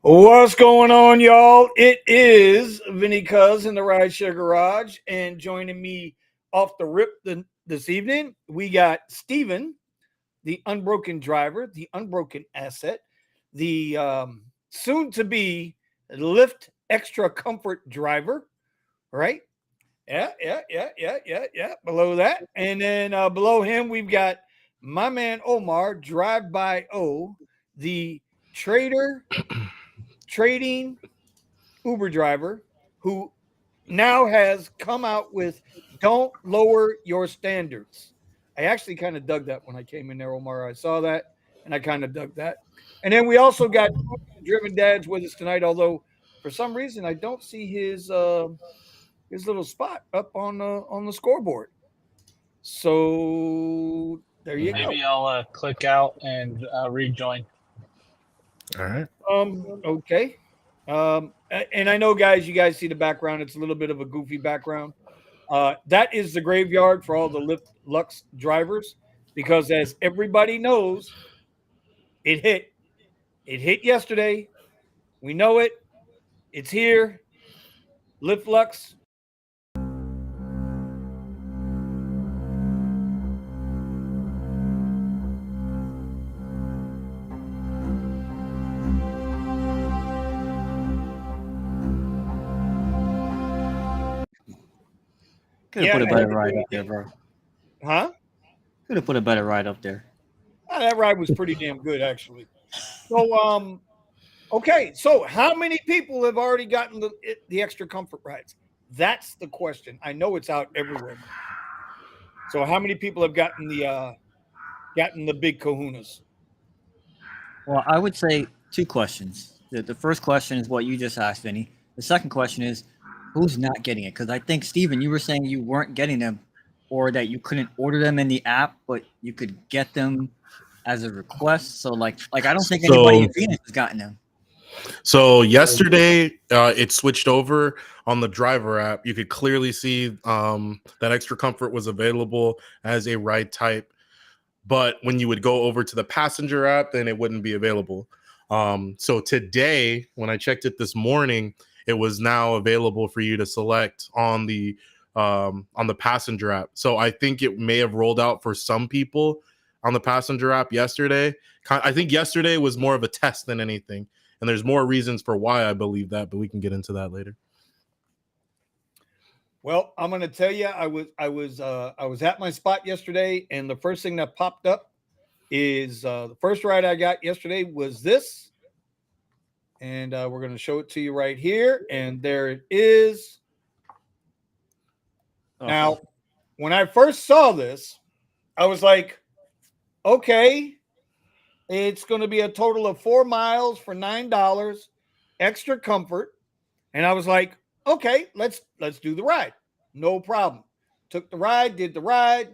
What's going on, y'all? It is Vinny Cuz in the RideShare Garage, and joining me off the rip this evening, we got Steven, the unbroken driver, the unbroken asset, the soon-to-be Lyft Extra Comfort driver, right? Yeah. Below that, and then below him, we've got my man Omar, Drive by O, the trader trading Uber driver who now has come out with "Don't lower your standards." I actually kind of dug that when I came in there, Omar. I saw that and I kind of dug that. And then we also got Driven Dads with us tonight, although for some reason I don't see his little spot up on the scoreboard. So there you go. Maybe I'll click out and rejoin. All right. Okay. And I know, guys, you guys see the background. It's a little bit of a goofy background. That is the graveyard for all the Lyft Lux drivers, because as everybody knows, it hit. It hit yesterday. We know it. It's here. Lyft Lux. Could have put a better ride up there, bro. Huh? Could have put a better ride up there. That ride was pretty damn good, actually. So, okay. So, how many people have already gotten the extra comfort rides? That's the question. I know it's out everywhere. So, how many people have gotten the big kahunas? Well, I would say two questions. The first question is what you just asked, Vinny. The second question is who's not getting it? Because I think, Steven, you were saying you weren't getting them or that you couldn't order them in the app, but you could get them as a request. So, like I don't think anybody in Phoenix has gotten them. So yesterday, it switched over on the driver app. You could clearly see that extra comfort was available as a ride type. But when you would go over to the passenger app, then it wouldn't be available. So today, when I checked it this morning, it was now available for you to select on the passenger app. So I think it may have rolled out for some people on the passenger app yesterday. I think yesterday was more of a test than anything. And there's more reasons for why I believe that, but we can get into that later. Well, I'm going to tell you, I was at my spot yesterday, and the first thing that popped up is the first ride I got yesterday was this, and we're going to show it to you right here, and there it is. Now, when I first saw this, I was like, okay, it's going to be a total of 4 miles for $9, extra comfort, and I was like, okay, let's do the ride. No problem. Took the ride, did the ride.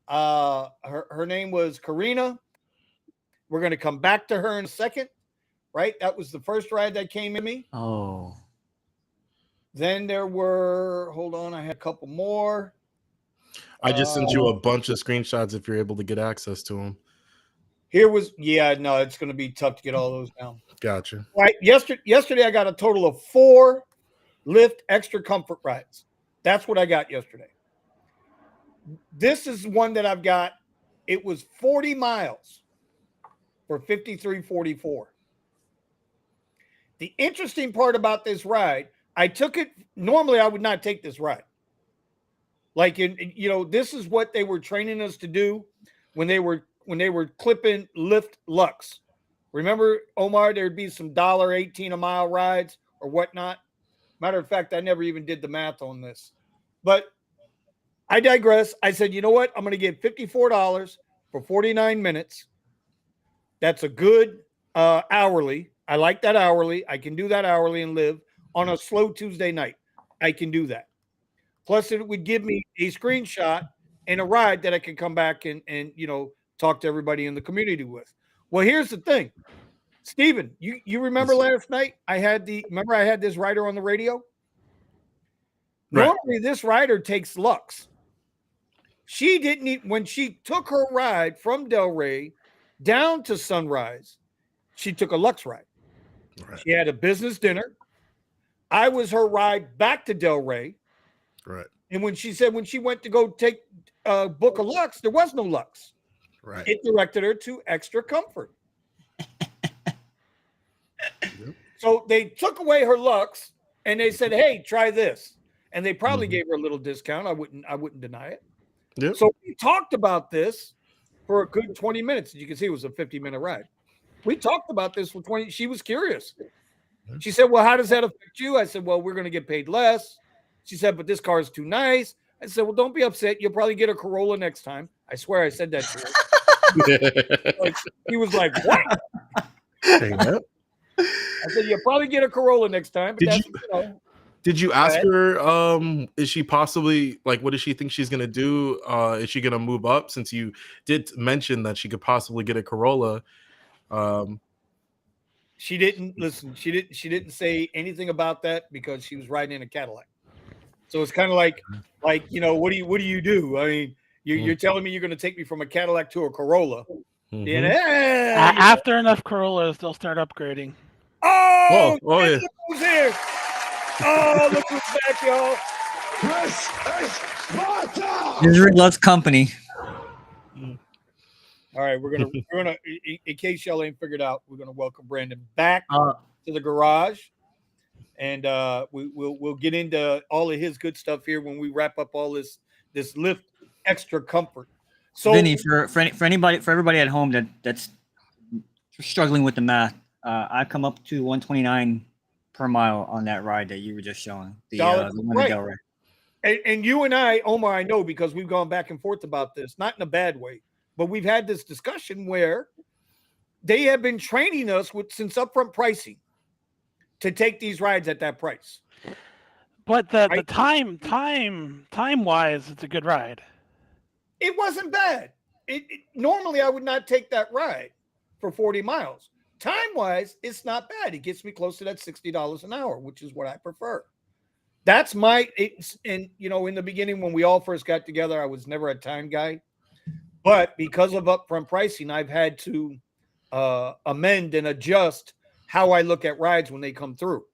Her name was Karina. We're going to come back to her in a second, right? That was the first ride that came in me. Oh. Then there were, hold on, I had a couple more. I just sent you a bunch of screenshots if you're able to get access to them. Here was, no, it's going to be tough to get all those down. Gotcha. Right. Yesterday I got a total of 4 Lyft extra comfort rides. That's what I got yesterday. This is one that I've got. It was 40 miles for $53.44. The interesting part about this ride, I took it. Normally, I would not take this ride. Like, this is what they were training us to do when they were clipping Lyft Lux. Remember, Omar, there'd be some $1.18 a mile rides or whatnot. Matter of fact, I never even did the math on this. But I digress. I said, you know what? I'm going to get $54 for 49 minutes. That's a good hourly. I like that hourly. I can do that hourly and live on a slow Tuesday night. I can do that. Plus, it would give me a screenshot and a ride that I could come back and talk to everybody in the community with. Well, here's the thing. Steven, you remember last night I had this rider on the radio? Right. Normally this rider takes Lux. She didn't even, when she took her ride from Delray down to Sunrise, she took a Lux ride. Right. She had a business dinner. I was her ride back to Delray. Right. And when she went to go take book a Lux, there was no Lux. Right. It directed her to Extra Comfort. Yep. So they took away her Lux and they said, "Hey, try this." And they probably Mhm. gave her a little discount. I wouldn't deny it. Yep. So we talked about this for a good 20 minutes. As you can see, it was a 50-minute ride. We talked about this for 20. She was curious. She said, "Well, how does that affect you?" I said, "Well, we're going to get paid less." She said, "But this car is too nice." I said, "Well, don't be upset. You'll probably get a Corolla next time." I swear I said that to her. Like, he was like, "What?" Yep. I said, "You'll probably get a Corolla next time." But Did you ask ahead. her, is she possibly like, what does she think she's gonna do? Is she gonna move up, since you did mention that she could possibly get a Corolla? She didn't listen. She didn't say anything about that because she was riding in a Cadillac. So it's kind of like, what do you do? I mean, you're telling me you're going to take me from a Cadillac to a Corolla. Mhm. After enough Corollas, they'll start upgrading. Oh, Oh, yeah. look who's here. Oh, look who's back, y'all. Misery loves company. All right, we're gonna in case y'all ain't figured out, we're gonna welcome Brandon back to the garage, and we'll get into all of his good stuff here when we wrap up all this Lyft Extra Comfort. So, Vinny, for everybody at home that's struggling with the math, I come up to 129 per mile on that ride that you were just showing. The one right. in Delray. And you and I, Omar, I know because we've gone back and forth about this, not in a bad way, but we've had this discussion where they have been training us since upfront pricing to take these rides at that price. But the time wise, it's a good ride. It wasn't bad. Normally I would not take that ride for 40 miles. Time wise, it's not bad. It gets me close to that $60 an hour, which is what I prefer. That's in the beginning when we all first got together, I was never a time guy. But because of upfront pricing, I've had to amend and adjust how I look at rides when they come through.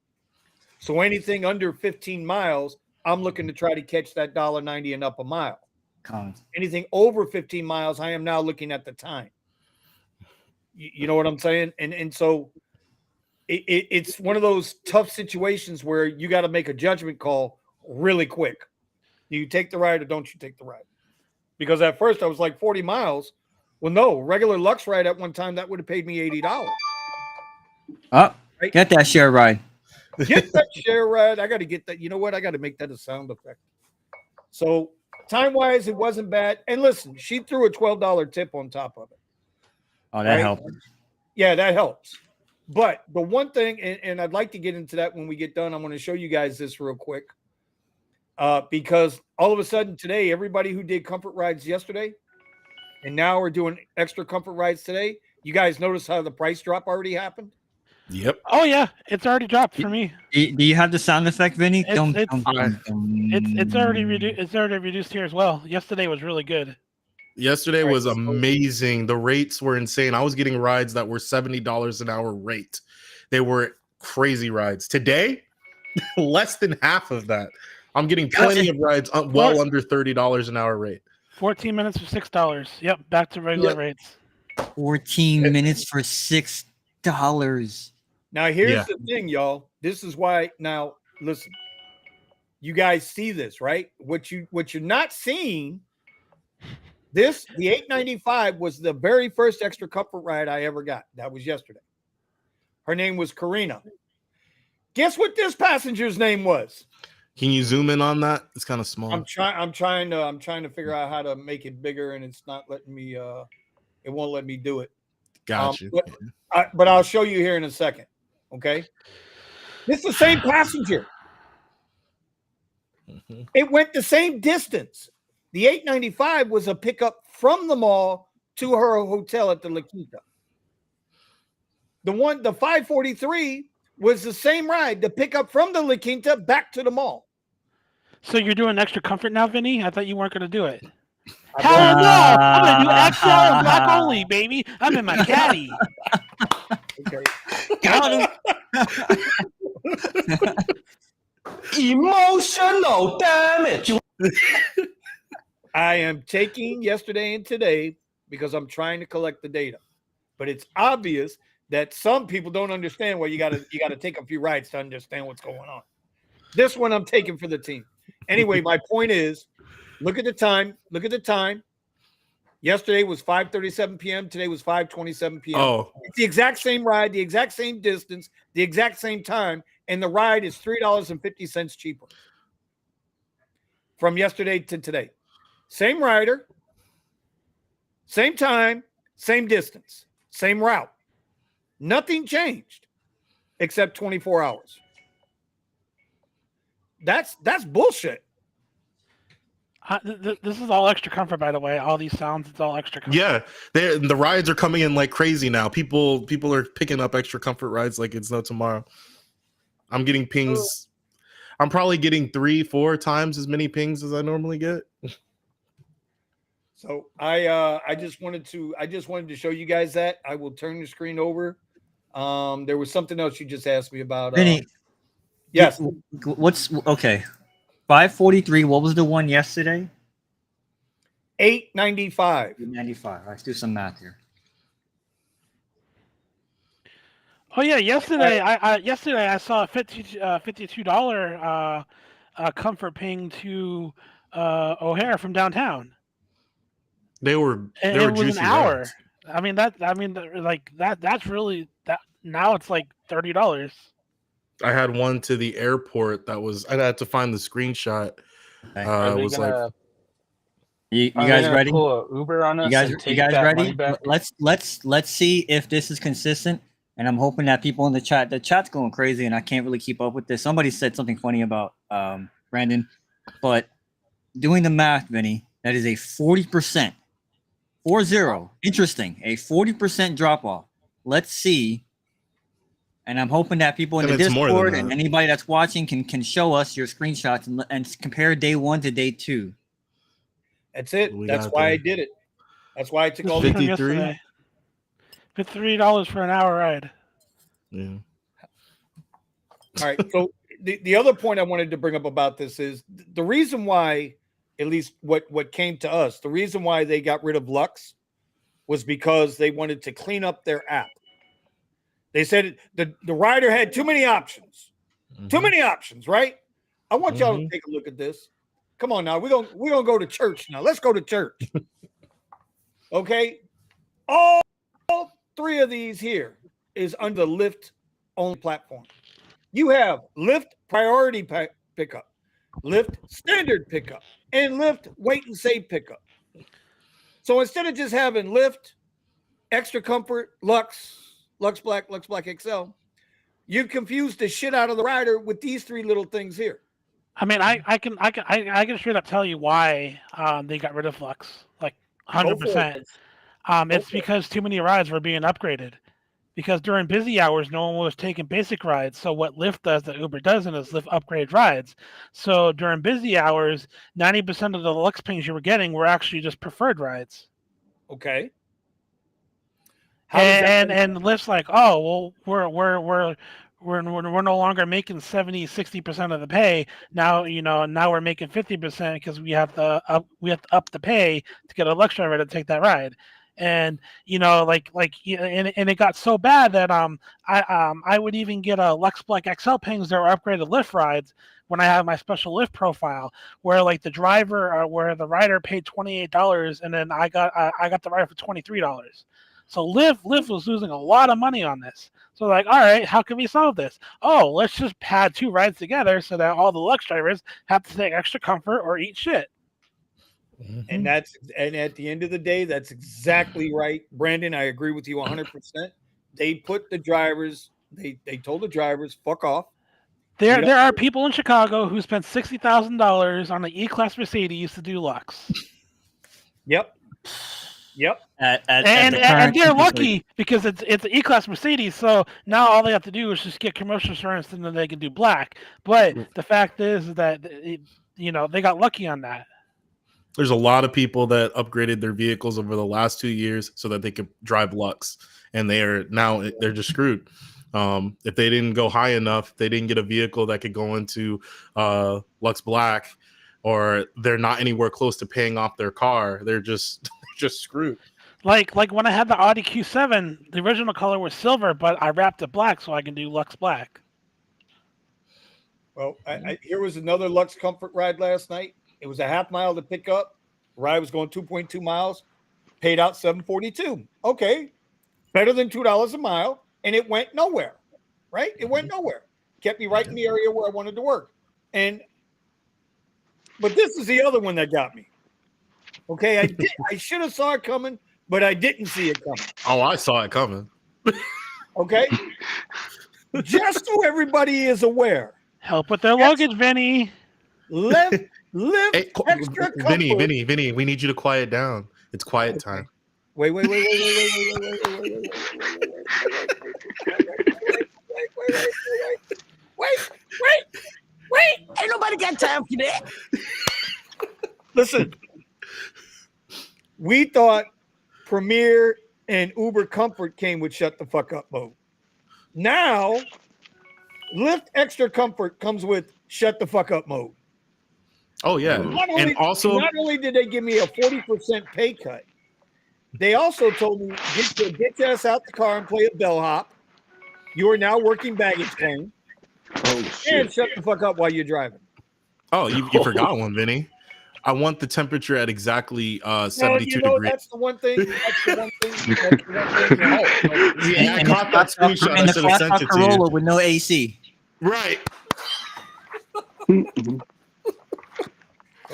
So anything under 15 miles, I'm looking to try to catch that $1.90 and up a mile. Anything over 15 miles, I am now looking at the time. You know what I'm saying? And so it's one of those tough situations where you got to make a judgment call really quick. Do you take the ride or don't you take the ride? Because at first I was like 40 miles. Well, no, regular Lux ride at one time, that would have paid me $80. Oh, right? Get that share ride. Get that share ride. I got to get that. You know what? I got to make that a sound effect. So time-wise, it wasn't bad. And listen, she threw a $12 tip on top of it. Oh, that helped. Yeah, that helps. But the one thing, and I'd like to get into that when we get done, I'm going to show you guys this real quick. Because all of a sudden today, everybody who did comfort rides yesterday, and now we're doing extra comfort rides today, you guys notice how the price drop already happened? Yep. Oh yeah, it's already dropped for me. Do you have the sound effect, Vinny? It's already reduced. It's already reduced here as well. Yesterday was really good. Yesterday was amazing. The rates were insane. I was getting rides that were $70 an hour rate. They were crazy rides. Today, less than half of that. I'm getting plenty of rides well under $30 an hour rate. 14 minutes for $6. Yep, back to regular rates. 14 minutes for $6. Now, here's the thing, y'all. This is why. Now, listen. You guys see this, right? What you're not seeing. The 895 was the very first extra comfort ride I ever got. That was yesterday. Her name was Karina. Guess what this passenger's name was? Can you zoom in on that? It's kind of small. I'm trying to figure out how to make it bigger, and it's not letting me. It won't let me do it. Gotcha. But I'll show you here in a second. Okay. This is the same passenger. Mm-hmm. It went the same distance. The 895 was a pickup from the mall to her hotel at the La Quinta. The 543 was the same ride, the pickup from the La Quinta back to the mall. So you're doing extra comfort now, Vinny? I thought you weren't going to do it. Hell no! I'm going to do XL and black only, baby. I'm in my caddy. Okay. Got him. Emotional damage. I am taking yesterday and today because I'm trying to collect the data. But it's obvious that some people don't understand why you gotta take a few rides to understand what's going on. This one I'm taking for the team. Anyway, my point is, look at the time. Look at the time. Yesterday was 5:37 p.m. Today was 5:27 p.m. Oh, It's the exact same ride, the exact same distance, the exact same time, and the ride is $3.50 cheaper from yesterday to today. Same rider, same time, same distance, same route. Nothing changed except 24 hours. That's bullshit. This is all extra comfort, by the way. All these sounds, it's all extra comfort. yeah. The rides are coming in like crazy now. People are picking up extra comfort rides like it's no tomorrow. I'm getting pings. I'm probably getting 3-4 times as many pings as I normally get. So I just wanted to show you guys that. I will turn the screen over. There was something else you just asked me about. Vinny, Yes. what's okay? 543. What was the one yesterday? 895. 95. Let's do some math here. Oh yeah, yesterday I saw a $52 comfort ping to O'Hare from downtown. They were And it was juicy an hour. rides. That's really that. Now it's like $30. I had one to the airport that was. I had to find the screenshot. Okay. Are they Was gonna, like You are they guys gonna ready? pull a Uber on us? You guys, and take you guys that ready? money back? Let's see if this is consistent. And I'm hoping that people in the chat's going crazy, and I can't really keep up with this. Somebody said something funny about Brandon, but doing the math, Vinny, that is a 40%, 40. Interesting, a 40% drop off. Let's see. And I'm hoping that people in And the it's more than Discord that. and anybody that's watching can show us your screenshots and compare day 1 to day 2. That's it. We That's got why there. I did it. That's why I took This all is the from 53? yesterday. $53 for an hour ride. yeah. All right. So the other point I wanted to bring up about this is the reason why, at least what came to us, the reason why they got rid of Lux was because they wanted to clean up their app. They said the rider had too many options. Too Mhm. many options, right? I want y'all to Mhm. take a look at this. Come on now. We're gonna go to church now. Let's go to church. Okay. All 3 of these here is under the Lyft only platform. You have Lyft priority pickup, Lyft standard pickup, and Lyft wait and save pickup. So instead of just having Lyft, extra comfort, Lux Black, Lux Black XL, you've confused the shit out of the rider with these 3 little things here. I mean, I can straight up tell you why they got rid of Lux, like Go for 100%. it. It's Okay. because too many rides were being upgraded. Because during busy hours, no one was taking basic rides. So what Lyft does that Uber doesn't is Lyft upgrade rides. So during busy hours, 90% of the Lux pings you were getting were actually just preferred rides. Okay. How does that And Lyft's like, oh well, we're no longer making 70-60% of the pay. Now now we're making 50% because we have to up the pay to get a Lux driver to take that ride. And and it got so bad that I would even get a Lux Black XL pings that were upgraded Lyft rides when I have my special Lyft profile, where like the driver where the rider paid $28 and then I got the rider for $23. So Lyft was losing a lot of money on this. So like, all right, how can we solve this? Oh, let's just pad 2 rides together so that all the Lux drivers have to take extra comfort or eat shit. And at the end of the day, that's exactly right, Brandon. I agree with you 100%. They put the drivers. They told the drivers, "Fuck off." There are people in Chicago who spent $60,000 on an E-Class Mercedes to do Lux, Yep. At the and current they're interest rate. lucky because it's an E-Class Mercedes. So now all they have to do is just get commercial insurance, and then they can do black. But the fact is that they got lucky on that. There's a lot of people that upgraded their vehicles over the last 2 years so that they could drive Lux, and they're just screwed. If they didn't go high enough, they didn't get a vehicle that could go into Lux Black, or they're not anywhere close to paying off their car. They're just screwed. Like when I had the Audi Q7, the original color was silver, but I wrapped it black so I can do Lux Black. Well, here was another Lux Comfort ride last night. It was a half mile to pick up. Ride was going 2.2 miles. Paid out $7.42. Okay, better than $2 a mile, and it went nowhere. Right? It went nowhere. Kept me right in the area where I wanted to work. But this is the other one that got me. Okay, I should have saw it coming, but I didn't see it coming. Oh, I saw it coming. Okay, just so everybody is aware. Help with their luggage, Vinny. Lyft Hey, extra comfort. Vinny, we need you to quiet down. It's quiet time. Wait. Ain't nobody got time for that. Listen, we thought Premier and Uber Comfort came with shut the fuck up mode. Now, Lyft Extra Comfort comes with shut the fuck up mode. Oh yeah, Not only did they give me a 40% pay cut, they also told me get your ass out the car and play a bellhop. You are now working baggage claim. Oh shit! And shut the fuck up while you're driving. Oh, you forgot one, Vinny. I want the temperature at exactly 72 degrees. That's the one thing. Yeah, I caught that screenshot. And I the should have sent flat it to Corolla you. with no AC. Right.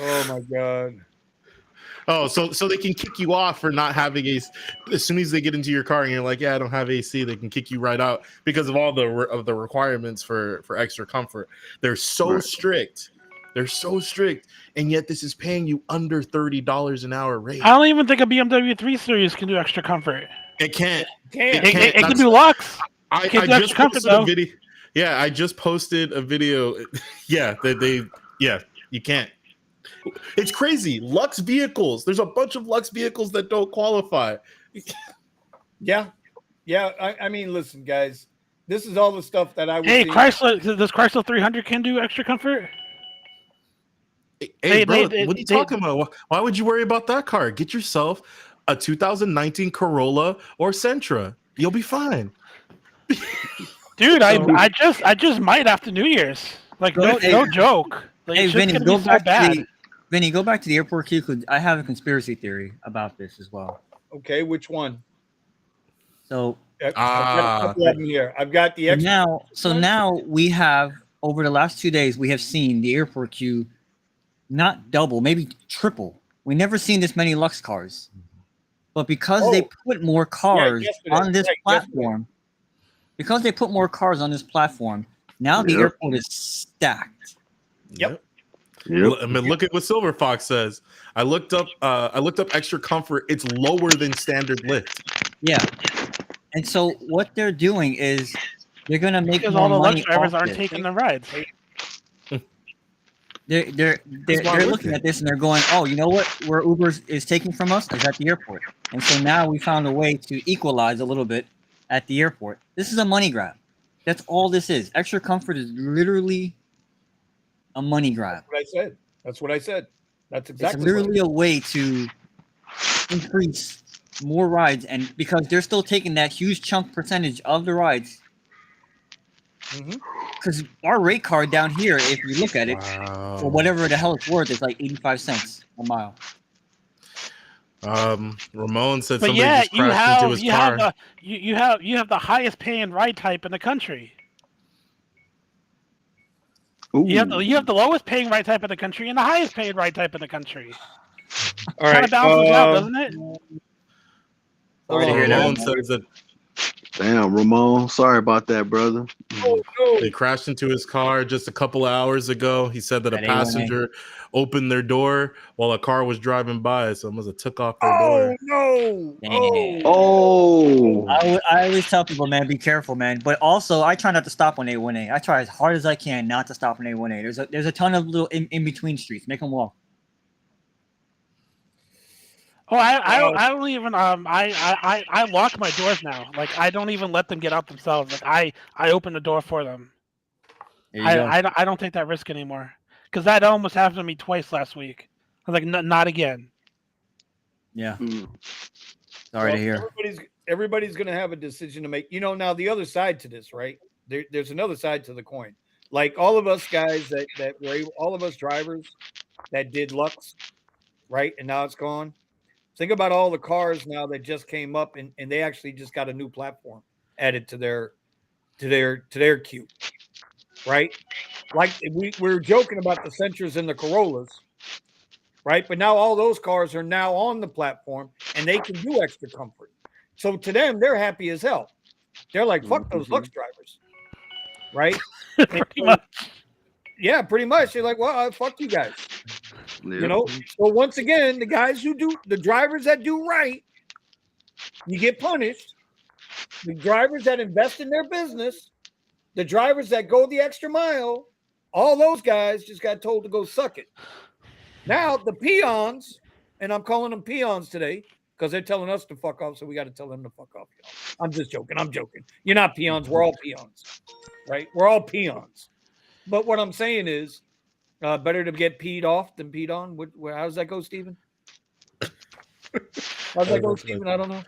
Oh my god. Oh, so they can kick you off for not having AC. As soon as they get into your car and you're like, yeah, I don't have AC, they can kick you right out because of all the requirements for extra comfort. They're so strict. They're so strict, and yet this is paying you under $30 an hour rate. I don't even think a BMW 3 Series can do extra comfort. It can't. It can do Lux. I just posted a video. Yeah, I just posted a video. Yeah, you can't. It's crazy. Lux vehicles. There's a bunch of Lux vehicles that don't qualify. Yeah. I mean, listen, guys. This is all the stuff that I was. Hey, Chrysler. Does Chrysler 300 can do extra comfort? Hey, bro, what are you talking about? Why would you worry about that car? Get yourself a 2019 Corolla or Sentra. You'll be fine. Dude, I just might after New Year's. Like no joke. Like, Hey, Vinny, go back to the airport queue. I have a conspiracy theory about this as well. Okay, which one? So I've got a couple of them here. I've got the extra. Now we have, over the last 2 days, we have seen the airport queue not double, maybe triple. We never seen this many Lux cars, but because they put more cars on this platform, now the airport is stacked. Yep. I mean, look at what Silver Fox says. I looked up extra comfort. It's lower than standard Lyft. Yeah, and so what they're doing is they're gonna make because more all the money Lux drivers off aren't this. taking the rides. They're looking at this and they're going, oh, you know what? Where Uber is taking from us is at the airport, and so now we found a way to equalize a little bit at the airport. This is a money grab. That's all this is. Extra comfort is literally a money grab. That's what I said. That's exactly. It's literally a way to increase more rides, and because they're still taking that huge chunk percentage of the rides. Because our rate card down here, if you look at it, for whatever the hell it's worth, it's like 85 cents a mile. Ramon said But somebody yeah, just crashed into his car. You have the highest paying ride type in the country. Ooh. You have the lowest paying ride type in the country and the highest paid ride type in the country. All right. Kind of balances out, doesn't it? Sorry to hear Ramon that. says that Damn, Ramon. Sorry about that, brother. Oh, no. they crashed into his car just a couple of hours ago. He said that a At A1A. passenger opened their door while a car was driving by. So it must have took off their Oh door. no! Dang. Oh, I always tell people, man, be careful, man. But also, I try not to stop on A1A. I try as hard as I can not to stop on A1A. There's a ton of little in between streets. Make them walk. Oh, I don't even I lock my doors now. Like I don't even let them get out themselves. Like I open the door for them. There you go. I don't take that risk anymore because that almost happened to me twice last week. I was like, not again. Yeah. Mm. Sorry Well, to hear. everybody's going to have a decision to make. Now the other side to this, right? There's another side to the coin. Like all of us guys that were all of us drivers that did Lux, right? And now it's gone. Think about all the cars now that just came up and they actually just got a new platform added to their queue, right? Like we were joking about the Sentras and the Corollas, right? But now all those cars are now on the platform and they can do extra comfort. So to them, they're happy as hell. They're like, fuck those Lux drivers, right? Pretty much. Yeah, pretty much. They're like, well, fuck you guys. Yeah. So once again, the drivers that do right, you get punished. The drivers that invest in their business, the drivers that go the extra mile, all those guys just got told to go suck it. Now the peons, and I'm calling them peons today because they're telling us to fuck off, so we got to tell them to fuck off. Y'all. I'm just joking. You're not peons. We're all peons, right? We're all peons. But what I'm saying is, better to get peed off than peed on. How does that go, Steven? How's that go, Steven? I don't know.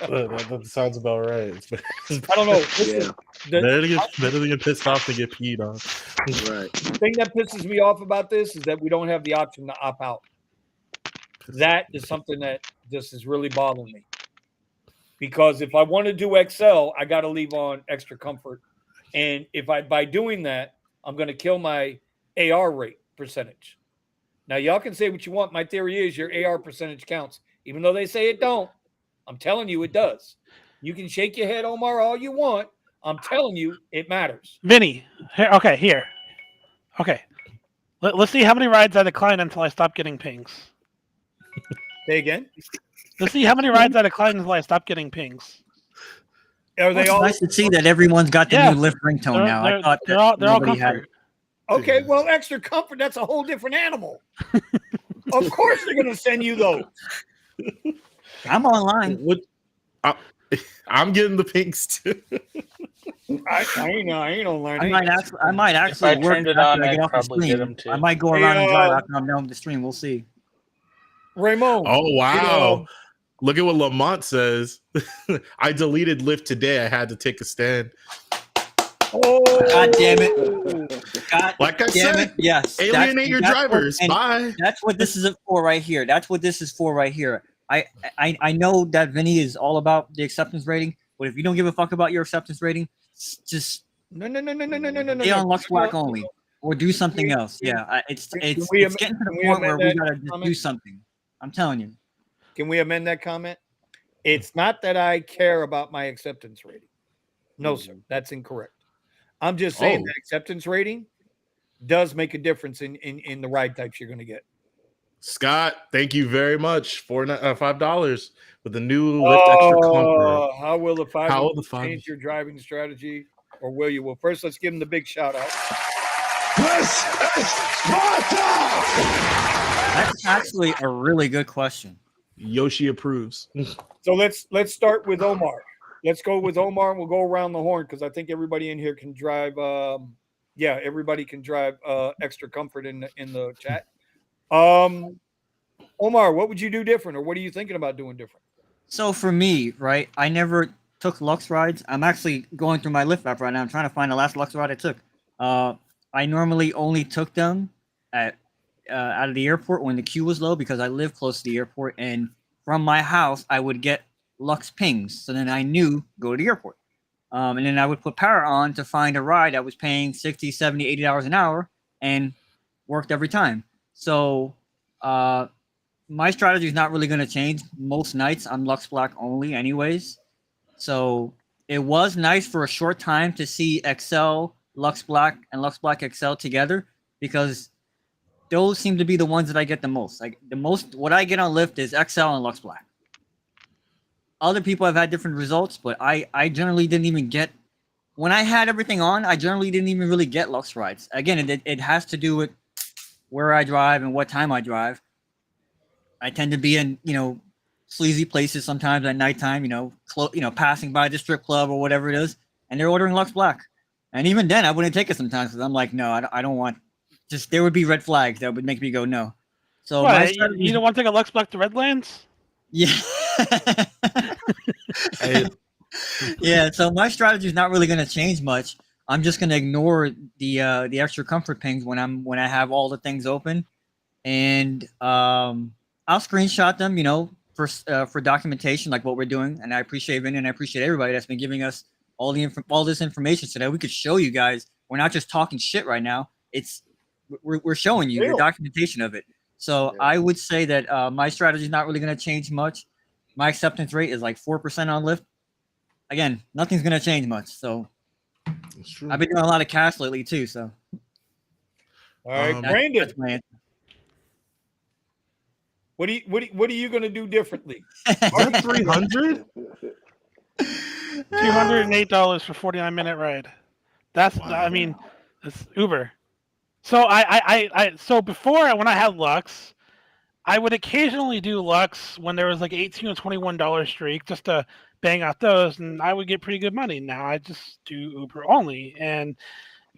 That sounds about right. I don't know. Listen, Better to get pissed off than get peed on. Right. the thing that pisses me off about this is that we don't have the option to opt out. That is something that just is really bothering me. Because if I want to do XL, I got to leave on extra comfort. And by doing that, I'm going to kill my AR rate percentage. Now, y'all can say what you want. My theory is your AR percentage counts, even though they say it don't. I'm telling you, it does. You can shake your head, Omar, all you want. I'm telling you, it matters. Vinny, here. Okay. Let's see how many rides I decline until I stop getting pings. Say again. Let's see how many rides I decline until I stop getting pings. Are they It's all nice to see that everyone's got the Yeah. new Lyft ringtone now. I thought they're all nobody had comfort. it. okay? Well, extra comfort, that's a whole different animal. Of course they're going to send you those. I'm online. What? I'm getting the pinks too. I ain't online. I might actually I work turned it after on, I get I'd off the probably get stream. 'em too. I might go Hey, around and drive after I'm done with the stream. We'll see. Ramon. Oh wow! Look at what Lamont says. I deleted Lyft today. I had to take a stand. Oh, God damn it! God Like I damn said, it! Yes, alienate your drivers. Bye. That's what this is for right here. That's what this is for right here. I know that Vinny is all about the acceptance rating, but if you don't give a fuck about your acceptance rating, just no. stay on Lux Black only, or do something else. Yeah, it's can getting we to the we point where amend we that gotta just comment? do something. I'm telling you. Can we amend that comment? It's not that I care about my acceptance rating. No, sir. That's incorrect. I'm just saying that acceptance rating does make a difference in the ride types you're going to get. Scott, thank you very much for $5 with the new Lyft Extra Comfort. How will the How will the change five- your driving strategy, or will you? Well, first, let's give him the big shout out. This is Sparta! That's actually a really good question. Yoshi approves. So let's start with Omar. Let's go with Omar, and we'll go around the horn because I think everybody in here can drive. Everybody can drive extra comfort in the chat. Omar, what would you do different, or what are you thinking about doing different? So for me, right, I never took Lux rides. I'm actually going through my Lyft app right now. I'm trying to find the last Lux ride I took. I normally only took them at out of the airport when the queue was low because I live close to the airport, and from my house I would get Lux pings. So then I knew go to the airport. And then I would put power on to find a ride that was paying $60, $70, $80 an hour and worked every time. So my strategy is not really going to change. Most nights I'm Lux Black only anyways. So it was nice for a short time to see XL, Lux Black, and Lux Black XL together because those seem to be the ones that I get the most. Like what I get on Lyft is XL and Lux Black. Other people have had different results, but I generally didn't even get, when I had everything on, I generally didn't even really get Lux rides. Again, it has to do with where I drive and what time I drive. I tend to be in, sleazy places sometimes at nighttime, passing by the strip club or whatever it is, and they're ordering Lux Black. And even then, I wouldn't take it sometimes because I'm like, no, I don't want. Just there would be red flags that would make me go no. So my What? strategy, You don't want to take a Lux Black to Redlands? yeah, Hey, yeah. So my strategy is not really going to change much. I'm just going to ignore the extra comfort pings when I have all the things open, and I'll screenshot them, for documentation, like what we're doing. And I appreciate Vin and I appreciate everybody that's been giving us all this information so that we could show you guys. We're not just talking shit right now. We're showing you the documentation of it. So Yeah. I would say that my strategy is not really going to change much. My acceptance rate is like 4% on Lyft. Again, nothing's going to change much. So it's true. I've been doing a lot of cash lately too. So All right, Um, Brandon, that's my answer. what are you going to do differently? Is that 300? $208 for 49-minute ride. That's Wow. I mean, it's Uber. So so before when I had Lux, I would occasionally do Lux when there was like $18 or $21 streak just to bang out those, and I would get pretty good money. Now I just do Uber only, and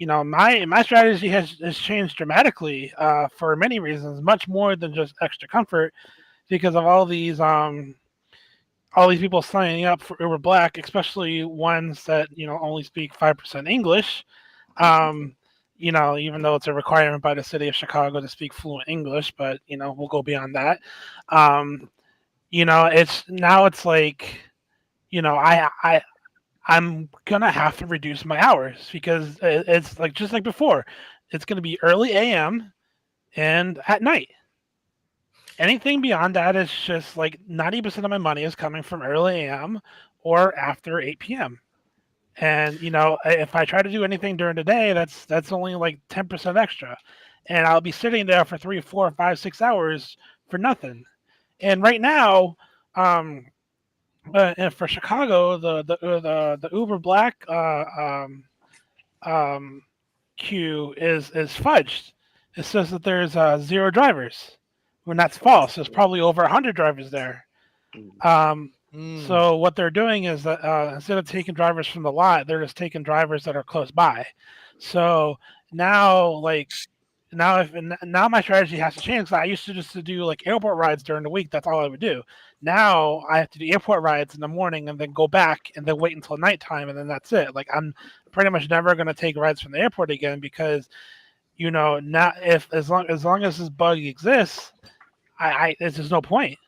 my strategy has changed dramatically for many reasons, much more than just extra comfort, because of all these people signing up for Uber Black, especially ones that only speak 5% English. Even though it's a requirement by the city of Chicago to speak fluent English, but we'll go beyond that. It's like, I'm gonna have to reduce my hours because it's like just like before. It's gonna be early AM and at night. Anything beyond that is just like 90% of my money is coming from early AM or after 8 p.m. And if I try to do anything during the day, that's only like 10% extra, and I'll be sitting there for 3, 4, 5, 6 hours for nothing. And right now, and for Chicago, the Uber Black queue is fudged. It says that there's 0 drivers, when that's false. There's probably over 100 drivers there. So what they're doing is that instead of taking drivers from the lot, they're just taking drivers that are close by. So now, now my strategy has to change. I used to just to do like airport rides during the week. That's all I would do. Now I have to do airport rides in the morning and then go back and then wait until nighttime, and then that's it. Like I'm pretty much never going to take rides from the airport again because, now as long as this bug exists, there's just no point.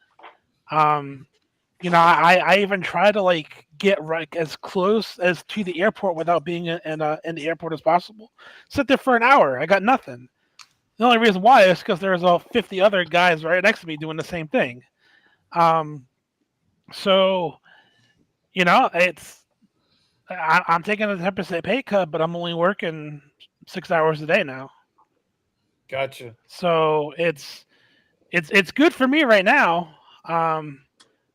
I even try to like get right as close as to the airport without being in the airport as possible. Sit there for an hour. I got nothing. The only reason why is because there's all 50 other guys right next to me doing the same thing. So, I'm taking a 10% pay cut, but I'm only working 6 hours a day now. Gotcha. So it's good for me right now.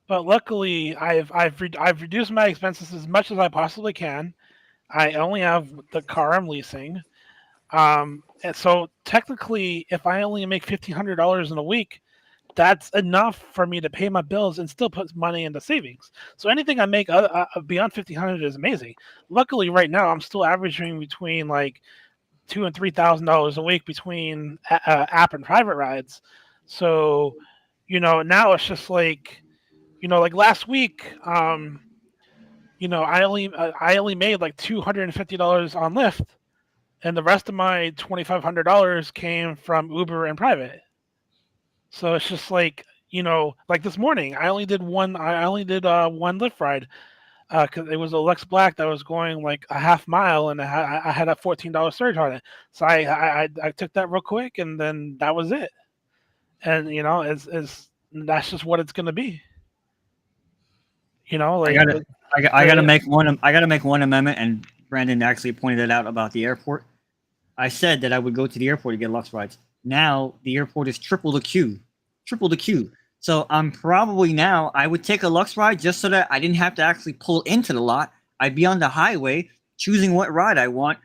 But luckily, I've reduced my expenses as much as I possibly can. I only have the car I'm leasing. And so technically, if I only make $1,500 in a week, that's enough for me to pay my bills and still put money into savings. So anything I make beyond $1,500 is amazing. Luckily, right now I'm still averaging between like $2,000 and $3,000 a week between app and private rides. So, now it's just like, like last week, I only made like $250 on Lyft, and the rest of my $2,500 came from Uber and private. So it's just like, like this morning, I only did one Lyft ride because it was a Lux Black that was going like a half mile, and I had a $14 surge on it. So I took that real quick, and then that was it. And that's just what it's gonna be. Like I gotta make one. I gotta make one amendment, and Brandon actually pointed it out about the airport. I said that I would go to the airport to get Lux rides. Now the airport is triple the queue. So I'm probably now I would take a Lux ride just so that I didn't have to actually pull into the lot. I'd be on the highway choosing what ride I want,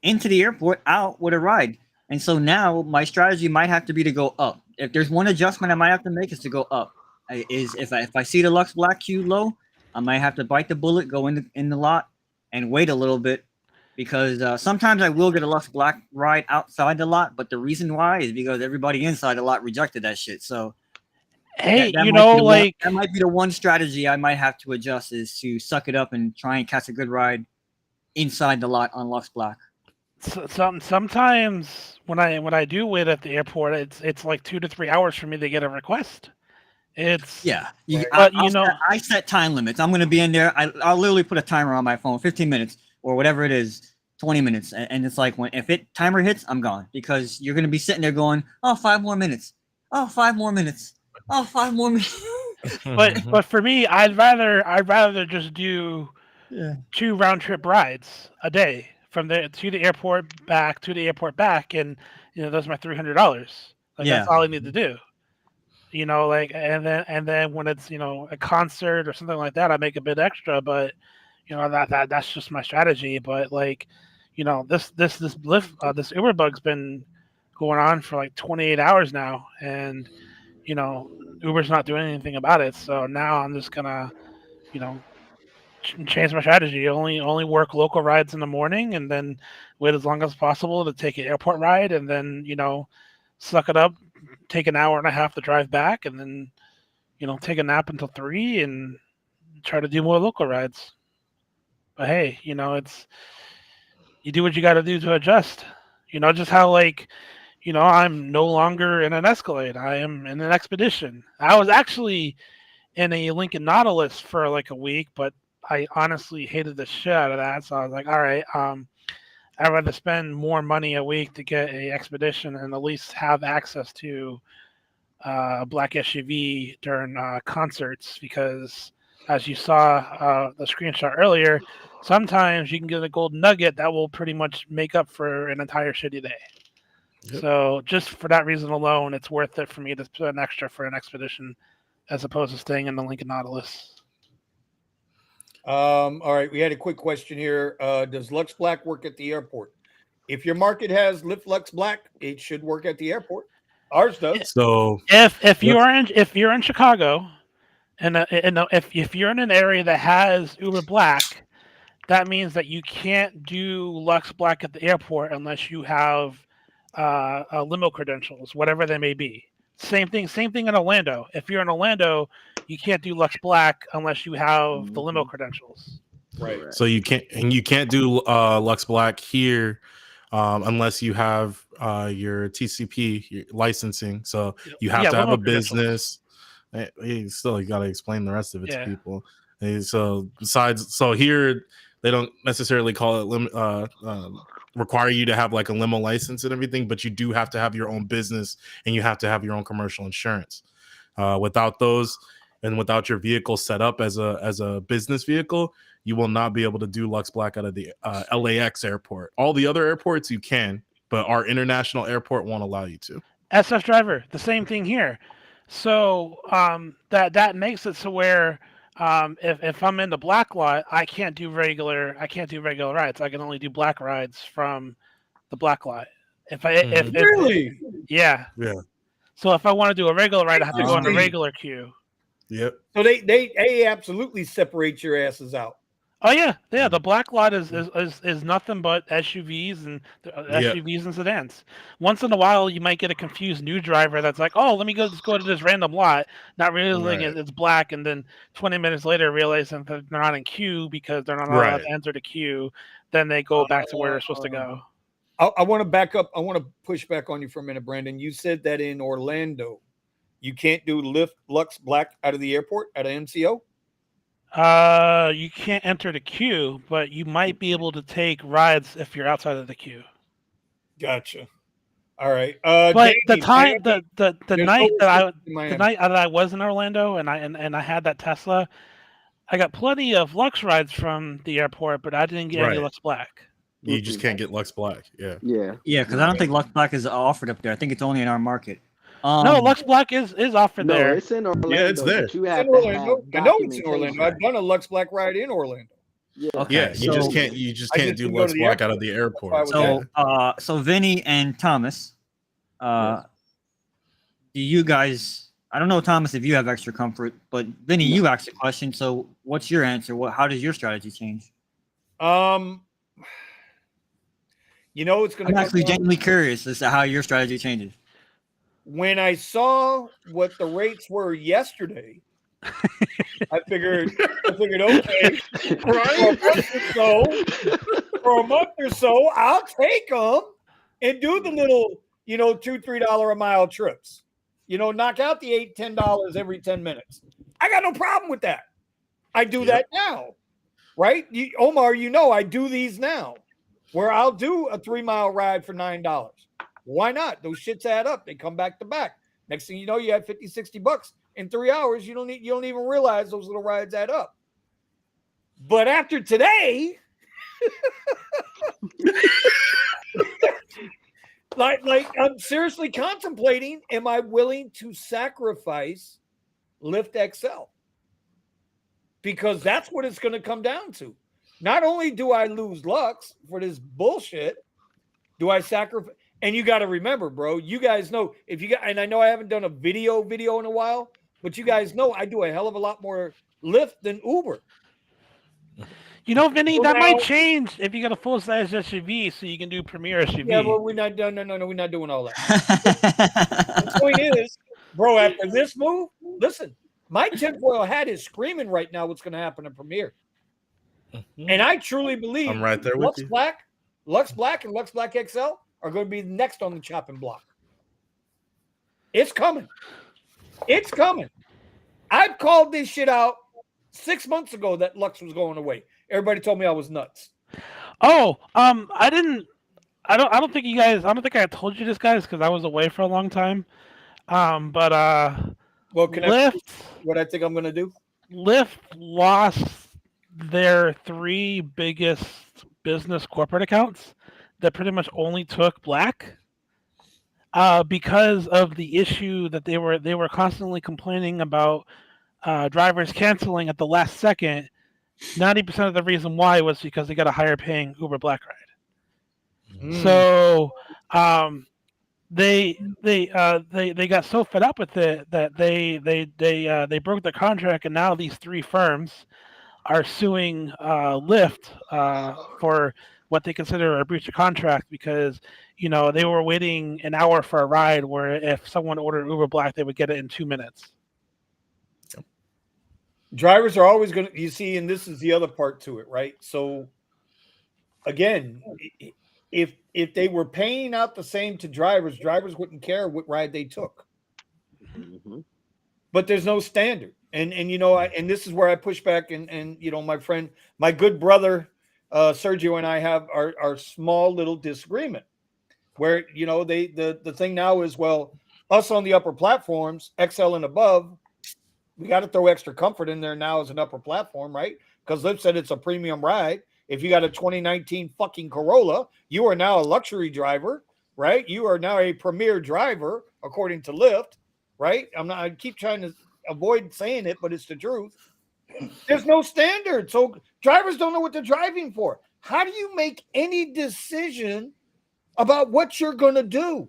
into the airport, out with a ride. And so now my strategy might have to be to go up. If there's one adjustment I might have to make is to go up. is if I see the Lux Black queue low, I might have to bite the bullet, go in the lot, and wait a little bit, because sometimes I will get a Lux Black ride outside the lot, but the reason why is because everybody inside the lot rejected that shit. So Hey, that you might know, be the like that might be the one strategy I might have to adjust, is to suck it up and try and catch a good ride inside the lot on Lux Black. sometimes when I do wait at the airport, it's like 2 to 3 hours for me to get a request. It's Yeah, But you know, I set time limits. I'm going to be in there. I'll literally put a timer on my phone, 15 minutes or whatever it is, 20 minutes, and it's like if timer hits, I'm gone, because you're going to be sitting there going, oh, 5 more minutes, oh, 5 more minutes, oh, 5 more minutes. but for me, I'd rather just do Yeah. 2 round trip rides a day from there to the airport back, and those are my $300. Like Yeah. that's all I need to do. Like and then when it's a concert or something like that, I make a bit extra, but that's just my strategy. But like, this Lyft, this Uber bug's been going on for like 28 hours now, and Uber's not doing anything about it. So now I'm just gonna change my strategy. Only work local rides in the morning, and then wait as long as possible to take an airport ride, and then suck it up, take an hour and a half to drive back, and then take a nap until 3 and try to do more local rides. But hey, it's you do what you got to do to adjust. Just how like I'm no longer in an Escalade. I am in an Expedition. I was actually in a Lincoln Nautilus for like a week, but I honestly hated the shit out of that. So I was like, all right, I'd rather spend more money a week to get a Expedition and at least have access to a black SUV during concerts, because as you saw the screenshot earlier, sometimes you can get a gold nugget that will pretty much make up for an entire shitty day. Yep. So just for that reason alone, it's worth it for me to put an extra for an Expedition as opposed to staying in the Lincoln Nautilus. All right, we had a quick question here. Does Lux Black work at the airport? If your market has Lyft Lux Black, it should work at the airport. Ours does. So if you're in Chicago, and if you're in an area that has Uber Black, that means that you can't do Lux Black at the airport unless you have limo credentials, whatever they may be. Same thing in Orlando. If you're in Orlando, you can't do Lux Black unless you have the limo credentials. Right. So you can't do Lux Black here unless you have your TCP licensing. So you have to have a business. You got to explain the rest of it to people. And so here they don't necessarily call it require you to have like a limo license and everything, but you do have to have your own business and you have to have your own commercial insurance. Without those, and without your vehicle set up as a business vehicle, you will not be able to do Lux Black out of the LAX airport. All the other airports you can, but our international airport won't allow you to. SF Driver, the same thing here. So that makes it so where if I'm in the black lot, I can't do regular rides. I can only do black rides from the black lot. Really? Yeah. So if I want to do a regular ride, I have to go on the regular queue. Yep. So they absolutely separate your asses out. Oh yeah. The black lot is nothing but SUVs and SUVs and sedans. Once in a while, you might get a confused new driver that's like, "Oh, let me go to this random lot," not realizing it's black, and then 20 minutes later realizing that they're not in queue because they're not allowed to enter the queue. Then they go back to where they're supposed to go. I want to back up. I want to push back on you for a minute, Brandon. You said that in Orlando, you can't do Lyft Lux Black out of the airport at an MCO. You can't enter the queue, but you might be able to take rides if you're outside of the queue. Gotcha. All right. But Jamie, the night that I was in Orlando and I had that Tesla, I got plenty of Lux rides from the airport, but I didn't get any Lux Black. You just can't get Lux Black. Yeah. Because I don't think Lux Black is offered up there. I think it's only in our market. No, Lux Black is offered there. No, it's in Orlando. Yeah, it's there. But you have in Orlando. I know it's in Orlando. I've done a Lux Black ride in Orlando. Yeah. Okay, Yeah, you just can't do Lux Black out of the airport. So Vinny and Thomas, do you guys I don't know, Thomas, if you have extra comfort, but Vinny, you asked a question. So what's your answer? How does your strategy change? It's going I'm to actually come down genuinely curious as to how your strategy changes. when I saw what the rates were yesterday. I figured, okay, Right? for a month or so, I'll take them and do the little, $2-3 a mile trips. Knock out the $8-10 every 10 minutes. I got no problem with that. I do that now, right? Omar, I do these now, where I'll do a 3-mile ride for $9. Why not? Those shits add up. They come back to back. Next thing you know, you have $50-60 in 3 hours. You don't even realize those little rides add up. But after today, like I'm seriously contemplating, am I willing to sacrifice Lyft XL? Because that's what it's going to come down to. Not only do I lose Lux for this bullshit, do I sacrifice? And you got to remember, bro, you guys know and I know I haven't done a video in a while, but you guys know I do a hell of a lot more Lyft than Uber. Vinny, So that now- might change if you get a full size SUV, so you can do premier SUV. Yeah, well, we're not done. No, we're not doing all that. The point is, bro, after this move, listen, my tinfoil hat is screaming right now what's going to happen in Premiere. And I truly believe I'm right there with Lux you. Black, and Lux Black XL are going to be next on the chopping block. It's coming. It's coming. I called this shit out 6 months ago that Lux was going away. Everybody told me I was nuts. Oh, I don't think I told you this, guys, because I was away for a long time. But Well, Lyft, what I think I'm going to do? Lyft lost their 3 biggest business corporate accounts that pretty much only took Black, because of the issue that they were constantly complaining about, drivers canceling at the last second. 90% of the reason why was because they got a higher paying Uber Black ride. So they got so fed up with it that they broke the contract, and now these 3 firms are suing Lyft for what they consider a breach of contract, because they were waiting an hour for a ride where if someone ordered Uber Black, they would get it in 2 minutes. Drivers are always going to, you see, and this is the other part to it, right? So again, if they were paying out the same to drivers wouldn't care what ride they took. Mm-hmm. But there's no standard. And and this is where I push back, and my good brother Sergio and I have our small little disagreement where the thing now is, well, us on the upper platforms, XL and above, we got to throw extra comfort in there now as an upper platform, right? Because Lyft said it's a premium ride. If you got a 2019 fucking Corolla, you are now a luxury driver, right? You are now a premier driver, according to Lyft, right? I keep trying to avoid saying it, but it's the truth. There's no standard. So drivers don't know what they're driving for. How do you make any decision about what you're going to do?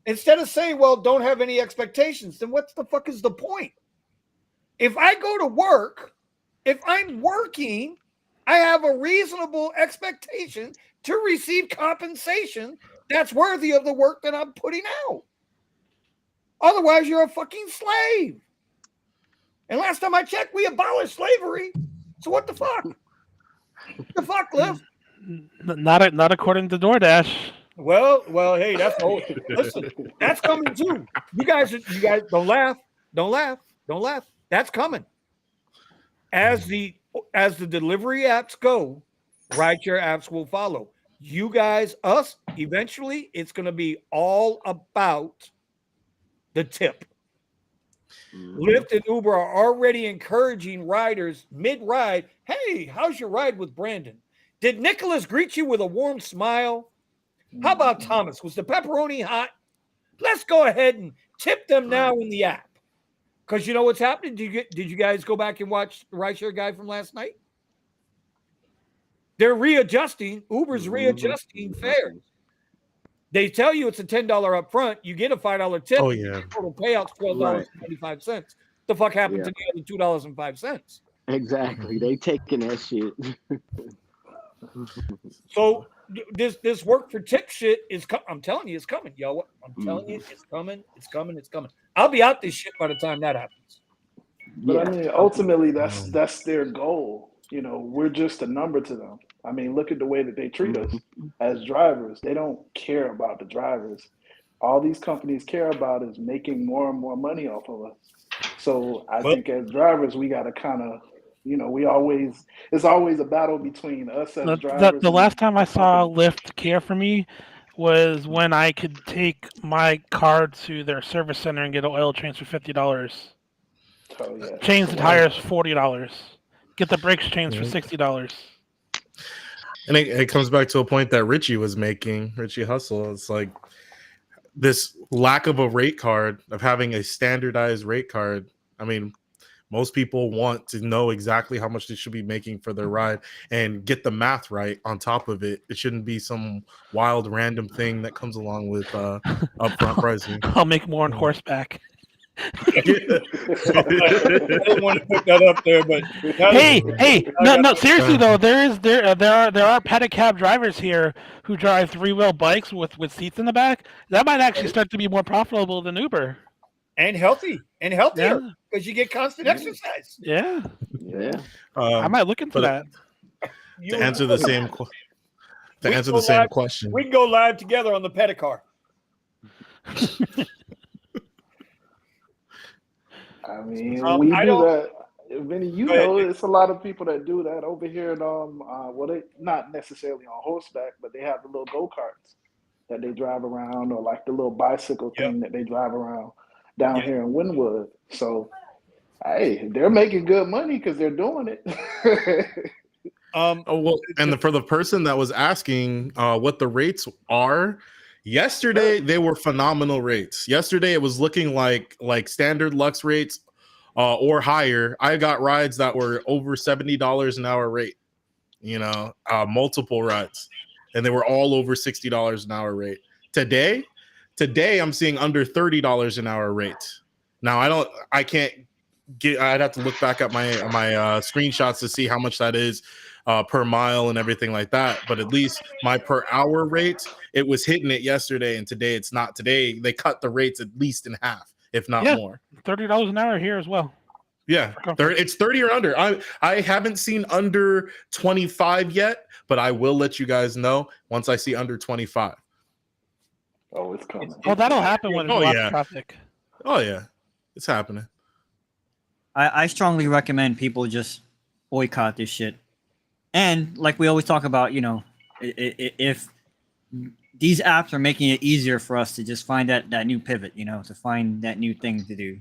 Instead of saying, well, don't have any expectations, then what the fuck is the point? If I go to work, if I'm working, I have a reasonable expectation to receive compensation that's worthy of the work that I'm putting out. Otherwise, you're a fucking slave. And last time I checked, we abolished slavery. So what the fuck? The fuck, Liv? Not according to DoorDash. Well, hey, listen, that's coming too. You guys don't laugh. That's coming. As the delivery apps go, rideshare apps will follow. You guys, us, eventually, it's going to be all about the tip. Lyft and Uber are already encouraging riders mid-ride. Hey, how's your ride with Brandon? Did Nicholas greet you with a warm smile? How about Thomas? Was the pepperoni hot? Let's go ahead and tip them now in the app. Because you know what's happening? Did you guys go back and watch the RideShare guy from last night? They're readjusting. Uber's readjusting fares. They tell you it's a $10 up front. You get a $5 tip. Oh yeah. Total payout's $12.95. The fuck happened to the other $2.05? Exactly. They taking that shit. So this work for tip shit is I'm telling you, it's coming, yo. I'm telling you, it's coming. It's coming. It's coming. I'll be out this shit by the time that happens. But I mean, ultimately, that's their goal. You know, we're just a number to them. I mean, look at the way that they treat us as drivers. They don't care about the drivers. All these companies care about is making more and more money off of us. So I think as drivers, we got to kind of, you know, it's always a battle between us as drivers. The last time I saw Lyft care for me was when I could take my car to their service center and get an oil change for $50. Oh, yeah. Change the tires $40. Get the brakes changed for $60. And it comes back to a point that Richie was making, Richie Hustle. It's like this lack of a rate card, of having a standardized rate card. I mean, most people want to know exactly how much they should be making for their ride and get the math right on top of it. It shouldn't be some wild random thing that comes along with upfront pricing. I'll make more on horseback. I didn't want to put that up there, but Hey, no, seriously though, there are pedicab drivers here who drive 3-wheel bikes with seats in the back. That might actually start to be more profitable than Uber. and healthy and healthier because you get constant exercise. Yeah, Yeah. I might look into that. To answer the same question. We can go live together on the Pedicar. I mean, we do that. Vinny, you know, it's a lot of people that do that over here. Well, they not necessarily on horseback, but they have the little go-karts that they drive around, or like the little bicycle thing that they drive around down here in Wynwood. So, hey, they're making good money because they're doing it. For the person that was asking what the rates are, yesterday they were phenomenal rates. Yesterday it was looking like standard Lux rates or higher. I got rides that were over $70 an hour rate, multiple rides, and they were all over $60 an hour rate. Today I'm seeing under $30 an hour rate. Now I'd have to look back at my screenshots to see how much that is per mile and everything like that. But at least my per hour rate, it was hitting it yesterday, and today it's not. Today they cut the rates at least in half, if not more. $30 an hour here as well. Yeah, it's 30 or under. I haven't seen under 25 yet, but I will let you guys know once I see under 25. Oh, it's coming. That'll happen when there's a lot of traffic. Oh yeah, it's happening. I strongly recommend people just boycott this shit. And like we always talk about, if these apps are making it easier for us to just find that new pivot, to find that new thing to do.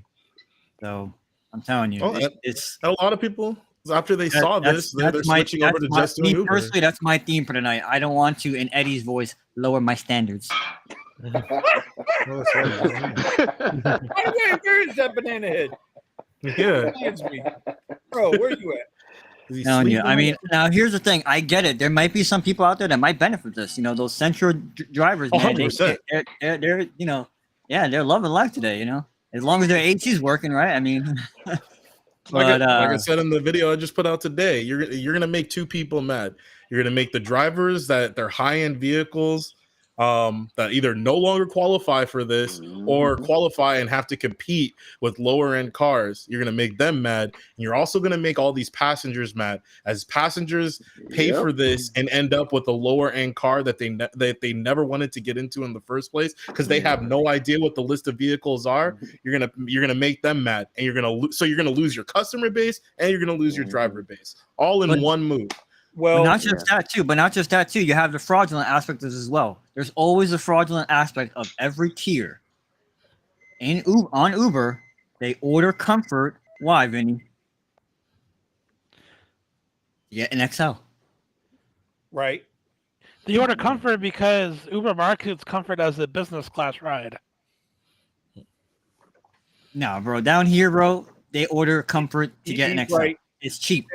So I'm telling you, it's a lot of people after they saw this, they're switching over to just doing Uber. Personally, that's my theme for tonight. I don't want to, in Eddie's voice, lower my standards. Where is that banana head? Yeah, bro, where you at? I mean, now here's the thing. I get it. There might be some people out there that might benefit this. Those central drivers, man, they're they're loving life today. As long as their AC's working, right? I mean, like I said in the video I just put out today, you're gonna make two people mad. You're gonna make the drivers that they're high-end vehicles that either no longer qualify for this or qualify and have to compete with lower end cars. You're going to make them mad. And you're also going to make all these passengers mad, as passengers pay for this and end up with a lower end car that they never wanted to get into in the first place because they have no idea what the list of vehicles are. You're going to make them mad, and you're going to lose your customer base and you're going to lose your driver base all in one move. Well, not just that too. You have the fraudulent aspect of this as well. There's always a fraudulent aspect of every tier. On Uber, they order comfort. Why, Vinny? Yeah, an XL. Right. They order comfort because Uber markets comfort as a business class ride. No, bro. Down here, bro, they order comfort to get an XL. Right. It's cheap.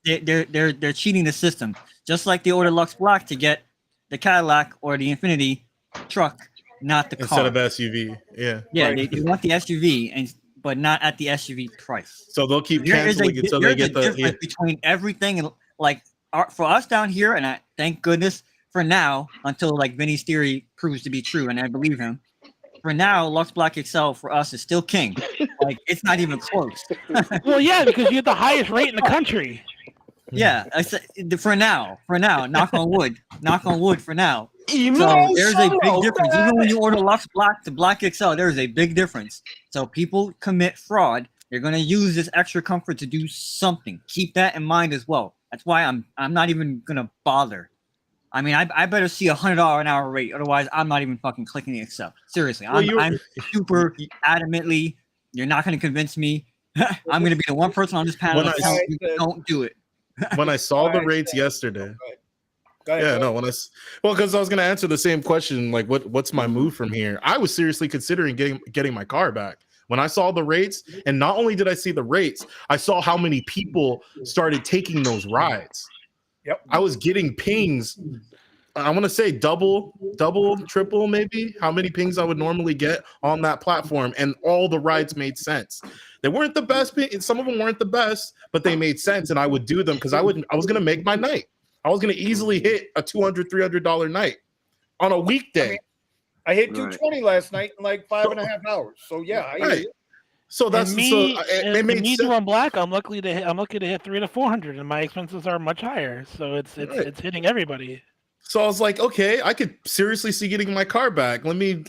They're cheating the system. Just like they order Lux Black to get the Cadillac or the Infinity truck, not the Instead car. of SUV. Yeah. Yeah, Right. they want the SUV, but not at the SUV price. So they'll keep There is canceling until they get the difference between everything and like for us down here, and I thank goodness for now until like Vinny's theory proves to be true, and I believe him. For now, Lux Black XL for us is still king. Like it's not even close. Well, yeah, because you have the highest rate in the country. Yeah, I said for now, knock on wood for now. So there's a big difference. Even when you order Lux Black to Black XL, there's a big difference. So people commit fraud. They're gonna use this extra comfort to do something. Keep that in mind as well. That's why I'm not even gonna bother. I mean, I better see $100 an hour rate. Otherwise, I'm not even fucking clicking the accept. Seriously, I'm super adamantly. You're not gonna convince me. I'm gonna be the one person on this panel that tells you don't do it. When I saw the rates yesterday. Because I was gonna answer the same question, like what's my move from here? I was seriously considering getting my car back. When I saw the rates, and not only did I see the rates, I saw how many people started taking those rides. Yep. I was getting pings. I want to say double, triple, maybe how many pings I would normally get on that platform, and all the rides made sense. They weren't the best. Some of them weren't the best, but they made sense, and I would do them because I was gonna make my night. I was gonna easily hit a $200, $300 night on a weekday. I hit 220 last night in like 5.5 hours. So yeah, So that's it made sense. Doing black, I'm lucky to hit 300 to 400, and my expenses are much higher. So it's hitting everybody. So I was like, okay, I could seriously see getting my car back. Let me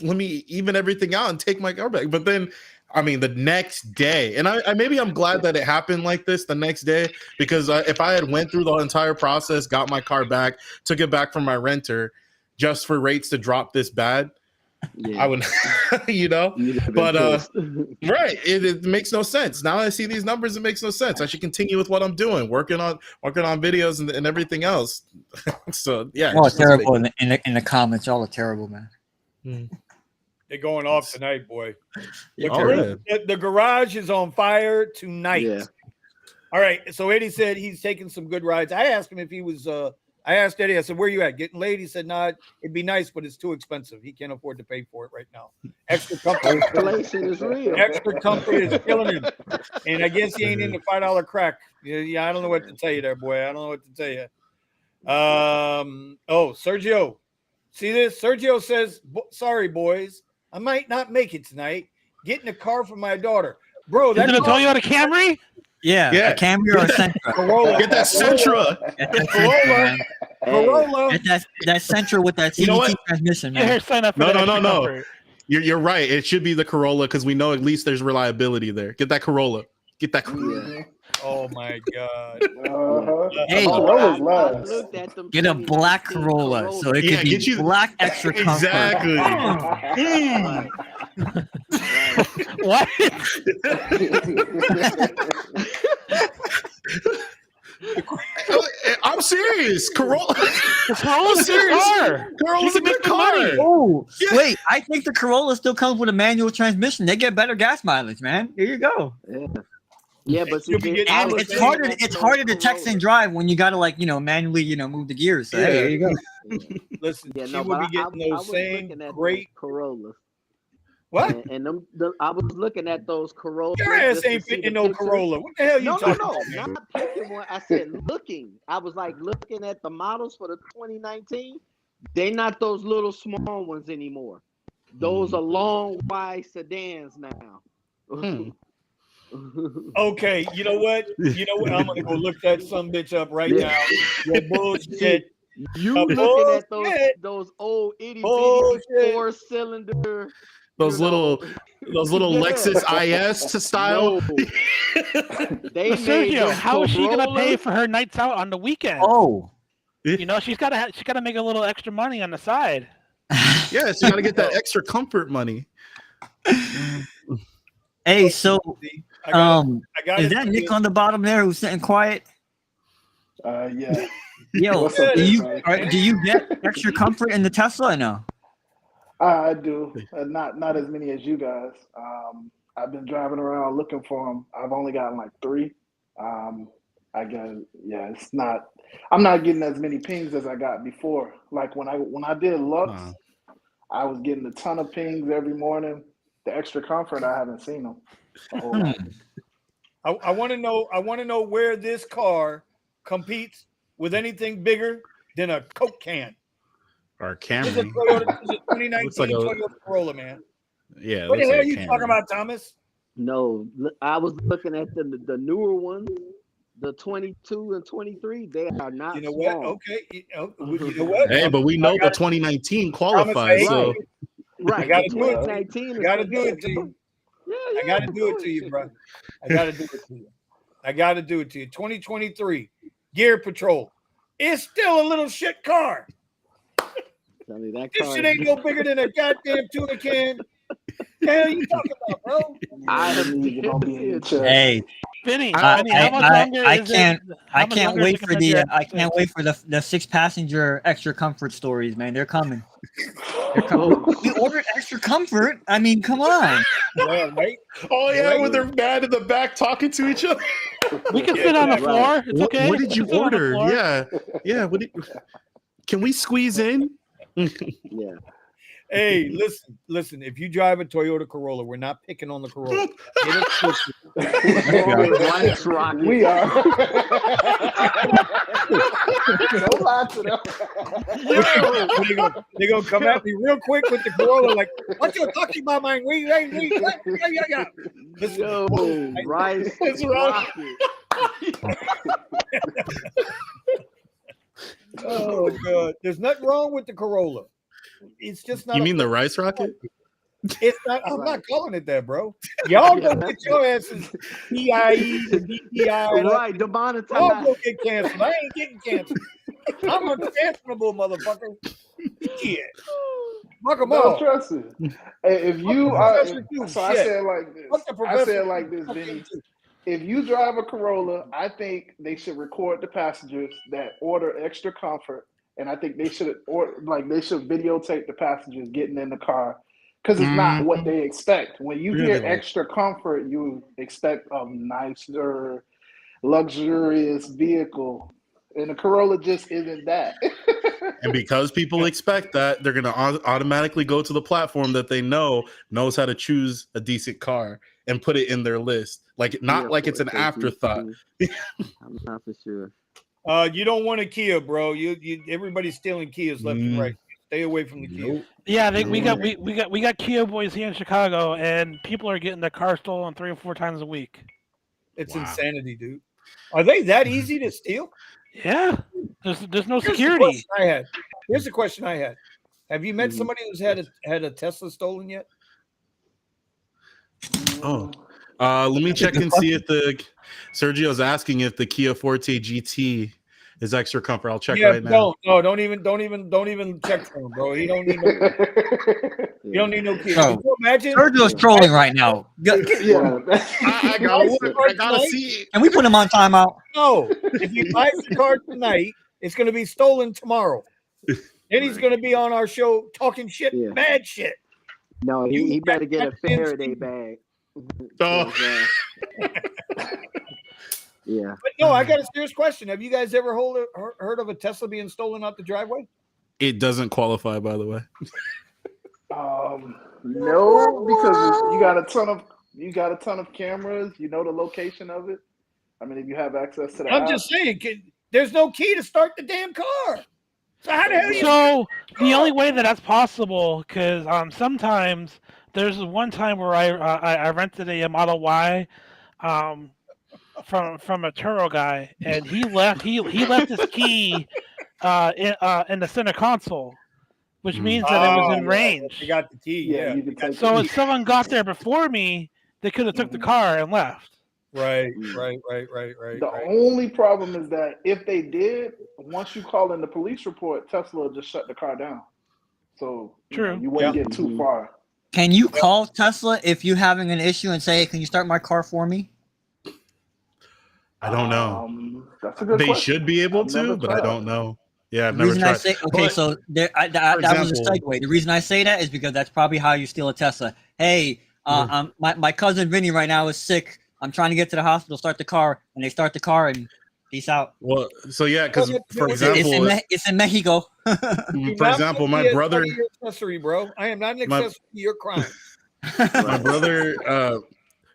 even everything out and take my car back. But then, I mean, the next day, and I'm glad that it happened like this the next day, because if I had went through the entire process, got my car back, took it back from my renter, just for rates to drop this bad, I would, but right, it makes no sense. Now I see these numbers, it makes no sense. I should continue with what I'm doing, working on videos and everything else. So yeah, all terrible in the comments. All are terrible, man. They're going off tonight, boy. The The garage is on fire tonight. Yeah. All right. So Eddie said he's taking some good rides. I asked him if he was. I asked Eddie. I said, "Where you at? Getting laid?" He said, "Nah, it'd be nice, but it's too expensive. He can't afford to pay for it right now. Extra comfort. Inflation is real. Extra comfort is killing him, and I guess he ain't into $5 crack. Yeah, I don't know what to tell you there, boy. I don't know what to tell you. Sergio, see this? Sergio says, "Sorry, boys, I might not make it tonight. Getting a car for my daughter, bro. That's gonna tell you on a Camry." Yeah, a Camry or a Sentra. Corolla. Get that Sentra. Corolla. Get that Sentra with that CVT transmission, man. Here, sign up for No. You're right. It should be the Corolla because we know at least there's reliability there. Get that Corolla. Get that Corolla. Yeah. Oh my God. Hey, Corolla's last. get a black Corolla so it could be black extra comfort. Exactly. What? I'm serious. Corolla. Corolla's a good car. Corolla's a good car. Oh, wait! I think the Corolla still comes with a manual transmission. They get better gas mileage, man. There you go. Yeah, but see, And it's harder to text and drive when you gotta manually move the gears. So, hey, there you go. Listen, she will be getting those same great Corollas. What? And I was looking at those Corollas. Your ass ain't fitting no Corolla. What the hell you talking about? No, not picking one. I said looking. I was like looking at the models for the 2019. They not those little small ones anymore. Those are long, wide sedans now. Okay, you know what? I'm gonna go look that some bitch up right now. Your bullshit. You looking at those old itty bitty 4-cylinder. Those little Lexus IS style. Sergio, how is she gonna pay for her nights out on the weekend? Oh, she's gotta make a little extra money on the side. Yeah, so you gotta get that extra comfort money. Hey, so is that Nick it. on the bottom there who's sitting quiet? Yeah. Yo, What's up, do you get extra comfort in the Tesla or no? I do. Not as many as you guys. I've been driving around looking for them. I've only gotten like 3. It's not. I'm not getting as many pings as I got before. Like when I did Lux, I was getting a ton of pings every morning. The extra comfort, I haven't seen them. A whole lot. I want to know. I want to know where this car competes with anything bigger than a Coke can. Or This is a Camry. Toyota. This is a 2019 Looks like a- Toyota Corolla, man. Yeah, it What the looks hell like are you a talking Camry. about, Thomas? No, I was looking at the newer ones, the 22 and 23. They are not You know what? small. Okay. You know what? Hey, but we know the gotta- 2019 Thomas, qualifies. So Right. Right. I gotta the do it. 2019 I is gotta the do it big to you. one. Yeah, I got to do it to you, bro. I got to do it to you. I got to do it to you. 2023 Gear Patrol. It's still a little shit car. Tell me that This car shit ain't no bigger than a goddamn tuna can. The hell you talking about, bro? I have You're gonna be in your chest. Hey, Vinny, I how much longer I is it? can't How I much can't longer is wait it for compared the to I can't wait for the 6-passenger extra comfort stories, man. They're coming. They're coming. We ordered extra comfort. I mean, come on. Yeah, right? oh yeah, Right. when they're mad in the back talking to each other. We can sit on the Right. floor. It's What, okay. what did you We can sit on the order? floor. Yeah. What can we squeeze in? Yeah. Hey, listen. If you drive a Toyota Corolla, we're not picking on the Corolla. Get it twisted. Rice rocket. We are. Don't lie to them. They're gonna come at me real quick with the Corolla, like, what you talking about, man? Yeah. Listen, Yo, rice It's wrong. rocket. oh god, there's nothing wrong with the Corolla. It's just not. You mean the rice rocket? It's not. I'm not calling it that, bro. Y'all go get your asses PIE and DPI. Right, Y'all demonetized. go get canceled. I ain't getting canceled. I'm uncancelable, motherfucker. Yeah. Fuck them No, all. trust it. Hey, if you the are, professor too, so I shit. said like this. Fuck the I professor said too. like this, Fuck Vinny. him too. If you drive a Corolla, I think they should record the passengers that order extra comfort, and I think they should videotape the passengers getting in the car, because it's not what they expect. When you hear extra comfort, you expect a nicer, luxurious vehicle, and the Corolla just isn't that. And because people expect that, they're going to automatically go to the platform that they knows how to choose a decent car and put it in their list. Like, not like it's an afterthought. I'm not for sure. You don't want a Kia, bro. You everybody's stealing Kias left and right. Stay away from the Kia. Yeah, we got Kia boys here in Chicago, and people are getting their car stolen 3 or 4 times a week. It's insanity, dude. Are they that easy to steal? Yeah, there's no Here's the security. question I had. Here's the question I had. Have you met somebody who's had a Tesla stolen yet? Oh, let me check and see if Sergio's asking if the Kia Forte GT is extra comfort. I'll check right now. Don't even check for him, bro. He don't need no. He don't need no Kia. Bro, Can you imagine? Sergio's trolling right now. Yeah. I gotta see. Can we put him on timeout? No, if he buys the car tonight, it's going to be stolen tomorrow. Then he's going to be on our show talking shit, bad shit. No, he better get a Faraday bag. Oh. Yeah. But no, I got a serious question. Have you guys ever heard of a Tesla being stolen out the driveway? It doesn't qualify, by the way. No, because you got a ton of cameras. You know the location of it. I mean, if you have access to the I'm app. just saying, there's no key to start the damn car. So how the hell you? So the only way that's possible, because sometimes there's one time where I rented a Model Y, from a Turo guy, and he left his key in the center console, which means that it was in range. You got the key. Yeah. You can take So it. if someone got there before me, they could have took the car and left. Right. The only problem is that if they did, once you call in the police report, Tesla will just shut the car down. So you wouldn't get too far. Can you call Tesla if you're having an issue and say, hey, can you start my car for me? I don't know. That's a good They question. should be able to, but I don't know. Yeah, I've never tried. So that was a segue. The reason I say that is because that's probably how you steal a Tesla. Hey, my cousin Vinny right now is sick. I'm trying to get to the hospital, start the car, and they start the car, and Peace out. Well, so yeah, because for It's example, It's in Mexico. for example, my brother, Your accessory, bro. I am not an My- accessory to your crime. my brother,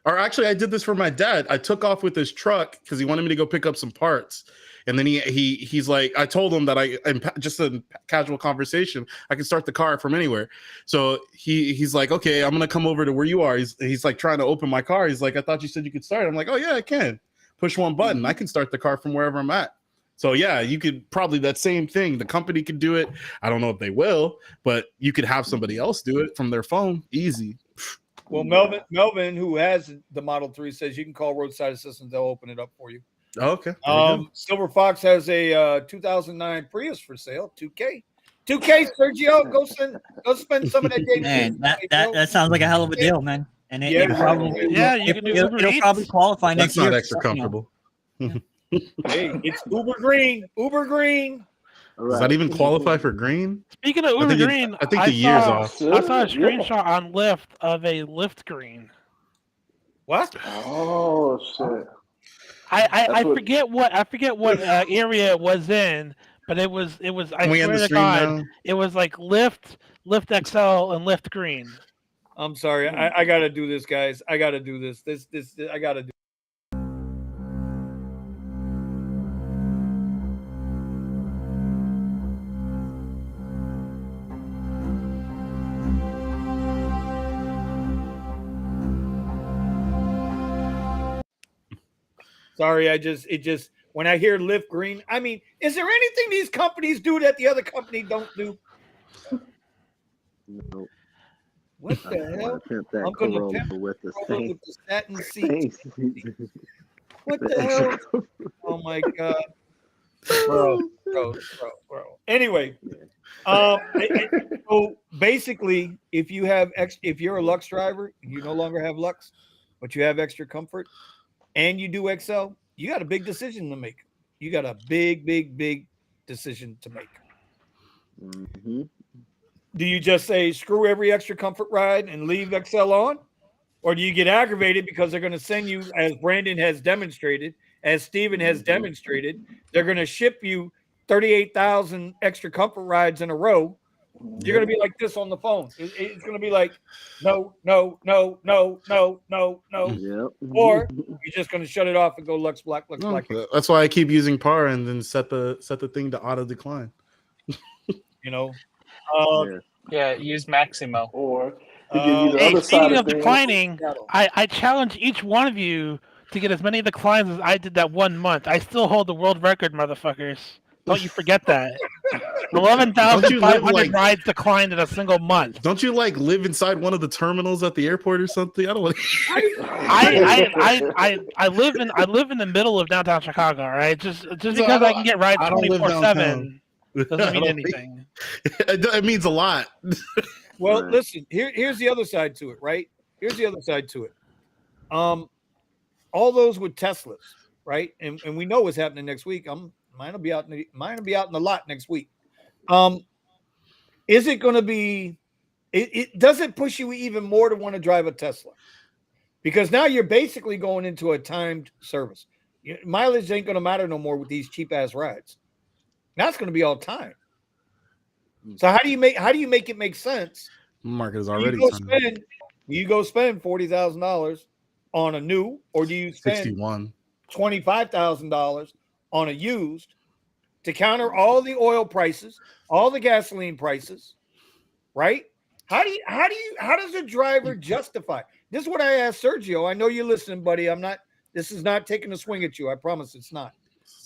or actually, I did this for my dad. I took off with his truck because he wanted me to go pick up some parts, and then he's like, I told him that just a casual conversation, I can start the car from anywhere. So he's like, okay, I'm gonna come over to where you are. He's like trying to open my car. He's like, I thought you said you could start. I'm like, oh yeah, I can. Push one button, I can start the car from wherever I'm at. So yeah, you could probably that same thing. The company could do it. I don't know if they will, but you could have somebody else do it from their phone. Easy. Well, Melvin, who has the Model 3, says you can call Roadside Assistance. They'll open it up for you. Oh, okay. There you go. Silver Fox has a 2009 Prius for sale, 2K. 2K, Sergio, go spend some of that day. Man, that sounds like a hell of a deal, man. And it, Yeah, it probably you can do Uber it'll Eats. probably qualify That's next year. not extra comfortable. Hey, it's Uber Green. Uber Green. Does that even qualify for green? Speaking of Uber Green, I think the year's off. I saw a screenshot on Lyft of a Lyft Green. What? Oh shit! I forget what area it was in, but it was. I we end swear the to stream God, now? it was like Lyft XL, and Lyft Green. I'm sorry. I got to do this, guys. I got to do this. This I got to do. Sorry, it just when I hear Lyft Green, I mean, is there anything these companies do that the other company don't do? No. What the hell? I'm gonna pimp with the Corolla with the satin seats. What the hell? Oh my god, bro. Anyway, so basically, if you're a Lux driver, you no longer have Lux, but you have extra comfort, and you do XL, you got a big decision to make. You got a big decision to make. Mm-hmm. Do you just say screw every extra comfort ride and leave XL on? Or do you get aggravated because they're going to send you, as Brandon has demonstrated, as Steven has demonstrated, they're going to ship you 38,000 extra comfort rides in a row. You're going to be like this on the phone. It's going to be like, no. Yep. Or you're just going to shut it off and go Lux Black. That's why I keep using PAR and then set the thing to auto decline. You know? Yeah, use Maximo. Or to give you the Hey, other side speaking of of things. declining, I challenge each one of you to get as many declines as I did that 1 month. I still hold the world record, motherfuckers. Don't you forget that. 11,500 rides declined in a single month. Don't you live inside one of the terminals at the airport or something? I don't like. I live in the middle of downtown Chicago. All right, just because I can get rides 24/7 doesn't mean anything. It means a lot. Well, listen, here's the other side to it, right? Here's the other side to it. All those with Teslas, right? And we know what's happening next week. Mine will be out in the lot next week. Is it going to be? It does it push you even more to want to drive a Tesla? Because now you're basically going into a timed service. Mileage ain't going to matter no more with these cheap ass rides. Now it's going to be all time. So how do you make it make sense? Market is already you go spend $40,000 on a new, or do you spend $25,000 on a used to counter all the oil prices, all the gasoline prices, right? How does a driver justify? This is what I asked Sergio. I know you're listening, buddy. This is not taking a swing at you. I promise it's not.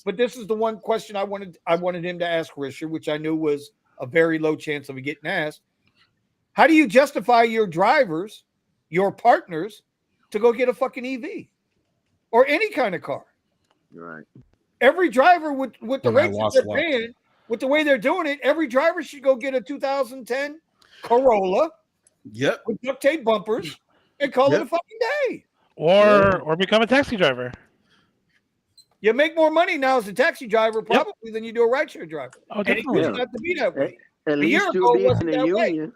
But this is the one question I wanted him to ask Risher, which I knew was a very low chance of it getting asked. How do you justify your drivers, your partners, to go get a fucking EV or any kind of car? Right. Every driver with the rates that they're paying, with the way they're doing it, every driver should go get a 2010 Corolla. Yep. With duct tape bumpers and call it a fucking day. Or become a taxi driver. You make more money now as a taxi driver probably than you do a rideshare driver. Oh, definitely. And it used to be that way. At least you'll be in a union.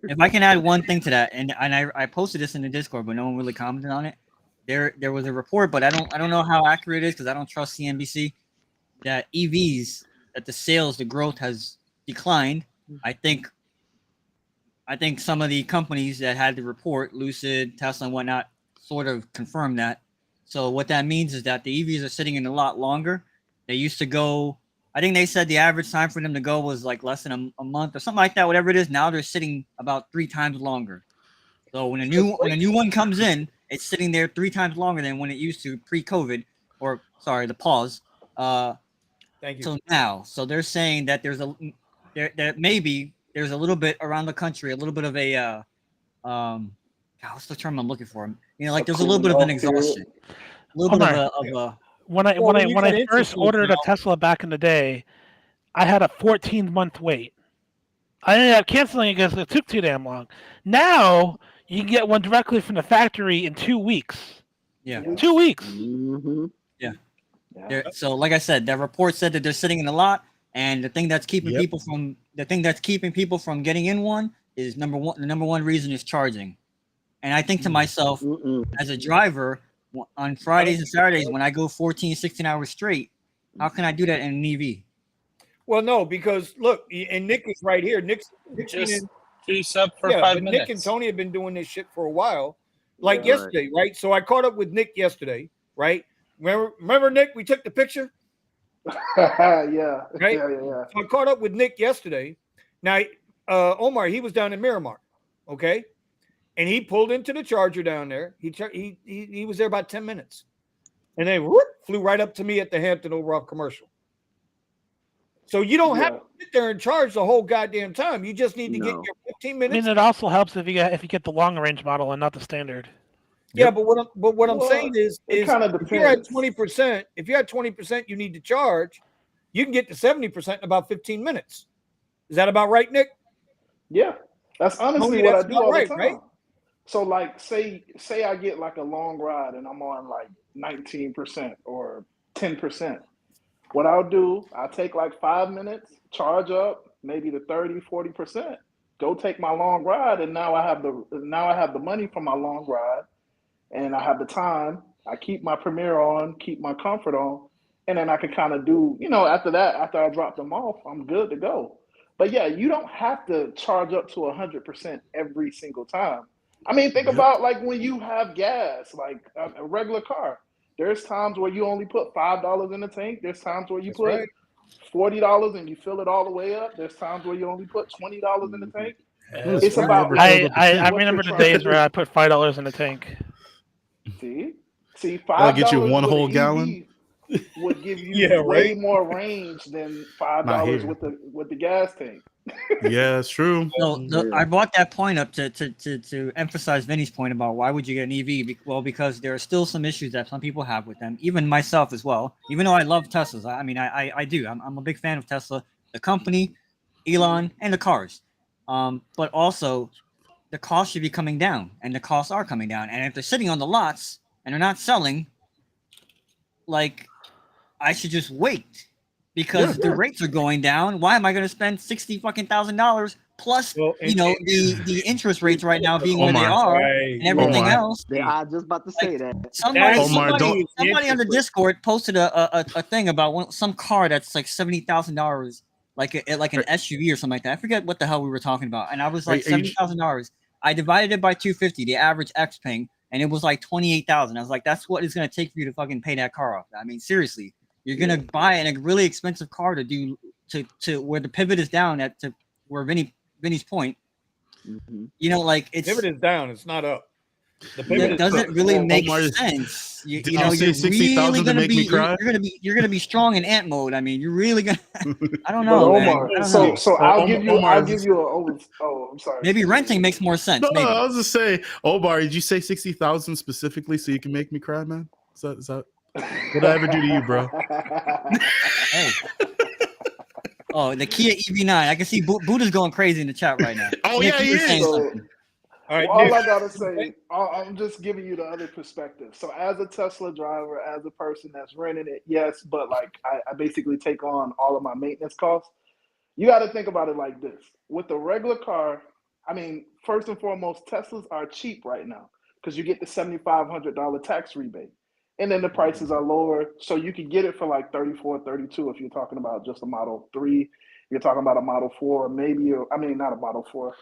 If I can add one thing to that, and I posted this in the Discord, but no one really commented on it. There was a report, but I don't know how accurate it is because I don't trust CNBC. that EVs, that the sales, the growth has declined. I think some of the companies that had the report, Lucid, Tesla, and whatnot, sort of confirmed that. So what that means is that the EVs are sitting in a lot longer. They used to go, I think they said the average time for them to go was like less than a month or something like that, whatever it is. Now they're sitting about 3 times longer. So when a new one comes in, it's sitting there 3 times longer than when it used to pre-COVID, or sorry, the pause. Thank you. Till now. So they're saying that there's maybe there's a little bit around the country, a little bit of a God, what's the term I'm looking for? You know, like there's a little bit of an exhaustion. A little bit of a when I first ordered a Tesla back in the day, I had a 14-month wait. I ended up canceling it because it took too damn long. Now you can get one directly from the factory in 2 weeks. Yeah. 2 weeks. Mm-hmm. Yeah. So like I said, that report said that they're sitting in a lot, and the thing that's keeping people from getting in one is the number one reason is charging. And I think to myself, as a driver, on Fridays and Saturdays when I go 14, 16 hours straight, how can I do that in an EV? Well, no, because look, and Nick is right here. Nick's just juice up for 5 minutes. Nick and Tony have been doing this shit for a while, like yesterday, right? So I caught up with Nick yesterday, right? Remember, Nick? We took the picture. Yeah. Right? Yeah. So I caught up with Nick yesterday. Now, Omar, he was down in Miramar, okay, and he pulled into the charger down there. He was there about 10 minutes, and then flew right up to me at the Hampton over off Commercial. So you don't have to sit there and charge the whole goddamn time. You just need to get your 15 minutes. I mean, it also helps if you get the long range model and not the standard. Yeah, but what I'm saying is it kind of if you're at 20%, you need to charge. You can get to 70% in about 15 minutes. Is that about right, Nick? Yeah, that's honestly what I do all the time. Right? So, like, say I get like a long ride and I'm on like 19% or 10%. What I'll do, I'll take like 5 minutes, charge up maybe to 30, 40%, go take my long ride, and now I have the money for my long ride, and I have the time. I keep my Premiere on, keep my comfort on, and then I can kind of do, after that, after I drop them off, I'm good to go. But yeah, you don't have to charge up to 100% every single time. I mean, think about like when you have gas, like a regular car. There's times where you only put $5 in the tank. There's times where you put $40 and you fill it all the way up. There's times where you only put $20 in the tank. It's about. I remember the days where I put $5 in the tank. See, $5 I'll get you one whole gallon. Would give you way more range than $5 with the gas tank. Yeah, that's true. I brought that point up to emphasize Vinny's point about why would you get an EV? Well, because there are still some issues that some people have with them, even myself as well. Even though I love Teslas, I mean, I do. I'm a big fan of Tesla, the company, Elon, and the cars. But also, the costs should be coming down, and the costs are coming down. And if they're sitting on the lots and they're not selling, like, I should just wait. Because the rates are going down. Why am I going to spend $60,000 plus, the interest rates right now being where they are and everything else? I was just about to say that. Somebody on the Discord posted a thing about some car that's like $70,000, like an SUV or something like that. I forget what the hell we were talking about. And I was like $70,000. I divided it by 250, the average X ping, and it was like 28,000. I was like, that's what it's going to take for you to fucking pay that car off. I mean, seriously. You're gonna buy a really expensive car to where the pivot is down to where Vinny's point. Like it's pivot is down, it's not up. The pivot doesn't really make sense. You're really gonna be you're gonna be strong in ant mode. I mean, you're really gonna. I don't know. Omar, so I'll give you I'm sorry. Maybe renting makes more sense. No, I was just say, Omar, did you say 60,000 specifically so you can make me cry, man? Is that? What did I ever do to you, bro? Hey. Oh, the Kia EV9. I can see Buddha's going crazy in the chat right now. Oh, yeah, he is. All right, all I gotta say, I'm just giving you the other perspective. So, as a Tesla driver, as a person that's renting it, yes, but like I basically take on all of my maintenance costs. You got to think about it like this: with the regular car, I mean, first and foremost, Teslas are cheap right now because you get the $7,500 tax rebate. and then the prices are lower. So you can get it for like 34, 32 if you're talking about just a Model 3. You're talking about a Model 4, maybe, not a Model 4.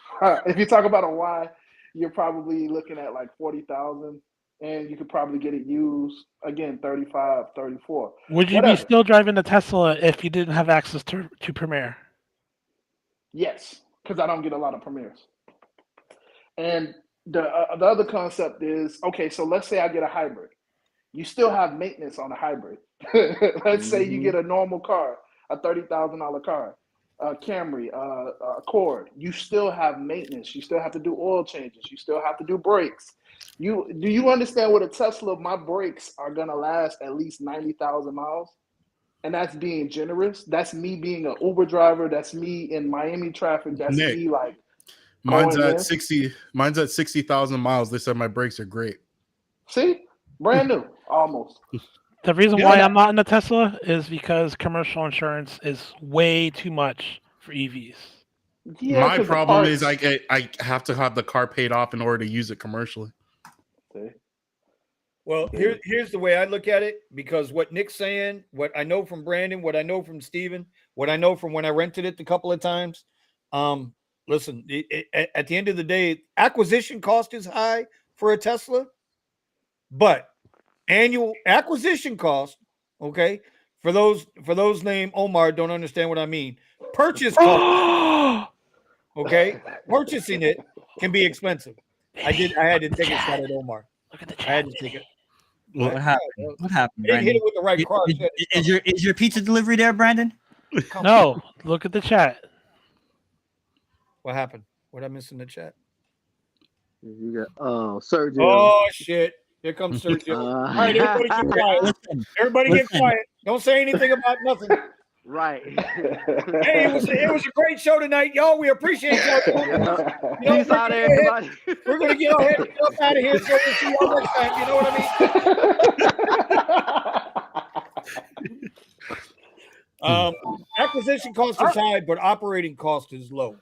If you talk about a Y, you're probably looking at like 40,000, and you could probably get it used, again, 35, 34. Would you Whatever. be still driving the Tesla if you didn't have access to Premiere? Yes, because I don't get a lot of premieres. And the other concept is, okay, so let's say I get a hybrid. You still have maintenance on a hybrid. Let's say you get a normal car, a $30,000 car, a Camry, a Accord. You still have maintenance. You still have to do oil changes. You still have to do brakes. Do you understand what a Tesla? My brakes are gonna last at least 90,000 miles, and that's being generous. That's me being an Uber driver. That's me in Miami traffic. That's Nick, me like. Mine's going at in. 60. Mine's at 60,000 miles. They said my brakes are great. See, brand new, almost. The reason Yeah. why I'm not in a Tesla is because commercial insurance is way too much for EVs. Yeah, My 'cause the problem is parts- I have to have the car paid off in order to use it commercially. See? Well, here's the way I look at it, because what Nick's saying, what I know from Brandon, what I know from Steven, what I know from when I rented it a couple of times. Listen, at the end of the day, acquisition cost is high for a Tesla, but annual acquisition cost, okay, for those named Omar don't understand what I mean. Purchase cost, okay, purchasing it can be expensive. I had to take a shot at Omar. Look at the I chat. had to take it. What happened? What happened, Oh, I didn't hit Brandon? it with the right car. Is your pizza delivery there, Brandon? No, look at the chat. What happened? What I miss in the chat? You got Sergio. Oh shit! Here comes Sergio. All right, everybody get quiet. Listen, Everybody get listen. quiet. Don't say anything about nothing. Right. Hey, it was a great show tonight, y'all. We appreciate y'all. You know, Peace out, everybody. We're gonna get our head up out of here, so we'll see y'all next time. You know what I mean? Acquisition cost is high, but operating cost is low.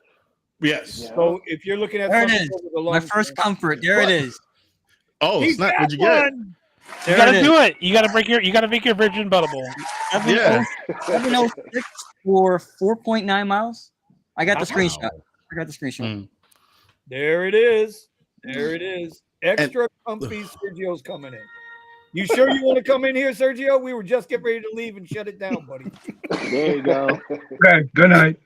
Yes. Yeah. So if you're looking at There it something is. over the long My first term- comfort. There it is. Oh, He's snap! got What'd you get? one. You There gotta it do it. You gotta make your virgin buttable. Yeah. 706 for 4.9 miles. I got the Wow. screenshot. I got the screenshot. Mm. There it is. There it is. Extra comfy Sergio's coming in. You sure you want to come in here, Sergio? We were just getting ready to leave and shut it down, buddy. There you go. Okay, good night.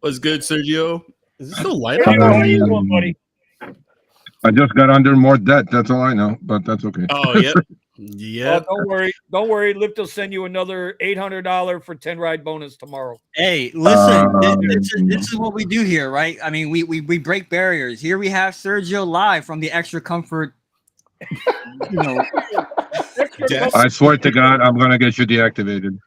What's good, Sergio? Is it still light Sergio, out? how you doing, buddy? I just got under more debt. That's all I know, but that's okay. Oh, yep. Oh, Yep. don't worry. Lyft will send you another $800 for 10 ride bonus tomorrow. Hey, listen, Um, this is what we do here, right? I mean, we break barriers. Here we have Sergio live from the Extra Comfort. You know, Extra Yes. comfy. I swear to God, I'm gonna get you deactivated.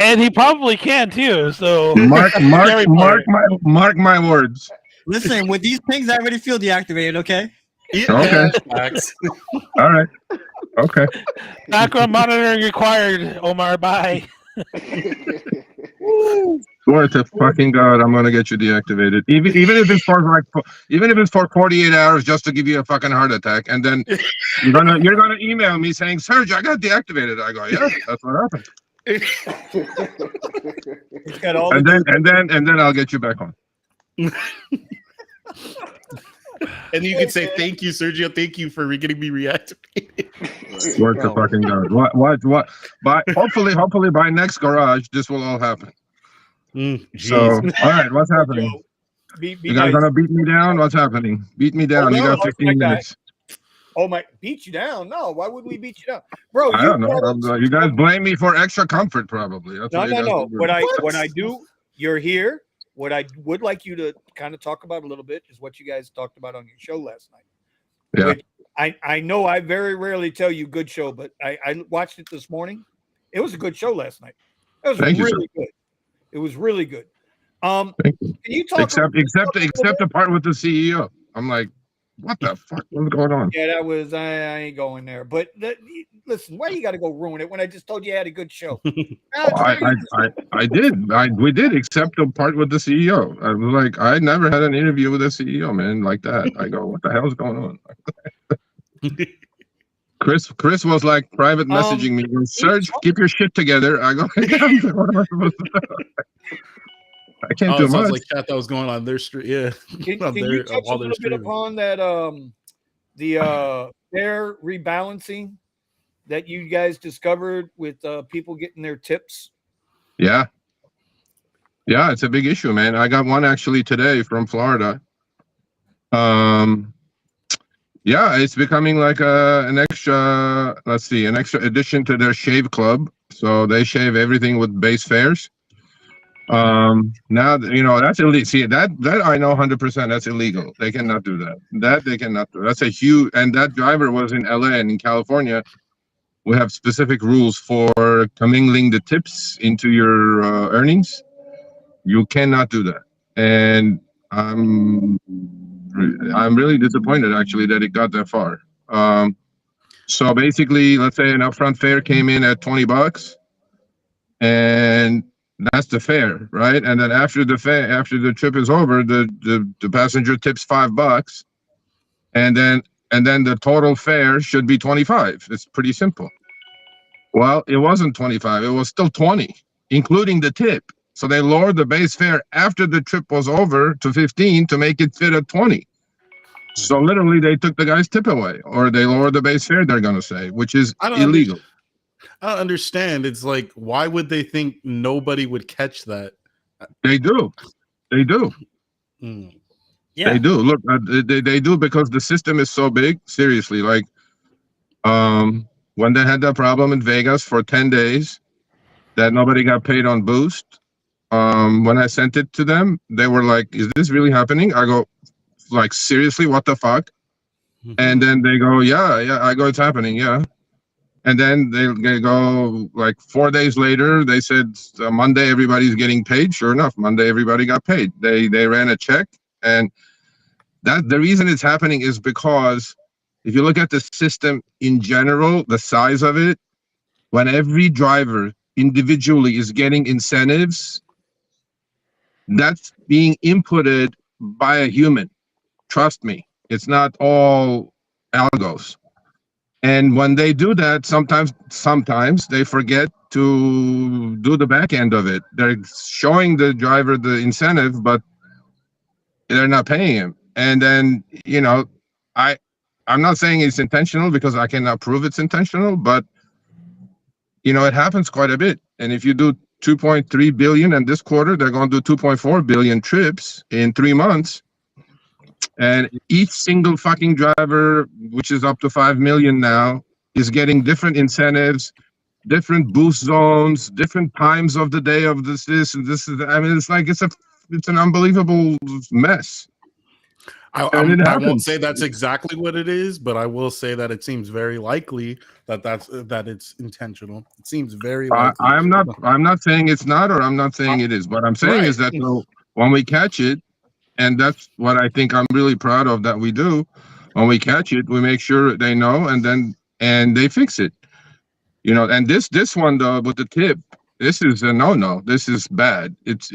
And he probably can too. So Mark That's the scary part. my words. listen, with these pings, I already feel deactivated. Okay. Okay. Facts. All right. Okay. Background monitoring required. Omar, bye. Swear to fucking God, I'm gonna get you deactivated. Even if it's for 48 hours just to give you a fucking heart attack, and then you're gonna email me saying, Serge, I got deactivated. I go, yeah, that's what happened. He's got all And the then I'll get you back on. And you could say, thank you, Sergio. Thank you for getting me reactivated. Swear to fucking God. What? By hopefully by next garage, this will all happen. So, all right, what's happening? Be You guys nice. gonna beat me down? What's happening? Beat me down. Oh, You no, got 15 that guy. minutes. Oh my, beat you down? No, why would we beat you down, bro? I don't know. You guys blame me for extra comfort, probably. That's No, what you no, guys no. do. What I do, you're here. What I would like you to kind of talk about a little bit is what you guys talked about on your show last night. Yeah. Which I know I very rarely tell you good show, but I watched it this morning. It was a good show last night. It was Thank you, really good. It was really good. Thank you. Can you talk Except the part with the CEO. I'm like, what the fuck was going on? Yeah, that was I ain't going there. But listen, why you got to go ruin it when I just told you I had a good show? I did. We did, except the part with the CEO. I was like, I never had an interview with a CEO, man, like that. I go, what the hell's going on? Chris was like private messaging me. Serge, keep your shit together. I go, yeah, what am I supposed to do? I can't do it sounds much. like that was going on their street. Yeah. Can you touch a little bit upon that the fare rebalancing that you guys discovered with people getting their tips? Yeah, it's a big issue, man. I got one actually today from Florida. Yeah, it's becoming like an extra. Let's see, an extra addition to their shave club. So they shave everything with base fares. Now that's illegal. See, that I know 100% that's illegal. They cannot do that. That they cannot do. That's a huge. And that driver was in LA, and in California we have specific rules for commingling the tips into your earnings. You cannot do that. And I'm really disappointed actually that it got that far. So basically, let's say an upfront fare came in at $20, and that's the fare, right? And then after the trip is over, the passenger tips $5, and then the total fare should be 25. It's pretty simple. Well, it wasn't 25. It was still 20, including the tip. So they lowered the base fare after the trip was over to 15 to make it fit at 20. So literally, they took the guy's tip away, or they lowered the base fare. They're gonna say, which is illegal. I don't understand. It's like, why would they think nobody would catch that? They do. Yeah. They do. Look, they do because the system is so big. Seriously, like, when they had that problem in Vegas for 10 days, that nobody got paid on Boost. When I sent it to them, they were like, "Is this really happening?" I go, "Like, seriously, what the fuck?" And then they go, "Yeah." I go, "It's happening, yeah." And then they go, like, 4 days later, they said, Monday everybody's getting paid. Sure enough, Monday everybody got paid. They ran a check, and that the reason it's happening is because if you look at the system in general, the size of it, when every driver individually is getting incentives, that's being inputted by a human. Trust me, it's not all algos. And when they do that, sometimes they forget to do the back end of it. They're showing the driver the incentive, but they're not paying him. And then, I'm not saying it's intentional because I cannot prove it's intentional, but it happens quite a bit. And if you do 2.3 billion, and this quarter they're going to do 2.4 billion trips in 3 months, and each single fucking driver, which is up to 5 million now, is getting different incentives, different boost zones, different times of the day of this and this is. I mean, it's like it's an unbelievable mess. I won't say that's exactly what it is, but I will say that it seems very likely that it's intentional. It seems very likely. I'm not saying it's not, or I'm not saying it is. What I'm saying is that when we catch it, and that's what I think I'm really proud of that we do. When we catch it, we make sure they know, and they fix it. And this one though with the tip, this is a no. This is bad. It's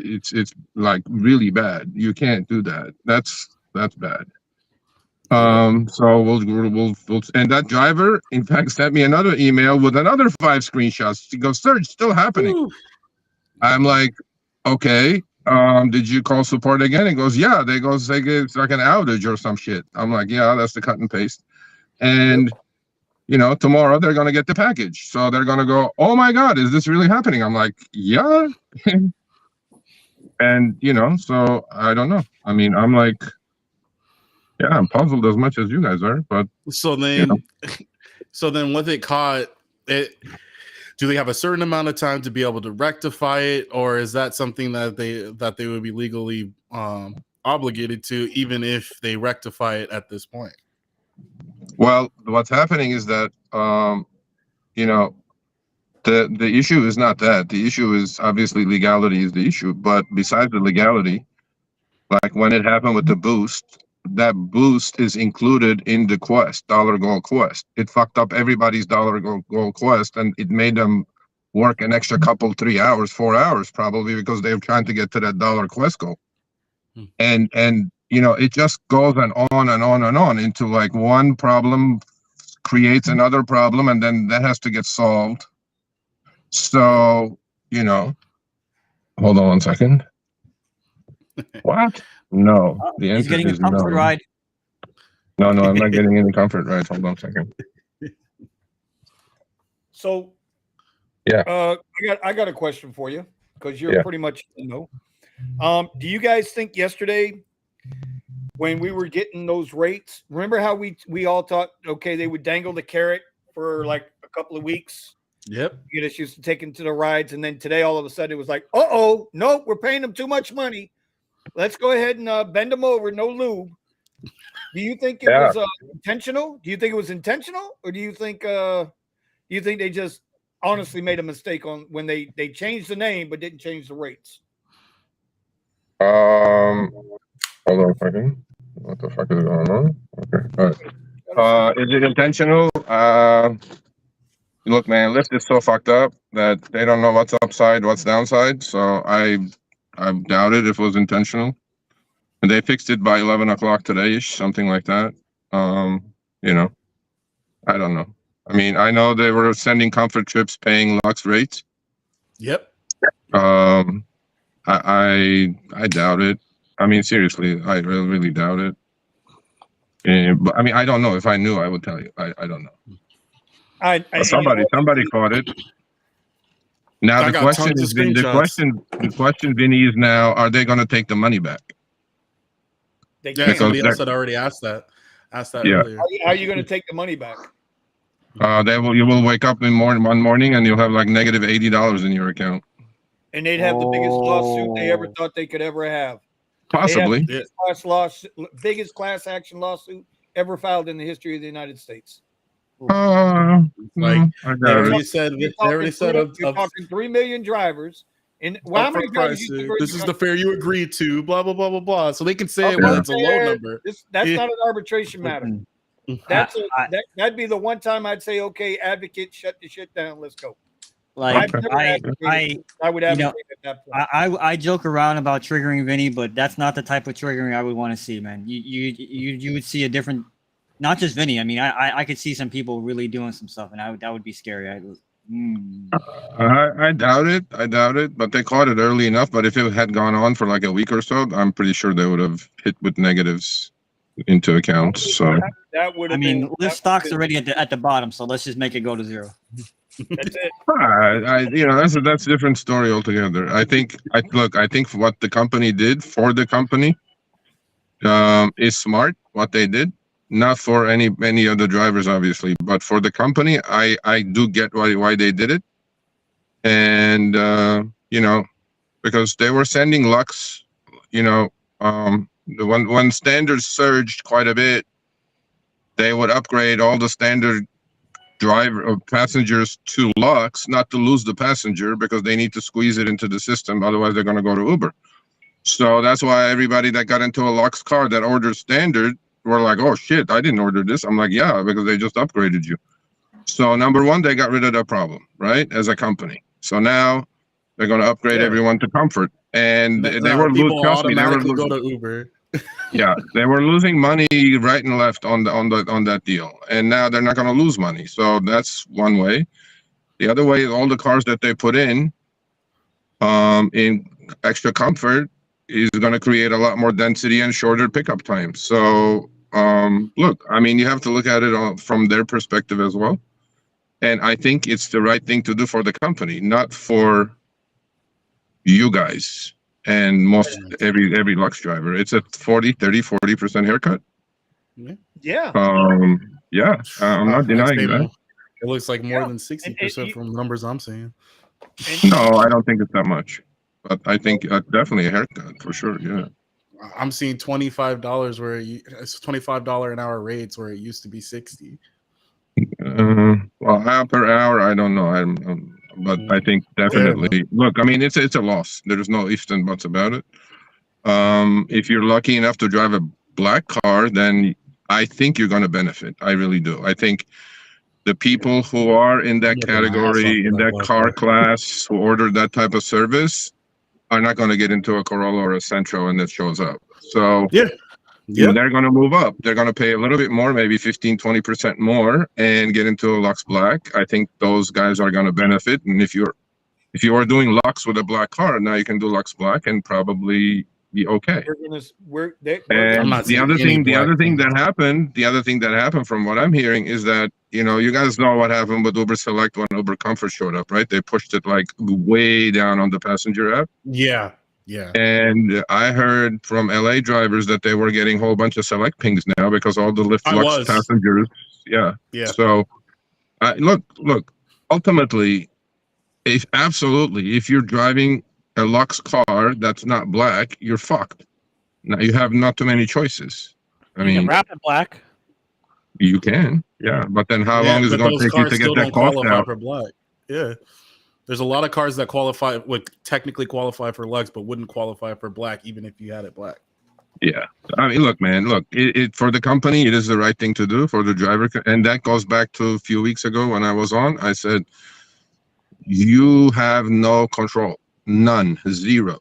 like really bad. You can't do that. That's bad. So we'll and that driver in fact sent me another email with another 5 screenshots. She goes, "Sir, it's still happening." Ooh. I'm like, okay. Did you call support again? He goes, yeah. They say it's like an outage or some shit. I'm like, yeah, that's the cut and paste. And tomorrow they're gonna get the package. So they're gonna go, oh my God, is this really happening? I'm like, yeah. And so I don't know. I mean, I'm like, yeah, I'm puzzled as much as you guys are, but so then with it caught it. Do they have a certain amount of time to be able to rectify it, or is that something that they would be legally obligated to, even if they rectify it at this point? Well, what's happening is that the issue is not that. The issue is obviously legality is the issue, but besides the legality, like when it happened with the boost, that boost is included in the quest, dollar goal quest. It fucked up everybody's dollar goal quest, and it made them work an extra couple, 3 hours, 4 hours probably, because they were trying to get to that dollar quest goal. And you know, it just goes and on and on and on into like one problem creates another problem, and then that has to get solved. So, you know, hold on 1 second. What? No, the He's answer getting a is comfort no. ride. No, I'm not getting any comfort rides. Hold on a second. So, Yeah. I got a question for you because you're Yeah. pretty much do you guys think yesterday when we were getting those rates, remember how we all thought, okay, they would dangle the carrot for like a couple of weeks, Yep. get us used to taking to the rides, and then today all of a sudden it was like, no, we're paying them too much money. Let's go ahead and bend them over, no lube. Do you think it was intentional? Do you think it was intentional, or do you think they just honestly made a mistake on when they changed the name but didn't change the rates? Hold on a second. What the fuck is going on? Okay. All right. Is it intentional? Look, man, Lyft is so fucked up that they don't know what's upside, what's downside. So I doubt it if it was intentional. And they fixed it by 11 o'clock today-ish, something like that. You know, I don't know. I mean, I know they were sending comfort trips paying Lux rates. Yep. I doubt it. I mean, seriously, I really doubt it. But I mean, I don't know. If I knew, I would tell you. I don't know. Somebody caught it. Now I the got question tons of is, the question, Vinny, is now: are they going to take the money back? They Yeah, can't. somebody else had already asked that. Yeah. Earlier. How are you going to take the money back? You will wake up one morning and you'll have like negative $80 in your account. And they'd have the biggest lawsuit they ever thought they could ever have. Possibly. They have biggest class action lawsuit ever filed in the history of the United States. Like I they doubt already it. said. You're They already said you're talking 3 million drivers. And how many drivers you think this is the fare you agreed to. Blah blah blah blah blah. So they can say, Okay, well, it's a low number. That's not an arbitration matter. That'd be the one time I'd say, okay, advocate, shut the shit down. Let's go. Like I would advocate at that point. I joke around about triggering Vinny, but that's not the type of triggering I would want to see, man. You would see a different, not just Vinny. I mean, I could see some people really doing some stuff, and that would be scary. I doubt it, but they caught it early enough. But if it had gone on for like a week or so, I'm pretty sure they would have hit with negatives into account. So that would have Lyft stock's already at the bottom, so let's just make it go to zero. That's it. That's a different story altogether. I think what the company did for the company is smart. What they did, not for any other drivers, obviously, but for the company, I do get why they did it, and because they were sending Lux, when standards surged quite a bit, they would upgrade all the standard passengers to Lux, not to lose the passenger, because they need to squeeze it into the system. Otherwise, they're going to go to Uber. So that's why everybody that got into a Lux car that ordered standard were like, oh shit, I didn't order this. I'm like, yeah, because they just upgraded you. So number one, they got rid of that problem, right? As a company. So now they're going to upgrade everyone to comfort. And they were automatically go to Uber. Yeah, they were losing money right and left on that deal, and now they're not going to lose money. So that's one way. The other way, all the cars that they put in extra comfort is going to create a lot more density and shorter pickup time. So look, I mean, you have to look at it from their perspective as well, and I think it's the right thing to do for the company, not for you guys. And every Lux driver, it's a 40% haircut. Yeah. I'm not denying that. It looks like more than 60% from the numbers I'm seeing. No, I don't think it's that much, but I think definitely a haircut for sure. Yeah, I'm seeing $25 where it's $25 an hour rates where it used to be 60. Well, per hour, I don't know. But I think definitely. Look, I mean, it's a loss. There's no ifs and buts about it. If you're lucky enough to drive a black car, then I think you're going to benefit. I really do. I think the people who are in that category, in that car class, who order that type of service, are not going to get into a Corolla or a Sentra when it shows up. So they're going to move up. They're going to pay a little bit more, maybe 15-20% more, and get into a Lux Black. I think those guys are going to benefit. And if you are doing Lux with a black car, now you can do Lux Black and probably be okay. And the other thing that happened from what I'm hearing is that, you guys know what happened with Uber Select when Uber Comfort showed up, right? They pushed it like way down on the passenger app. Yeah. And I heard from LA drivers that they were getting a whole bunch of Select pings now because all the Lyft Lux passengers. Yeah. So look, ultimately, if you're driving a Lux car that's not black, you're fucked. Now you have not too many choices. I mean, can wrap it black. You can, but then how long is it going to take you to get that cost out? For black. Yeah, there's a lot of cars that would technically qualify for Lux, but wouldn't qualify for black, even if you had it black. Yeah, I mean, look, man, it for the company, it is the right thing to do for the driver, and that goes back to a few weeks ago when I was on. I said, you have no control, none, zero.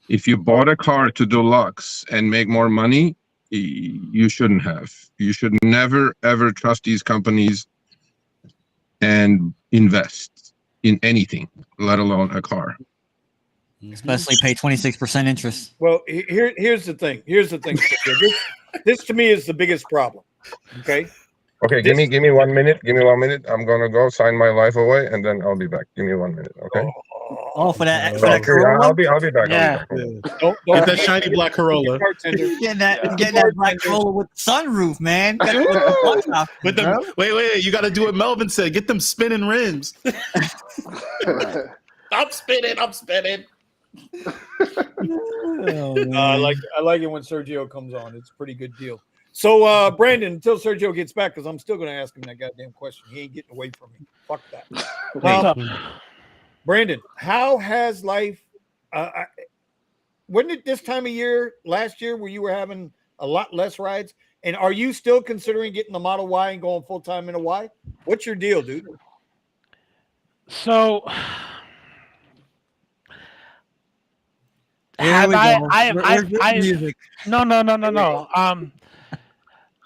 If you bought a car to do Lux and make more money, you shouldn't have. You should never, ever trust these companies and invest in anything, let alone a car. Especially pay 26% interest. Well, here's the thing. This to me is the biggest problem. Okay, give me 1 minute. Give me 1 minute. I'm gonna go sign my life away, and then I'll be back. Give me 1 minute, okay? For that I'll be back. Yeah. Don't get that shiny black Corolla. Getting that black Corolla with sunroof, man. With them, wait, you got to do what Melvin said. Get them spinning rims. I'm spinning. I like it when Sergio comes on. It's a pretty good deal. So, Brandon, until Sergio gets back, because I'm still going to ask him that goddamn question. He ain't getting away from me. Fuck that. Brandon, how has life? Wasn't it this time of year last year where you were having a lot less rides? And are you still considering getting the Model Y and going full time in a Y? What's your deal, dude? So, No.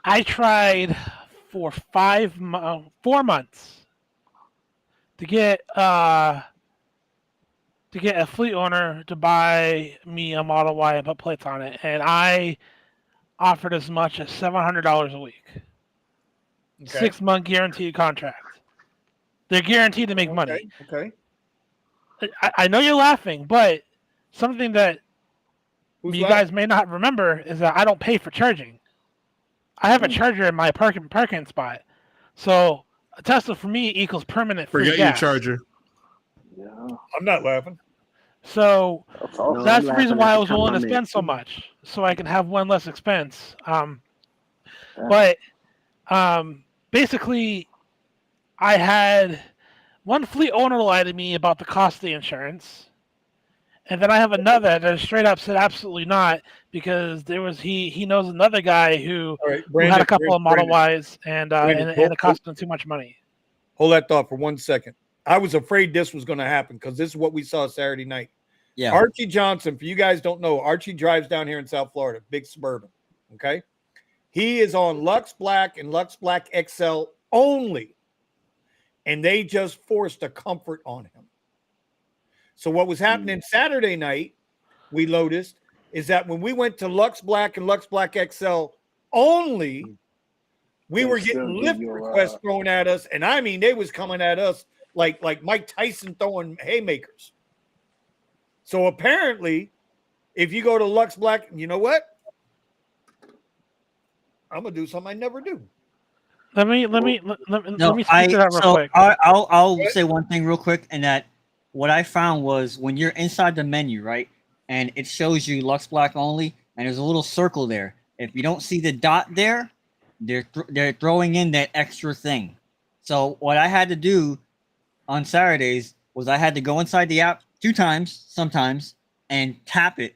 I tried for 4 months to get a fleet owner to buy me a Model Y and put plates on it, and I offered as much as $700 a week. Okay. 6-month guaranteed contract. They're guaranteed to make money. Okay. I know you're laughing, but something that you guys may not remember is that I don't pay for charging. I have a charger in my parking spot. So a Tesla for me equals permanent free gas. Forget your charger. Yeah. I'm not laughing. So that's the reason why I was willing to spend so much, so I can have one less expense. But basically, I had one fleet owner lie to me about the cost of the insurance. And then I have another that straight up said absolutely not, because he knows another guy who had a couple of Model Ys and it cost him too much money. Hold that thought for 1 second. I was afraid this was going to happen because this is what we saw Saturday night. Yeah. Archie Johnson, for you guys don't know, Archie drives down here in South Florida, big Suburban. Okay. He is on Lux Black and Lux Black XL only. And they just forced a comfort on him. So what was happening Saturday night, we noticed, is that when we went to Lux Black and Lux Black XL only, we were getting Lyft requests thrown at us. And I mean, they was coming at us like Mike Tyson throwing haymakers. So apparently, if you go to Lux Black, you know what? I'm gonna do something I never do. Let me speak to that real quick. I'll say one thing real quick, and that what I found was when you're inside the menu, right, and it shows you Lux Black only, and there's a little circle there. If you don't see the dot there, they're throwing in that extra thing. So what I had to do on Saturdays was I had to go inside the app 2 times, sometimes, and tap it.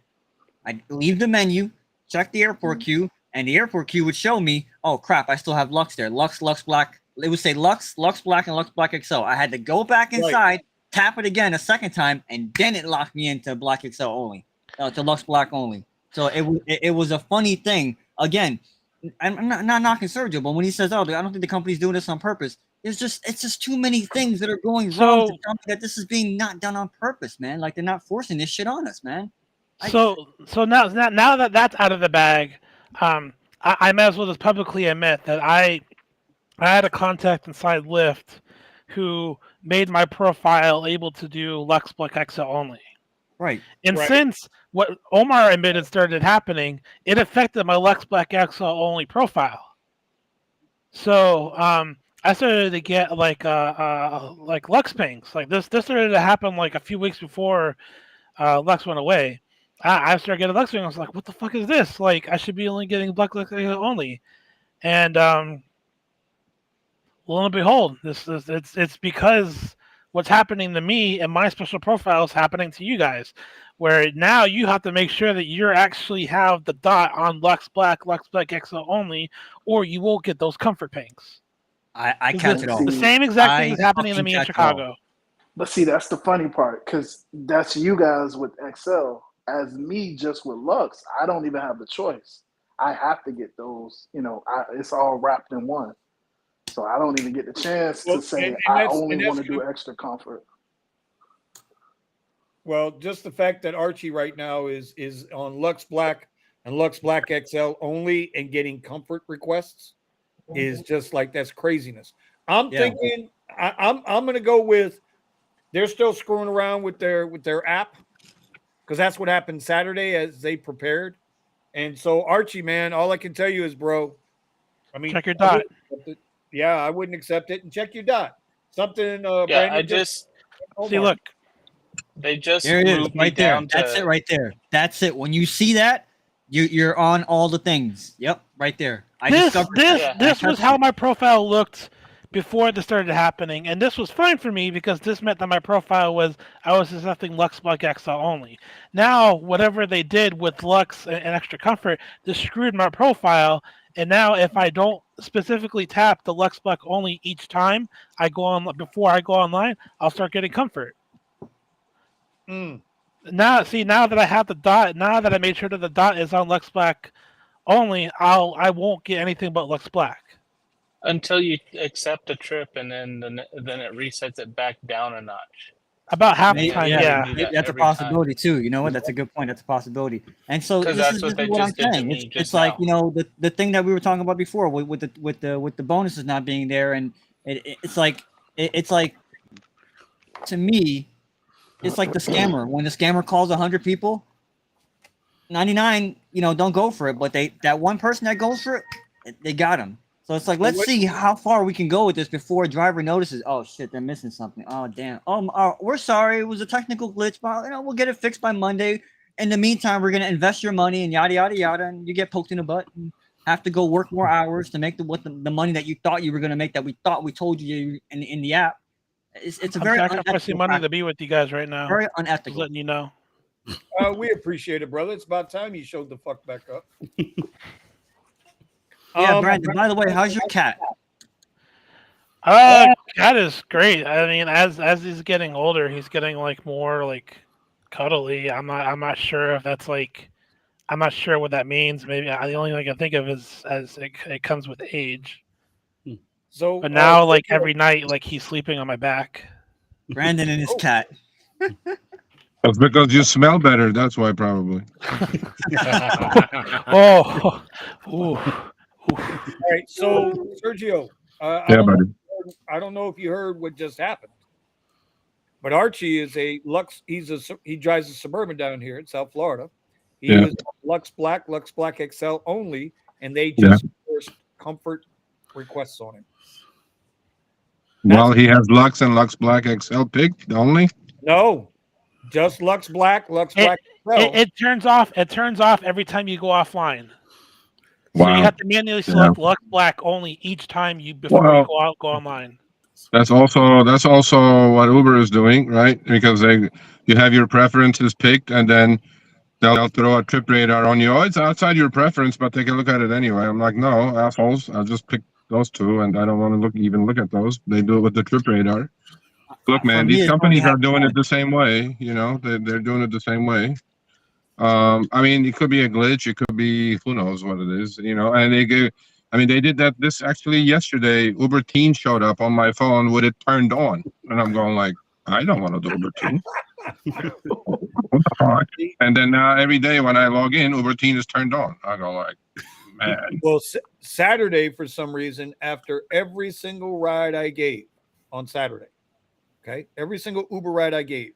I leave the menu, check the airport queue, and the airport queue would show me, oh crap, I still have Lux there. Lux Black. It would say Lux Black, and Lux Black XL. I had to go back inside, tap it again a second time, and then it locked me into Black XL only, to Lux Black only. So it was a funny thing. Again, I'm not knocking Sergio, but when he says, "Oh, I don't think the company's doing this on purpose," it's just too many things that are going wrong to tell me that this is being not done on purpose, man. Like they're not forcing this shit on us, man. So now that that's out of the bag, I may as well just publicly admit that I had a contact inside Lyft who made my profile able to do Lux Black XL only. Right. And since what Omar admitted started happening, it affected my Lux Black XL only profile. So I started to get like Lux pings. Like this started to happen like a few weeks before Lux went away. I started getting Lux pings. I was like, what the fuck is this? Like I should be only getting Black Lux only. And lo and behold, it's because what's happening to me and my special profile is happening to you guys, where now you have to make sure that you actually have the dot on Lux Black XL only, or you won't get those comfort pings. I catch it all. The same exact thing is happening to me in Chicago. But see, that's the funny part, because that's you guys with XL. As me, just with Lux, I don't even have the choice. I have to get those. It's all wrapped in one. So I don't even get the chance to say I only want to do extra comfort. Well, just the fact that Archie right now is on Lux Black and Lux Black XL only and getting comfort requests is just like, that's craziness. I'm thinking I'm going to go with, they're still screwing around with their app, because that's what happened Saturday as they prepared. And so Archie, man, all I can tell you is, bro, I mean, check your dot. Yeah, I wouldn't accept it. And check your dot. Something. Yeah, Brandon see. Look, they just there it is, moved right me there. down That's it, right there. That's it. When you see that, you're on all the things. Yep, right there. This was how my profile looked before this started happening, and this was fine for me because this meant that my profile was, I was accepting Lux Black XL only. Now, whatever they did with Lux and Extra Comfort, this screwed my profile. And now, if I don't specifically tap the Lux Black only each time I go on, before I go online, I'll start getting comfort. Now that I have the dot, now that I made sure that the dot is on Lux Black only, I won't get anything but Lux Black until you accept a trip, and then it resets it back down a notch. About half the time, yeah. That's a possibility too. You know what? That's a good point. That's a possibility. And so this is what I'm saying. It's like, the thing that we were talking about before with the bonuses not being there, and it's like to me, it's like the scammer. When the scammer calls 100 people, 99, don't go for it, but that one person that goes for it, they got him. So it's like, let's see how far we can go with this before a driver notices, oh shit, they're missing something. Oh damn. We're sorry, it was a technical glitch, but we'll get it fixed by Monday. In the meantime, we're gonna invest your money and yada yada yada, and you get poked in the butt and have to go work more hours to make the money that you thought you were gonna make, that we told you in the app. It's a very sacrificing money to be with you guys right now. Very unethical. Just letting you know. We appreciate it, brother. It's about time you showed the fuck back up. Yeah, Brandon, by the way, how's your cat? Cat is great. I mean, as he's getting older, he's getting like more like cuddly. I'm not sure if that's like, I'm not sure what that means. Maybe the only thing I can think of is as it comes with age. So, but now like every night, like he's sleeping on my back. Brandon and his cat. That's because you smell better. That's why, probably. Oh. Ooh. All right, so Sergio, yeah, buddy. I don't know if you heard what just happened, but Archie is a Lux. He drives a Suburban down here in South Florida. He is Lux Black XL only, and they just forced comfort requests on him. Well, he has Lux and Lux Black XL picked only. No, just Lux Black XL. It turns off every time you go offline. So Wow. you have to manually select Lux Black only each time before you go online. That's also what Uber is doing, right? Because you have your preferences picked, and then they'll throw a trip radar on you. Oh, it's outside your preference, but take a look at it anyway. I'm like, no, assholes. I'll just pick those two, and I don't want to even look at those. They do it with the trip radar. Look, For man, me, these it's only companies are happened doing it once. the same way. You know, they're doing it the same way. I mean, it could be a glitch. It could be who knows what it is. You know, and they did that. This actually yesterday, Uber Teen showed up on my phone with it turned on, and I'm going like, I don't want to do Uber Teen. What the fuck? And then now every day when I log in, Uber Teen is turned on. I go like, man. Well, Saturday, for some reason, after every single ride I gave on Saturday, okay, every single Uber ride I gave,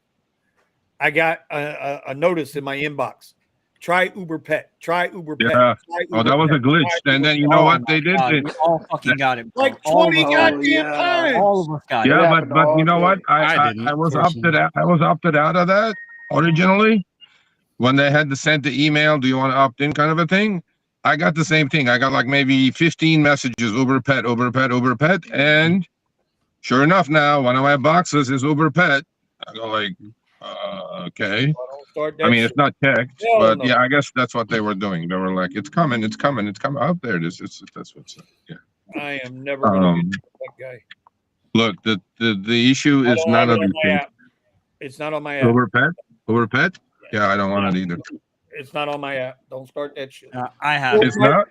I got a notice in my inbox. Try Uber Pet. Try Uber Pet. Yeah. Try Oh, Uber that was Pet. a glitch. Try And Uber then you Pet. know Oh what my they did? God, we all fucking got it, bro. Like All of 20 us, goddamn yeah. times. all of us got it. Yeah, It but happened you all know what? day. I didn't, I was fortunately. opted out of that originally when they had to send the email. Do you want to opt in? Kind of a thing. I got the same thing. I got like maybe 15 messages. Uber Pet, Uber Pet, Uber Pet, and sure enough, now one of my boxes is Uber Pet. I go like, okay. Don't start that I mean, shit. it's not checked, Hell but no. yeah, I guess that's what they were doing. They were like, it's coming, it's coming, it's coming out there. That's what's yeah. I am never going to be that guy. Look, the issue I is don't none have of it on these my things. app. It's not on my app. Uber Pet. Yeah, I don't want it either. It's not on my app. Don't start that shit. I have. It's not.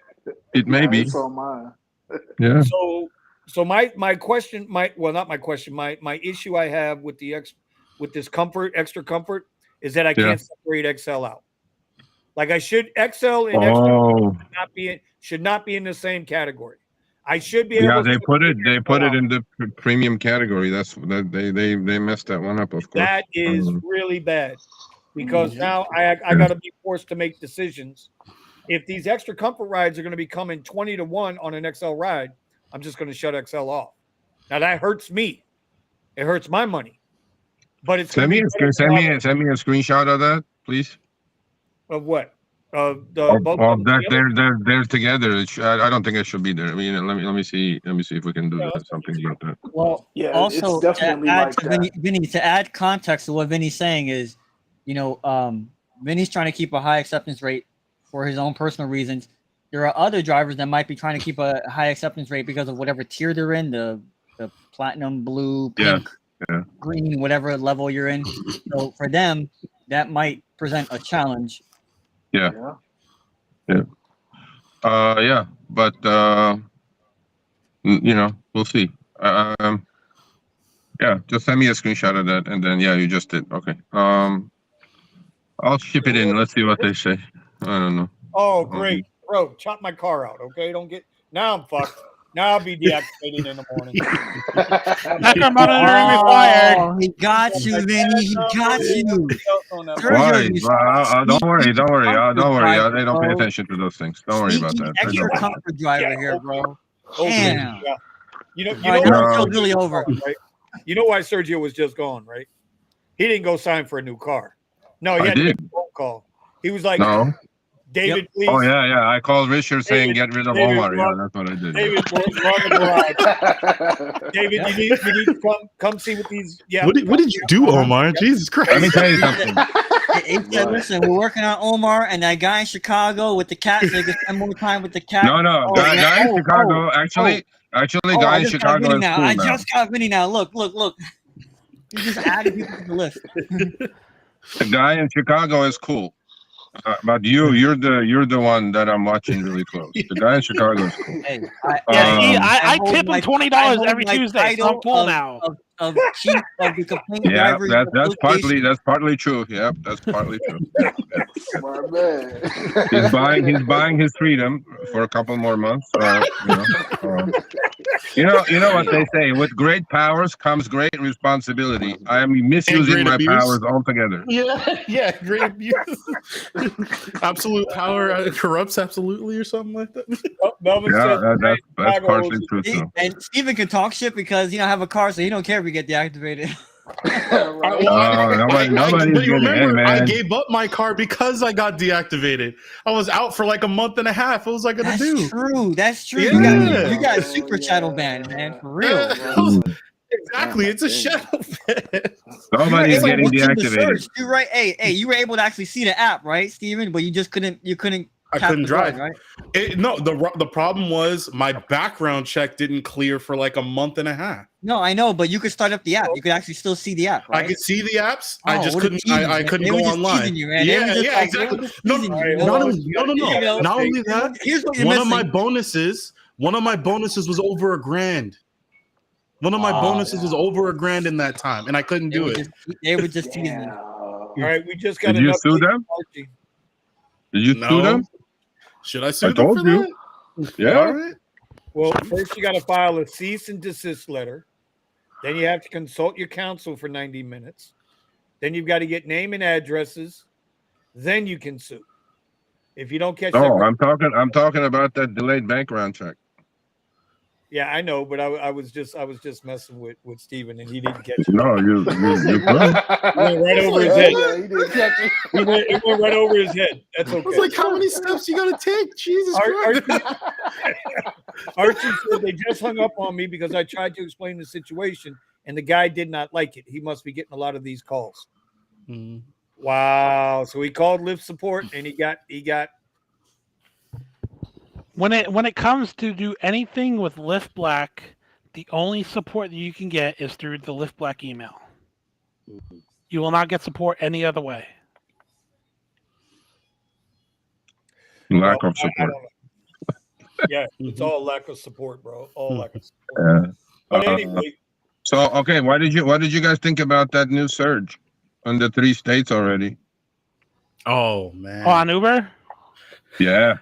It may Nah, be. it's on mine. Yeah. So my question, not my question, my issue I have with with this extra comfort is that I can't separate XL out. Like I should, XL and extra Oh. should not be in the same category. I should be able. Yeah, to they put it out. in the premium category. That's that they messed that one up. Of course. That is really bad because now I got to be forced to make decisions. If these extra comfort rides are going to be coming 20-1 on an XL ride, I'm just going to shut XL off. Now that hurts me. It hurts my money. But it's send me a screenshot of that, please. Of what? Of that they're together. I don't think it should be there. I mean, let me see if we can do something about that. Well, Yeah, also it's definitely to add like to that. Vinny, to add context to what Vinny's saying is, Vinny's trying to keep a high acceptance rate for his own personal reasons. There are other drivers that might be trying to keep a high acceptance rate because of whatever tier they're in, the platinum, blue, pink, green, whatever level you're in. So for them, that might present a challenge. Yeah. But we'll see. Just send me a screenshot of that, and then you just did. Okay. I'll ship it in. Let's see what they say. I don't know. Oh, great, bro! Chop my car out, okay? Don't get now. I'm fucked. Now I'll be deactivated in the morning. Hacker monitoring required. Oh, he got you, Vinny. He got you. Why? Don't worry. Don't worry. They don't pay attention to those things. Don't worry about that. Extra comfort driver here, bro. Damn. Yeah. You know the show's really over. Right? You know why Sergio was just gone, right? He didn't go sign for a new car. No, he had to make a phone call. He was like, no. David, please. Oh, yeah. I called Richard saying get rid of Omar. Yeah, that's what I did. David, David, you need to come see what these. Yeah. What did you do, Omar? Jesus Christ. Let me tell you something. He said, listen, we're working on Omar and that guy in Chicago with the cat, so they can spend more time with the cat. No. Guy in Chicago, actually, guy in Chicago is cool I now. just got Vinny now. Look. You just added people to the list. The guy in Chicago is cool. But you're the one that I'm watching really close. The guy in Chicago is cool. Hey, I tip him $20 every Tuesday. So I'm full now. Of chief of the complaint Yeah, driver. that's partly true. Yep, that's partly true. Smart man. He's buying his freedom for a couple more months. You know what they say: with great powers comes great responsibility. I am misusing my powers altogether. Yeah, great abuse. Absolute power corrupts absolutely, or something like that. That's partially true too. And Steven can talk shit because he don't have a car, so he don't care if we get deactivated. I gave up my car because I got deactivated. I was out for like a month and a half. What was I gonna do? That's true. Yeah. You got super shadow ban, man, for real. Exactly, it's a Damn. shadow fence. Nobody's getting look in the deactivated. search. You're right. Hey, you were able to actually see the app, right, Steven? But you just couldn't. You couldn't. I tap couldn't the button, drive. right? No, the problem was my background check didn't clear for like a month and a half. No, I know, but you could start up the app. You could actually still see the app, right? I could see the apps. I Oh, just what a couldn't. tease, I man. couldn't They go were just online. teasing you, man. They were Yeah, just yeah, like, exactly. they were just No, teasing you, All right, you know? hold no, on. no. You know, Not only that, here's what you're one of my missing. bonuses. One of my bonuses was over $1,000. One of my Oh, bonuses was over $1,000 in that time, and I couldn't do it. They were just teasing Damn. you. All right, we just got Did you an sue update them? from Archie. Did you sue No. them? Should I sue I them told for you. that? Yeah. All right. Well, first you got to file a cease and desist letter. Then you have to consult your counsel for 90 minutes. Then you've got to get name and addresses. Then you can sue. If you don't catch No, that, I'm talking about that delayed background check. yeah, I know, but I was just messing with Steven and he didn't catch it. No, you He went right over his head. Yeah, he didn't catch it. It went right over his head. That's I was okay. like, how many steps you gotta take? Jesus Ar- Christ. Archie said they just hung up on me because I tried to explain the situation and the guy did not like it. He must be getting a lot of these calls. Mm. Wow. So he called Lyft support and he got When it comes to do anything with Lyft Black, the only support that you can get is through the Lyft Black email. You will not get support any other way. lack well, of I support. don't know. Yeah, it's all lack of support, bro. All lack of support. Yeah. But anyway, So okay, what did you guys think about that new surge on the 3 states already? Oh man. Oh, on Uber? Yeah.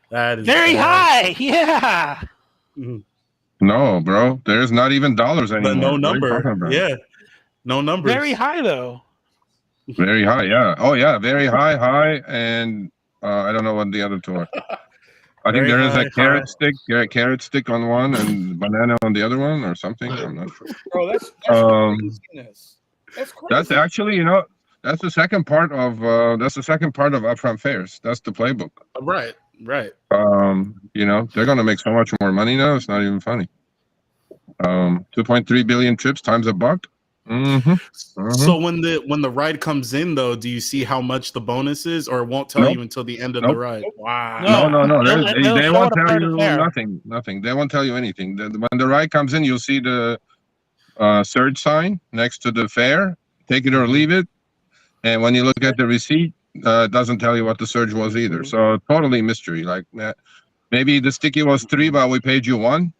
That is Very bad. high. Yeah. No, bro. There's not even dollars anymore. But no What are you talking number. about? Yeah. No numbers. Very high though. Very high, yeah. Oh yeah, very high, and I don't know what the other two are. I think Very there is high, a carrot stick on one and banana on the other one or something. I'm not sure. bro, that's craziness. That's crazy. That's actually, that's the second part of upfront fares. That's the playbook. Right. They're gonna make so much more money now. It's not even funny. 2.3 billion trips times $1. So when the ride comes in though, do you see how much the bonus is, or it won't tell Nope. you until the end of Nope. the ride? Wow. They'll No. They show won't it up tell right you there. nothing. They won't tell you anything. When the ride comes in, you'll see the surge sign next to the fare. Take it or leave it. And when you look at the receipt, it doesn't tell you what the surge was either. So totally mystery. Like maybe the sticky was 3, but we paid you 1,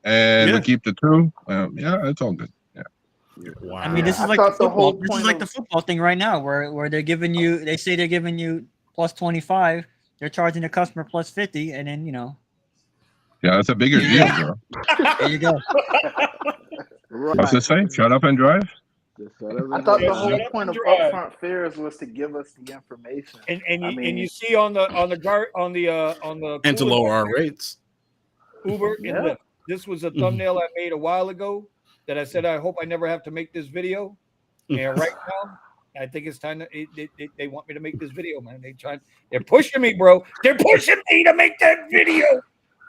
and we keep the 2. Yeah, it's all good. Yeah. Wow. I mean, this is I like the thought the football. whole This is point like of- the football thing right now, where they're giving you. They say they're giving you plus 25. They're charging the customer plus 50, and then Yeah, that's a bigger deal, bro. there you go. What's it say? Shut up and drive. I thought the Yeah, whole shut up point and of drive. upfront fares was to give us the information. and I you mean- see on the And to cooler lower our there, rates. Uber Yeah. and Lyft. This was a thumbnail I made a while ago that I said I hope I never have to make this video. And right now, I think it's time to they want me to make this video, man. They're pushing me, bro. They're pushing me to make that video.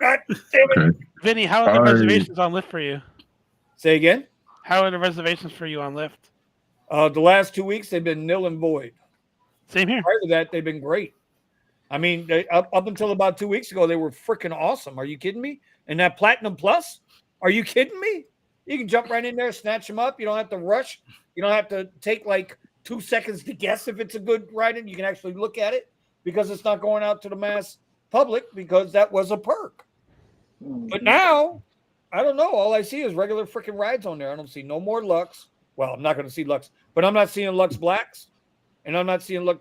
God damn it. Okay. Vinny, how are the reservations on Lyft for you? Say again. How are the reservations for you on Lyft? The last 2 weeks they've been nil and void. Same here. Prior to that, they've been great. I mean, up until about 2 weeks ago, they were freaking awesome. Are you kidding me? And that Platinum Plus, are you kidding me? You can jump right in there, snatch them up. You don't have to rush. You don't have to take like 2 seconds to guess if it's a good ride, and you can actually look at it because it's not going out to the mass public because that was a perk. But now, I don't know. All I see is regular freaking rides on there. I don't see no more Lux. Well, I'm not going to see Lux, but I'm not seeing Lux Blacks, and I'm not seeing Lux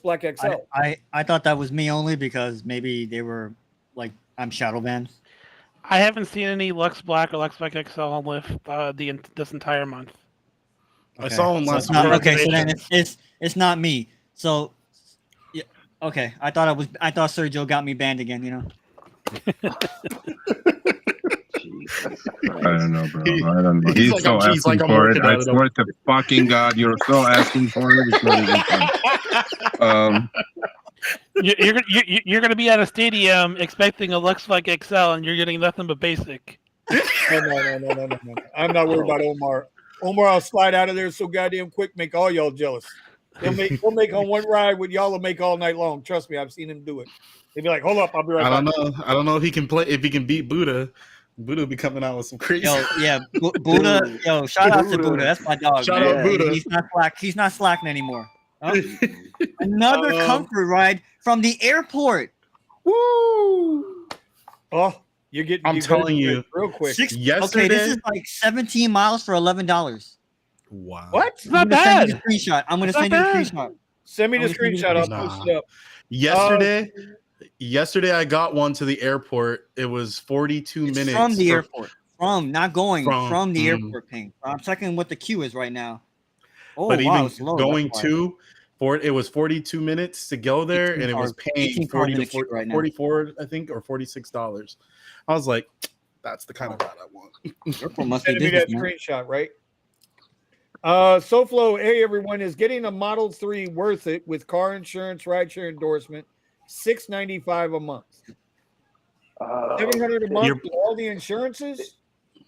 Black XL. I thought that was me only because maybe they were like I'm shadow banned. I haven't seen any Lux Black or Lux Black XL on Lyft this entire month. I saw him So last it's not, week. okay, so then it's not me. So yeah, okay. I thought Sergio got me banned again. I don't know, bro. I don't know. He's He's so asking for it. I swear to fucking God, you're so asking for it. It's not even fun. You're gonna be at a stadium expecting a Lux Black XL, and you're getting nothing but basic. No. I'm not worried about Omar. Omar, I'll slide out of there so goddamn quick, make all y'all jealous. He'll make on one ride what y'all will make all night long. Trust me, I've seen him do it. He'll be like, hold up, I'll be right back. I don't know if he can play. If he can beat Buddha, Buddha will be coming out with some crazy. Yo, yeah, Buddha. Yo, shout out to Buddha. Buddha. That's my dog. Shout man. out Buddha. He's not slacking anymore. Oh, another comfort ride from the airport. Woo! Oh, you're getting. I'm telling you, real quick. yesterday. Okay, this is like 17 miles for $11. Wow. What? It's not bad. I'm gonna send you the screenshot. Send me the I'm gonna send you screenshot. I'll Nah. post it up. Yesterday I got one to the airport. It was 42 It's minutes from the airport. Not going from the mm. airport. Ping. I'm checking what the queue is right now. Oh, But wow, even it's low. going That's why. to it was 42 minutes to go there, 18 and it was cars- paying 18 40 cars in to the queue right now. 44, I think, or $46. I was like, that's the kind of ride I want. Airport must be Send me that business, man. screenshot, right? SoFlo, hey everyone, is getting a Model 3 worth it with car insurance, rideshare endorsement, $695 a month. $700 a month with all the insurances?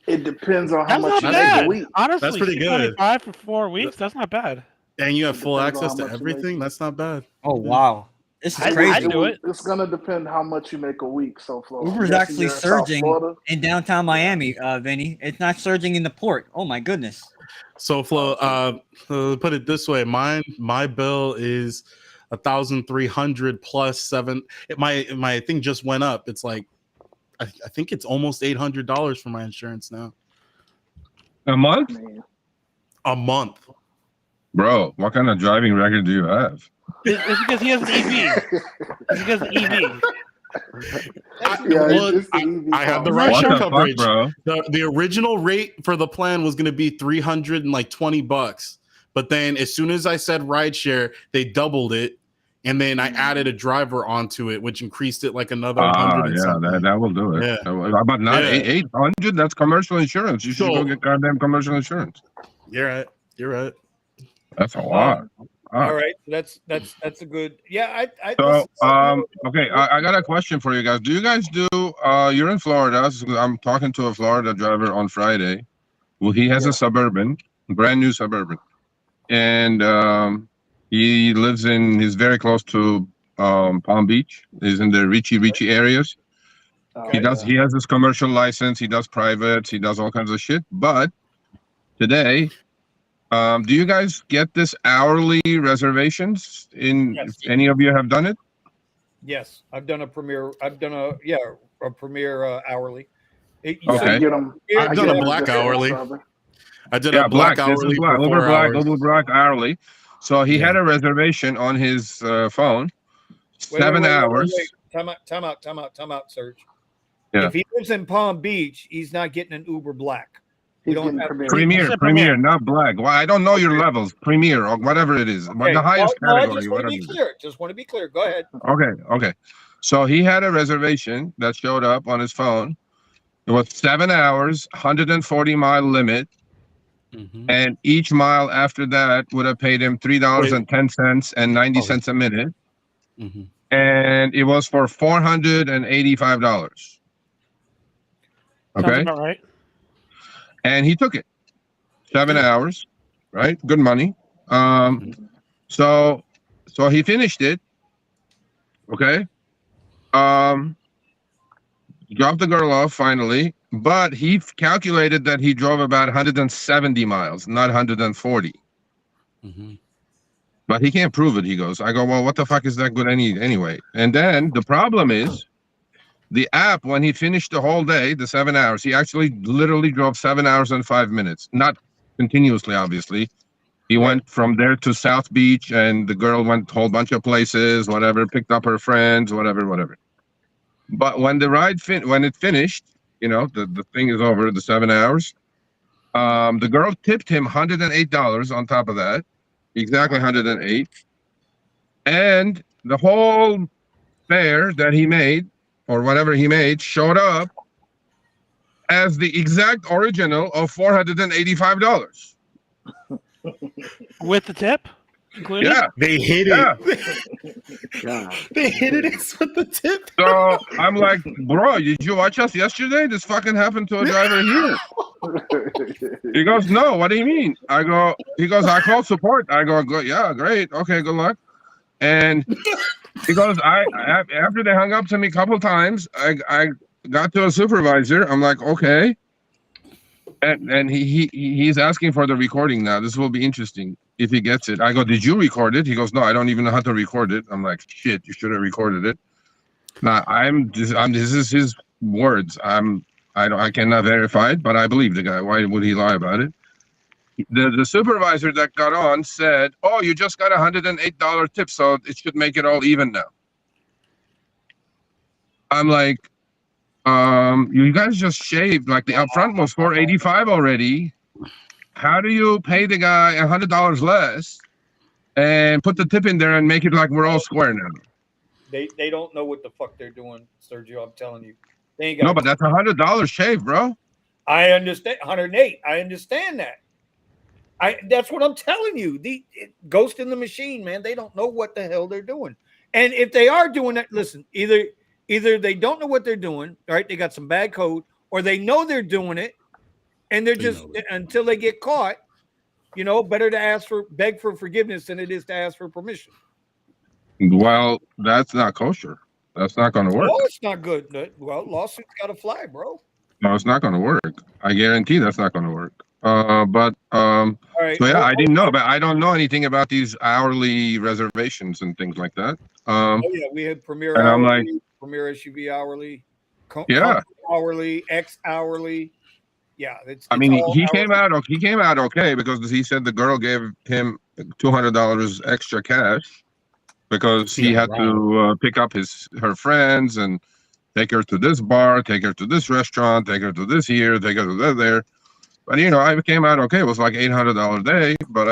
It depends on how That's much not you make a bad. week. Honestly, That's pretty good. $695 for 4 weeks. That's not bad. And you have It full depends on access how to much you make. everything. That's not bad. Oh wow, this is I'd crazy. do it. It's gonna depend how much you make a week. So Flo, Uber's I'm guessing actually you're in South surging Florida. in downtown Miami, Vinny. It's not surging in the port. Oh my goodness. So Flo, put it this way, my bill is 1,300 plus $7. My thing just went up. It's like I think it's almost $800 for my insurance now. A month? Man. A month. Bro, what kind of driving record do you have? It's because he has an EV. It's because of EV. I have the Right, right sure. What the coverage. fuck, bro? The original rate for the plan was going to be $320, but then as soon as I said rideshare, they doubled it, and then I added a driver onto it, which increased it like another 100 and Yeah, something. that will do it. Yeah. But not Yeah. 800. That's commercial insurance. You should So- go get goddamn commercial insurance. You're right. That's a lot. All right, that's a good. Yeah, So, okay, I got a question for you guys. Do you guys do? You're in Florida. So I'm talking to a Florida driver on Friday. Well, he has a Suburban, brand new Suburban, and he lives in. He's very close to Palm Beach. He's in the Richie areas. He has his commercial license. He does privates. He does all kinds of shit. But today, do you guys get this hourly reservations? If any of you have done it? Yes, I've done a Premier. I've done a Premier hourly. Okay. I've done a black hourly. I did a black hourly for 4 hours. Uber Black hourly. So he had a reservation on his phone. 7 hours. Wait. Time out, Serge. Yeah. If he lives in Palm Beach, he's not getting an Uber Black. You don't have Premier, not black. Well, I don't know your levels. Premier or whatever it is. Okay. The highest I category. just want to be clear. Just want to be clear. Go ahead. Okay. So he had a reservation that showed up on his phone. It was 7 hours, 140-mile limit. Mm-hmm. And each mile after that would have paid him $3.10 and 90 cents a minute. Mm-hmm. And it was for $485. Okay. Sounds about right. And he took it. 7 hours, right? Good money. So he finished it. Okay. Dropped the girl off finally, but he calculated that he drove about 170 miles, not 140. Mm-hmm. But he can't prove it. He goes, I go, well, what the fuck is that good anyway? And then the problem is the app, when he finished the whole day, the 7 hours, he actually literally drove 7 hours and 5 minutes, not continuously, obviously. He went from there to South Beach, and the girl went a whole bunch of places, whatever, picked up her friends, whatever. But when the ride when it finished, the thing is over, the 7 hours, the girl tipped him $108 on top of that, exactly 108. And the whole fare that he made, or whatever he made, showed up as the exact original of $485. With the tip? included? Yeah, They hit yeah. it. They hit it with the tip. So I'm like, bro, did you watch us yesterday? This fucking happened to a driver here. He goes, no, what do you mean? He goes, I called support. I go, yeah, great. Okay, good luck. And he goes, after they hung up to me a couple times, I got to a supervisor. I'm like, okay. And he's asking for the recording now. This will be interesting if he gets it. I go, did you record it? He goes, no, I don't even know how to record it. I'm like, shit, you should have recorded it. Now this is his words. I cannot verify it, but I believe the guy. Why would he lie about it? The supervisor that got on said, oh, you just got $108 tip, so it should make it all even now. I'm like, you guys just shaved, like the upfront was $485 already. How do you pay the guy $100 less and put the tip in there and make it like we're all square now? They don't know what the fuck they're doing, Sergio. I'm telling you. They ain't got No, but that's $100 shave, bro. I understand 108. I understand that. That's what I'm telling you. The ghost in the machine, man. They don't know what the hell they're doing. And if they are doing that, listen, either they don't know what they're doing, right? They got some bad code, or they know they're doing it, and they're just until they get caught, better to beg for forgiveness than it is to ask for permission. Well, that's not kosher. That's not going to work. Oh, it's not good. Well, lawsuits got to fly, bro. No, it's not going to work. I guarantee that's not going to work. But right. So yeah, I didn't know, but I don't know anything about these hourly reservations and things like that. Oh yeah, we had Premier and hourly, I'm like, Premier SUV hourly, yeah, hourly, X hourly. Yeah, I mean, he came out okay because he said the girl gave him $200 extra cash because he had to pick up her friends and take her to this bar, take her to this restaurant, take her to this here, take her to that there. But I came out okay. It was like $800 a day. But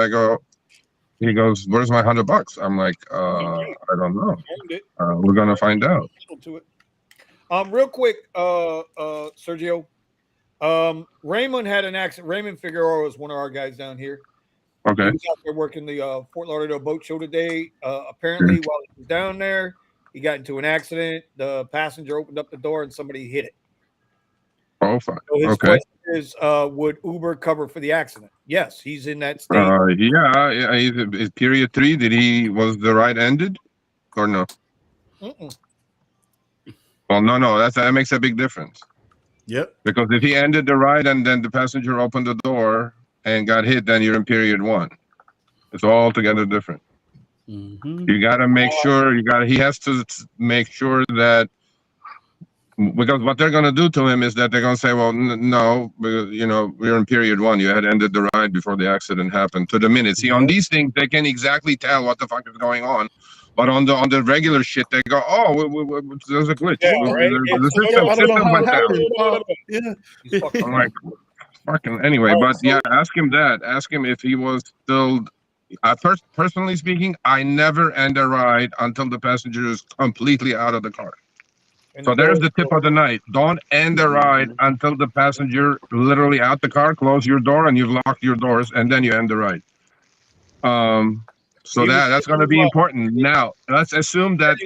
he goes, "Where's my $100?" I'm like, I don't know. We're gonna find out. Real quick, Sergio. Raymond had an accident. Raymond Figueroa is one of our guys down here. Okay. He was out there working the Fort Lauderdale boat show today. Apparently, while he was down there, he got into an accident. The passenger opened up the door and somebody hit it. Oh, fine. So his Okay. question is, would Uber cover for the accident? Yes, he's in that state. Yeah. Is period 3? Was the ride ended, or no? Mm-mm. Well, no. That makes a big difference. Yep. Because if he ended the ride and then the passenger opened the door and got hit, then you're in period 1. It's altogether different. Mm-hmm. You got to make sure. He has to make sure that. Because what they're going to do to him is that they're going to say, well, no, we're in period 1. You had ended the ride before the accident happened to the minute. See, on these things, they can exactly tell what the fuck is going on. But on the regular shit, they go, oh, there's a glitch. Yeah, right. The system went down. Yeah. I'm like, fucking anyway. But yeah, ask him that. Ask him if he was still. Personally speaking, I never end a ride until the passenger is completely out of the car. So there's the tip of the night. Don't end the ride until the passenger literally out the car. Close your door and you've locked your doors, and then you end the ride. So that's going to be important. Now let's assume that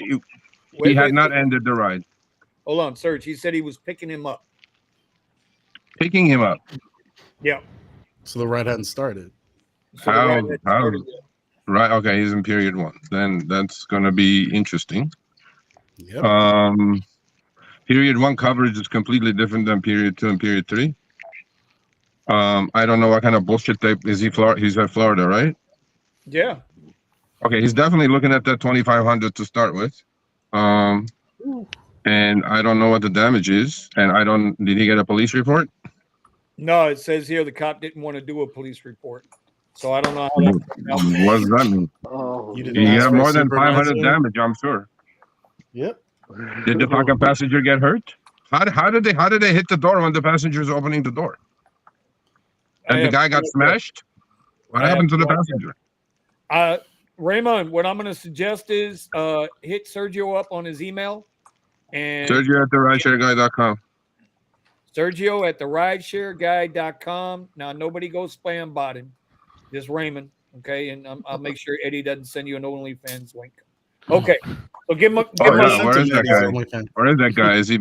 he had not ended the ride. Hold on, Serge. He said he was picking him up. Picking him up. Yeah. So the ride hadn't started. How? Right. Okay. He's in period 1. Then that's going to be interesting. Yep. Period 1 coverage is completely different than period 2 and period 3. I don't know what kind of bullshit is he. He's at Florida, right? Yeah. Okay, he's definitely looking at that 2,500 to start with. And I don't know what the damage is. And did he get a police report? No, it says here the cop didn't want to do a police report. So I don't know how that. What does that mean? Oh, You have more than 500 damage, I'm sure. Yep. Did the fucking passenger get hurt? How did they hit the door when the passenger is opening the door? And the guy got smashed? What happened to the passenger? Raymond, what I'm going to suggest is hit Sergio up on his email. And Sergio at the RideShareGuy.com. Sergio at the RideShareGuy.com. Now, nobody goes spam botting. Just Raymond. Okay, and I'll make sure Eddie doesn't send you an OnlyFans link. Okay, so give him. Oh, yeah. Where is that guy? Where is that guy? Is he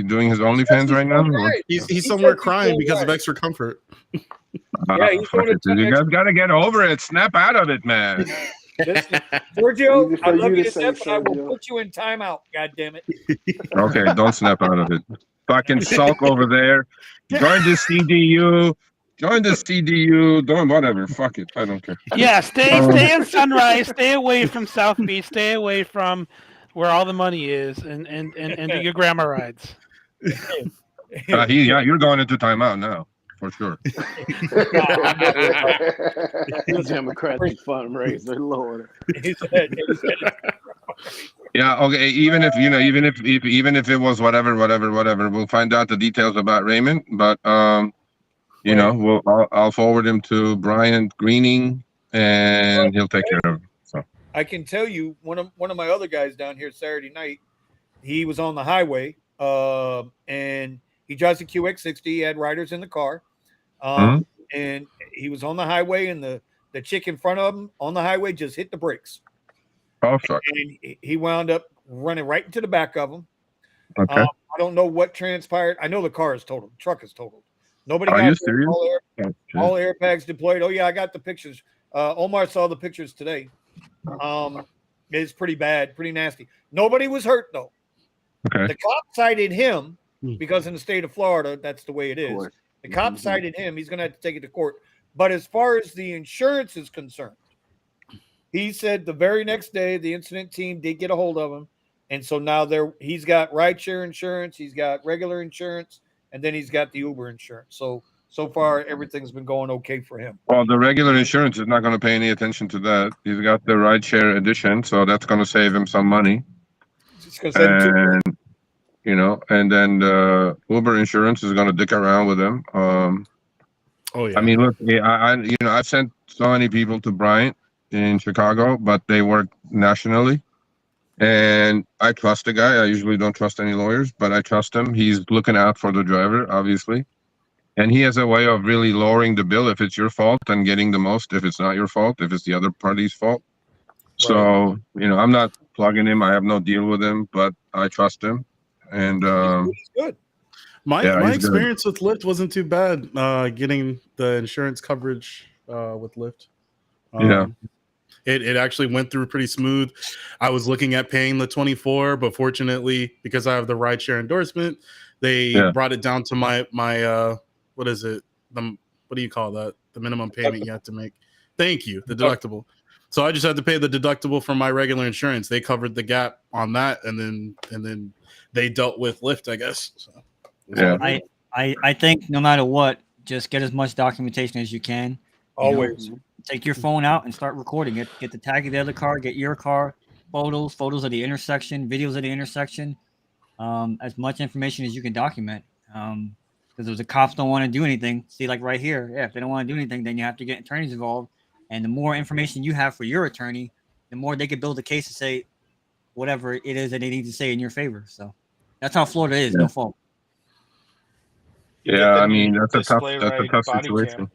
doing his OnlyFans right now? He's somewhere crying because of extra comfort. Yeah, he's doing it. You guys got to get over it. Snap out of it, man. Listen, Sergio, Easy for I love you you to to say, death, but I will Sergio. put you in timeout. God damn it! Okay, don't snap out of it. Fucking sulk over there. Join the CDU. Join the CDU. Doing whatever. Fuck it. I don't care. Yeah, stay in Sunrise. Stay away from South Beach. Stay away from where all the money is, and do your grandma rides. You're going into timeout now, for sure. Democratic fundraiser, Lord. Yeah. Okay. Even if it was whatever, we'll find out the details about Raymond. But I'll forward him to Brian Greening, and he'll take care of it. So I can tell you, one of my other guys down here Saturday night, he was on the highway, and he drives a QX60. He had riders in the car, and he was on the highway, and the chick in front of him on the highway just hit the brakes. Oh, fuck. And he wound up running right into the back of him. Okay. I don't know what transpired. I know the car is totaled. The truck is totaled. Nobody Are got you hurt. serious? All airbags deployed. Oh yeah, I got the pictures. Omar saw the pictures today. It's pretty bad, pretty nasty. Nobody was hurt though. Okay. The cop cited him because in the state of Florida, that's the way it is. The cop cited him. He's going to have to take it to court. But as far as the insurance is concerned, he said the very next day the incident team did get a hold of him, and so now he's got rideshare insurance, he's got regular insurance, and then he's got the Uber insurance. So far everything's been going okay for him. Well, the regular insurance is not going to pay any attention to that. He's got the rideshare edition, so that's going to save him some money. And and then the Uber insurance is going to dick around with him. Oh yeah. I mean, look, I've sent so many people to Bryant in Chicago, but they work nationally, and I trust the guy. I usually don't trust any lawyers, but I trust him. He's looking out for the driver, obviously, and he has a way of really lowering the bill if it's your fault and getting the most if it's not your fault, if it's the other party's fault. So I'm not plugging him. I have no deal with him, but I trust him, and he's good. My experience with Lyft wasn't too bad. Getting the insurance coverage with Lyft. It actually went through pretty smooth. I was looking at paying the $24, but fortunately, because I have the rideshare endorsement, they brought it down to my what is it? What do you call that? The minimum payment you have to make. Thank you, the deductible. So I just had to pay the deductible from my regular insurance. They covered the gap on that, and then they dealt with Lyft, I guess. So, I think no matter what, just get as much documentation as you can. Always. Take your phone out and start recording it. Get the tag of the other car, get your car, photos of the intersection, videos of the intersection, as much information as you can document. Because if the cops don't want to do anything, see, like right here, if they don't want to do anything, then you have to get attorneys involved. And the more information you have for your attorney, the more they could build a case to say whatever it is that they need to say in your favor. So that's how Florida is. No fault. Yeah, I mean that's a tough situation.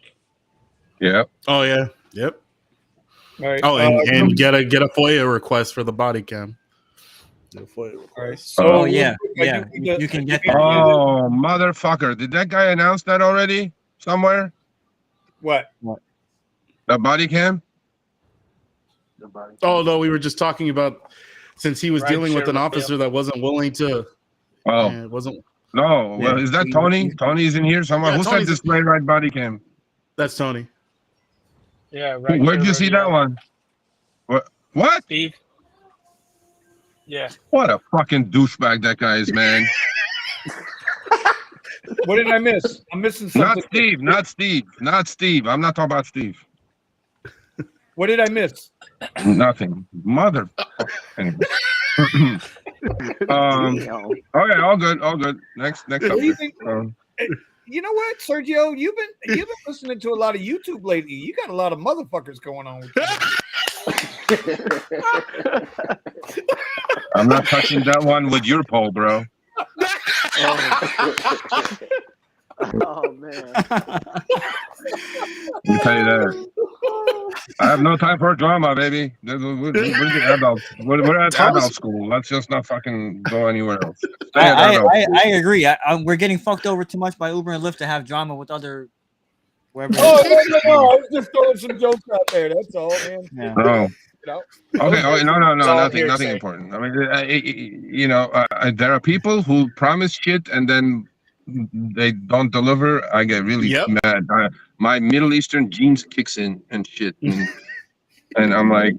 Yeah. Oh yeah. Yep. All right. Oh, and get a FOIA request for the body cam. All right. So you can get that. Oh, motherfucker! Did that guy announce that already somewhere? What? The body cam? Oh no, we were just talking about since he was dealing with an officer that wasn't willing to. Oh, wasn't. No, well, is that Tony? Tony's in here somewhere. Who said display right body cam? That's Tony. Yeah, right. Where'd you see that one? What? Steve. Yeah. What a fucking douchebag that guy is, man. What did I miss? I'm missing something. Not Steve. I'm not talking about Steve. What did I miss? Nothing. Mother. Anyway. Okay, all good. Next subject. You know what, Sergio? You've been listening to a lot of YouTube lately. You got a lot of motherfuckers going on with you. I'm not touching that one with your pole, bro. Oh man. Let me tell you that. I have no time for drama, baby. We're the adults. We're at Thomas- adult school. Let's just not fucking go anywhere else. Stay at adult school. I agree. We're getting fucked over too much by Uber and Lyft to have drama with other wherever. Oh no! I was just throwing some jokes out there. That's all, man. Yeah. No. You know? Okay. Oh, no. It's all Nothing hearsay. important. I mean, there are people who promise shit and then they don't deliver. I get really mad. My Middle Eastern genes kicks in and shit, and I'm like,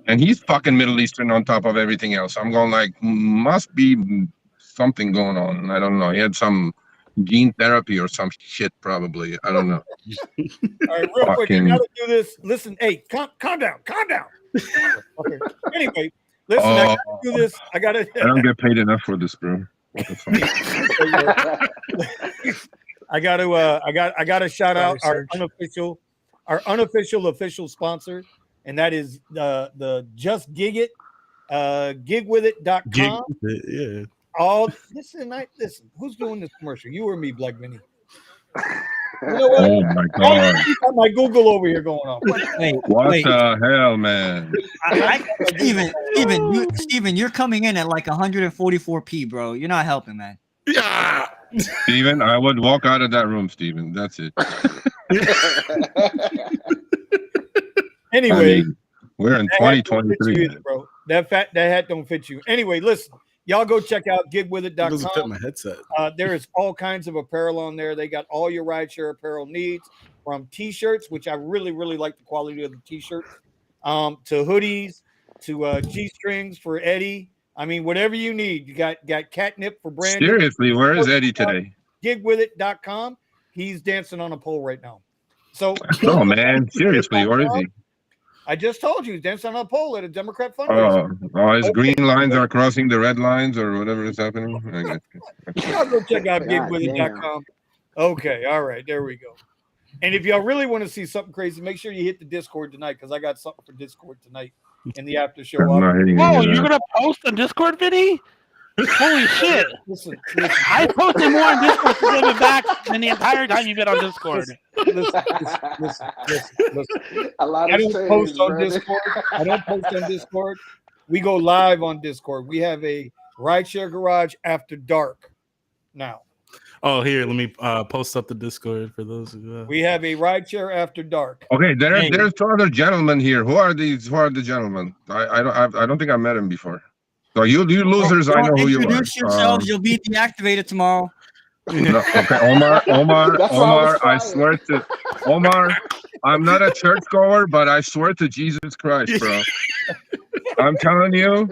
and he's fucking Middle Eastern on top of everything else. I'm going like, must be something going on. I don't know. He had some gene therapy or some shit, probably. I don't know. All right, real quick, I gotta do this. Listen, hey, calm down. Okay. Anyway, listen, I gotta do this. I don't get paid enough for this, bro. What the fuck? I gotta shout out our unofficial official sponsor, and that is the Just Gig It, gigwithit.com. Yeah. Listen, who's doing this commercial? You or me, Black Vinny? You know what? Oh my god! I got my Google over here going on. What the hell, man? Steven, you're coming in at like 144p, bro. You're not helping, man. Yeah. Steven, I would walk out of that room, Steven. That's it. Anyway, we're in 2023, bro. That hat don't fit you. Anyway, listen. Y'all go check out gigwithit.com. Doesn't fit my headset. There is all kinds of apparel on there. They got all your rideshare apparel needs, from t-shirts, which I really, really like the quality of the t-shirts, to hoodies, to G-strings for Eddie. I mean, whatever you need. You got catnip for Brandon. Seriously, where is Eddie today? Gigwithit.com. He's dancing on a pole right now. So, oh man, seriously, where is he? I just told you, he's dancing on a pole at a Democrat fundraiser. His green lines are crossing the red lines, or whatever is happening. Y'all go check out gigwithit.com. Okay, all right, there we go. And if y'all really want to see something crazy, make sure you hit the Discord tonight, because I got something for Discord tonight in the after show. Oh, you're gonna post on Discord, Vinny? Holy shit! Listen, I posted more on Discord to give it back than the entire time you've been on Discord. Listen. I don't post on Discord. I don't post on Discord. We go live on Discord. We have a RideShare Garage after dark now. Oh, here, let me post up the Discord for those who. We have a RideShare after dark. Okay, there's two other gentlemen here. Who are these? Who are the gentlemen? I don't think I met him before. So you losers, I know who you are. Introduce yourselves. You'll be deactivated tomorrow. No, okay, Omar. I swear to Omar, I'm not a churchgoer, but I swear to Jesus Christ, bro. I'm telling you,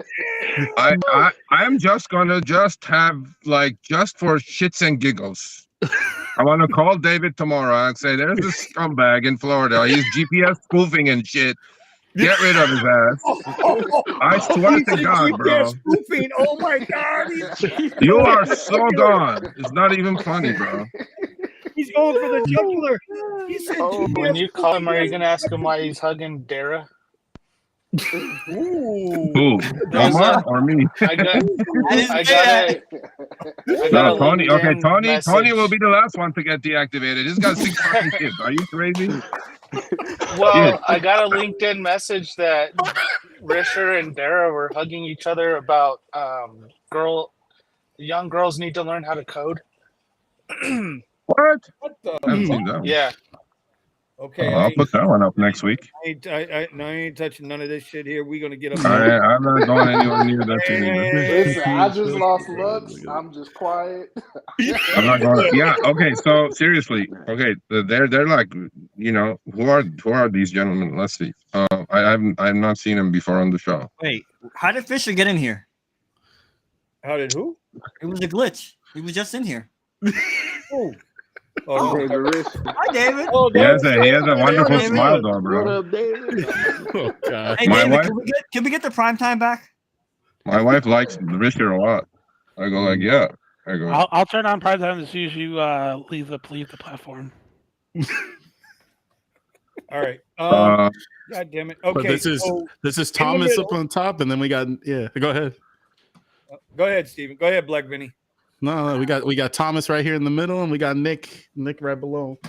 I'm just gonna have like just for shits and giggles. I want to call David tomorrow and say, "There's this scumbag in Florida. He's GPS spoofing and shit. Get rid of his ass." I swear to God, bro. Spoofing. Oh my God. You are so gone. It's not even funny, bro. He's going for the jugular. He said, when you call him, are you gonna ask him why he's hugging Dara? Who? Omar or me? I got No, Tony. Okay, Tony will be the last one to get deactivated. He's got 6 fucking kids. Are you crazy? Well, I got a LinkedIn message that Risher and Dara were hugging each other about young girls need to learn how to code. What? the? I haven't seen that one. Yeah. Okay. I'll put that one up next week. I ain't touching none of this shit here. We're gonna get up. I'm not going anywhere near that shit either. Listen, I just lost looks. I'm just quiet. I'm not going. Yeah. Okay. So seriously. Okay. They're like, who are these gentlemen? Let's see. I've not seen them before on the show. Wait, how did Fisher get in here? How did who? It was a glitch. He was just in here. Who? Oh, David Rich. Hi, David. Oh, He has a wonderful David. smile, though, What bro. up, David? Oh God. Hey, My David, wife- can we get the prime time back? My wife likes Richard a lot. I go like, yeah. I go. I'll turn on prime time as soon as you leave the platform. All right. Uh, God damn it. But Okay. this is Thomas middle- up on top, and then we got Go ahead. Go ahead, Steven. Go ahead, Black Vinny. No, we got Thomas right here in the middle, and we got Nick right below.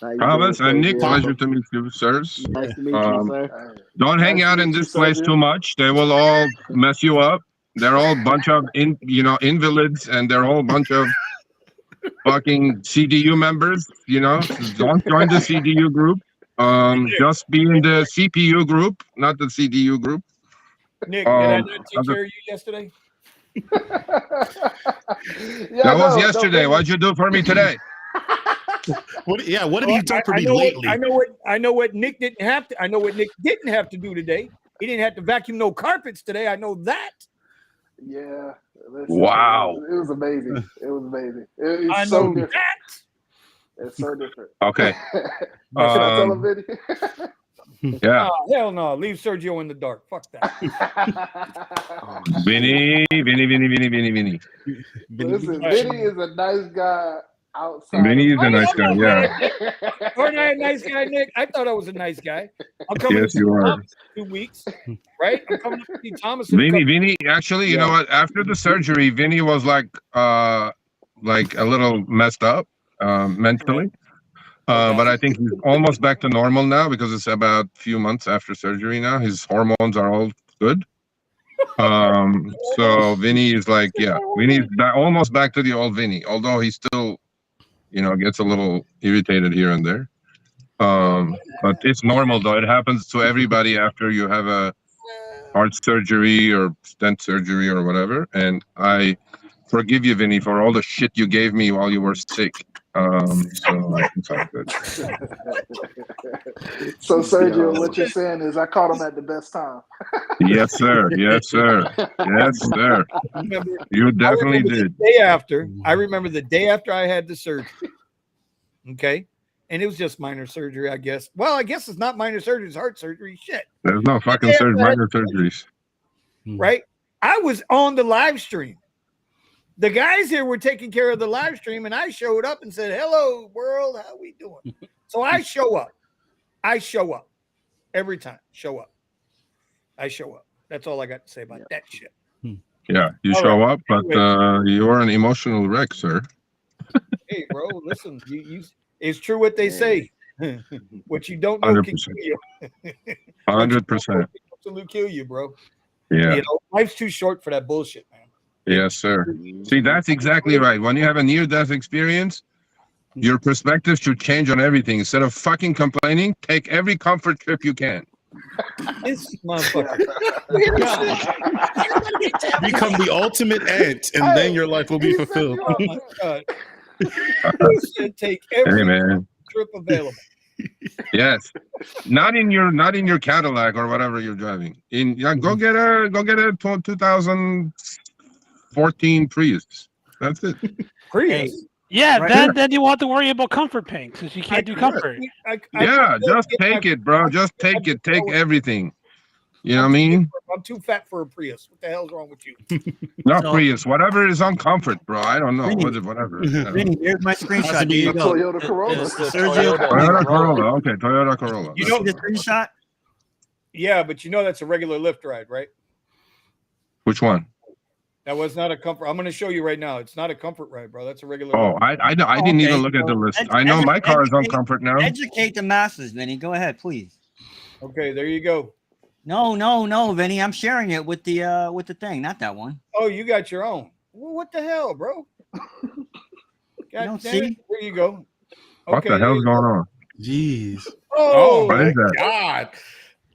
How you Thomas doing, and Nick, Sergio? pleasure to meet you, sirs. Nice to meet you, sir. Don't hang Nice to out in meet you, this place Sergio. too much. They will all mess you up. They're all a bunch of invalids, and they're all a bunch of fucking CDU members. Don't join the CDU group. Just be in the CPU group, not the CDU group. Nick, did I not take care of you yesterday? That was yesterday. What'd you do for me today? What have you done for me lately? I know what Nick didn't have to. I know what Nick didn't have to do today. He didn't have to vacuum no carpets today. I know that. Yeah. Listen, Wow. It was amazing. It was amazing. It's I so know different. that. It's so different. Okay. Should I tell him, Vinny? Yeah. Oh, hell no. Leave Sergio in the dark. Fuck that. Vinny. Listen, Vinny is a nice guy outside. Vinny is a nice guy, yeah. Aren't I a nice guy, Nick? I thought I was a nice guy. I'm coming Yes, to you are. Thomas in 2 weeks, right? I'm coming to see Thomas in a couple- Vinny, actually, you know what? After the surgery, Vinny was like a little messed up mentally. But I think he's almost back to normal now because it's about a few months after surgery now. His hormones are all good. So Vinny is like, Vinny's almost back to the old Vinny, although he still, gets a little irritated here and there. But it's normal though. It happens to everybody after you have a heart surgery or stent surgery or whatever. And I forgive you, Vinny, for all the shit you gave me while you were sick. So it's all good. So Sergio, what you're saying is I caught him at the best time. Yes, sir. Yes, sir. Yes, sir. You definitely did. I remember the day after I had the surgery. Okay. And it was just minor surgery, I guess. Well, I guess it's not minor surgery, it's heart surgery. Shit. There's no fucking minor surgeries. Right? I was on the live stream. The guys here were taking care of the live stream, and I showed up and said, "Hello, world. How we doing?" So I show up. Every time. I show up. That's all I got to say about that shit. Yeah, you All show right. up, but you're an emotional wreck, sir. Hey, bro, listen. It's true what they say. What you don't know can 100%. kill you. 100%. Absolutely kill you, bro. Yeah. Life's too short for that bullshit, man. Yes, sir. See, that's exactly right. When you have a near-death experience, your perspective should change on everything. Instead of fucking complaining, take every comfort trip you can. This motherfucker. Become the ultimate ant, and then your life will be fulfilled. Oh my God. You should take every trip available. Yes, not in your Cadillac or whatever you're driving. Go get a 2014 Prius. That's it. Prius. Yeah, Right. then you won't have to worry about comfort pink since you can't do comfort. Just take it, bro. Just take it. Take everything. You know what I mean? I'm too fat for a Prius. What the hell's wrong with you? Not Prius. Whatever is on comfort, bro. I don't know. Whatever. Vinny, here's my screenshot. There you go. Toyota Corolla. Sergio, Toyota Corolla. Okay, Toyota Corolla. you know the screenshot? Yeah, but that's a regular Lyft ride, right? Which one? That was not a comfort. I'm going to show you right now. It's not a comfort ride, bro. That's a regular. Oh, Lyft. I didn't even look at the list. I know my car is on comfort now. Educate the masses, Vinny. Go ahead, please. Okay, there you go. No, Vinny. I'm sharing it with the thing, not that one. Oh, you got your own. Well, what the hell, bro? God damn it. There you go. What the hell's going on? Jeez. Oh, What is that? God.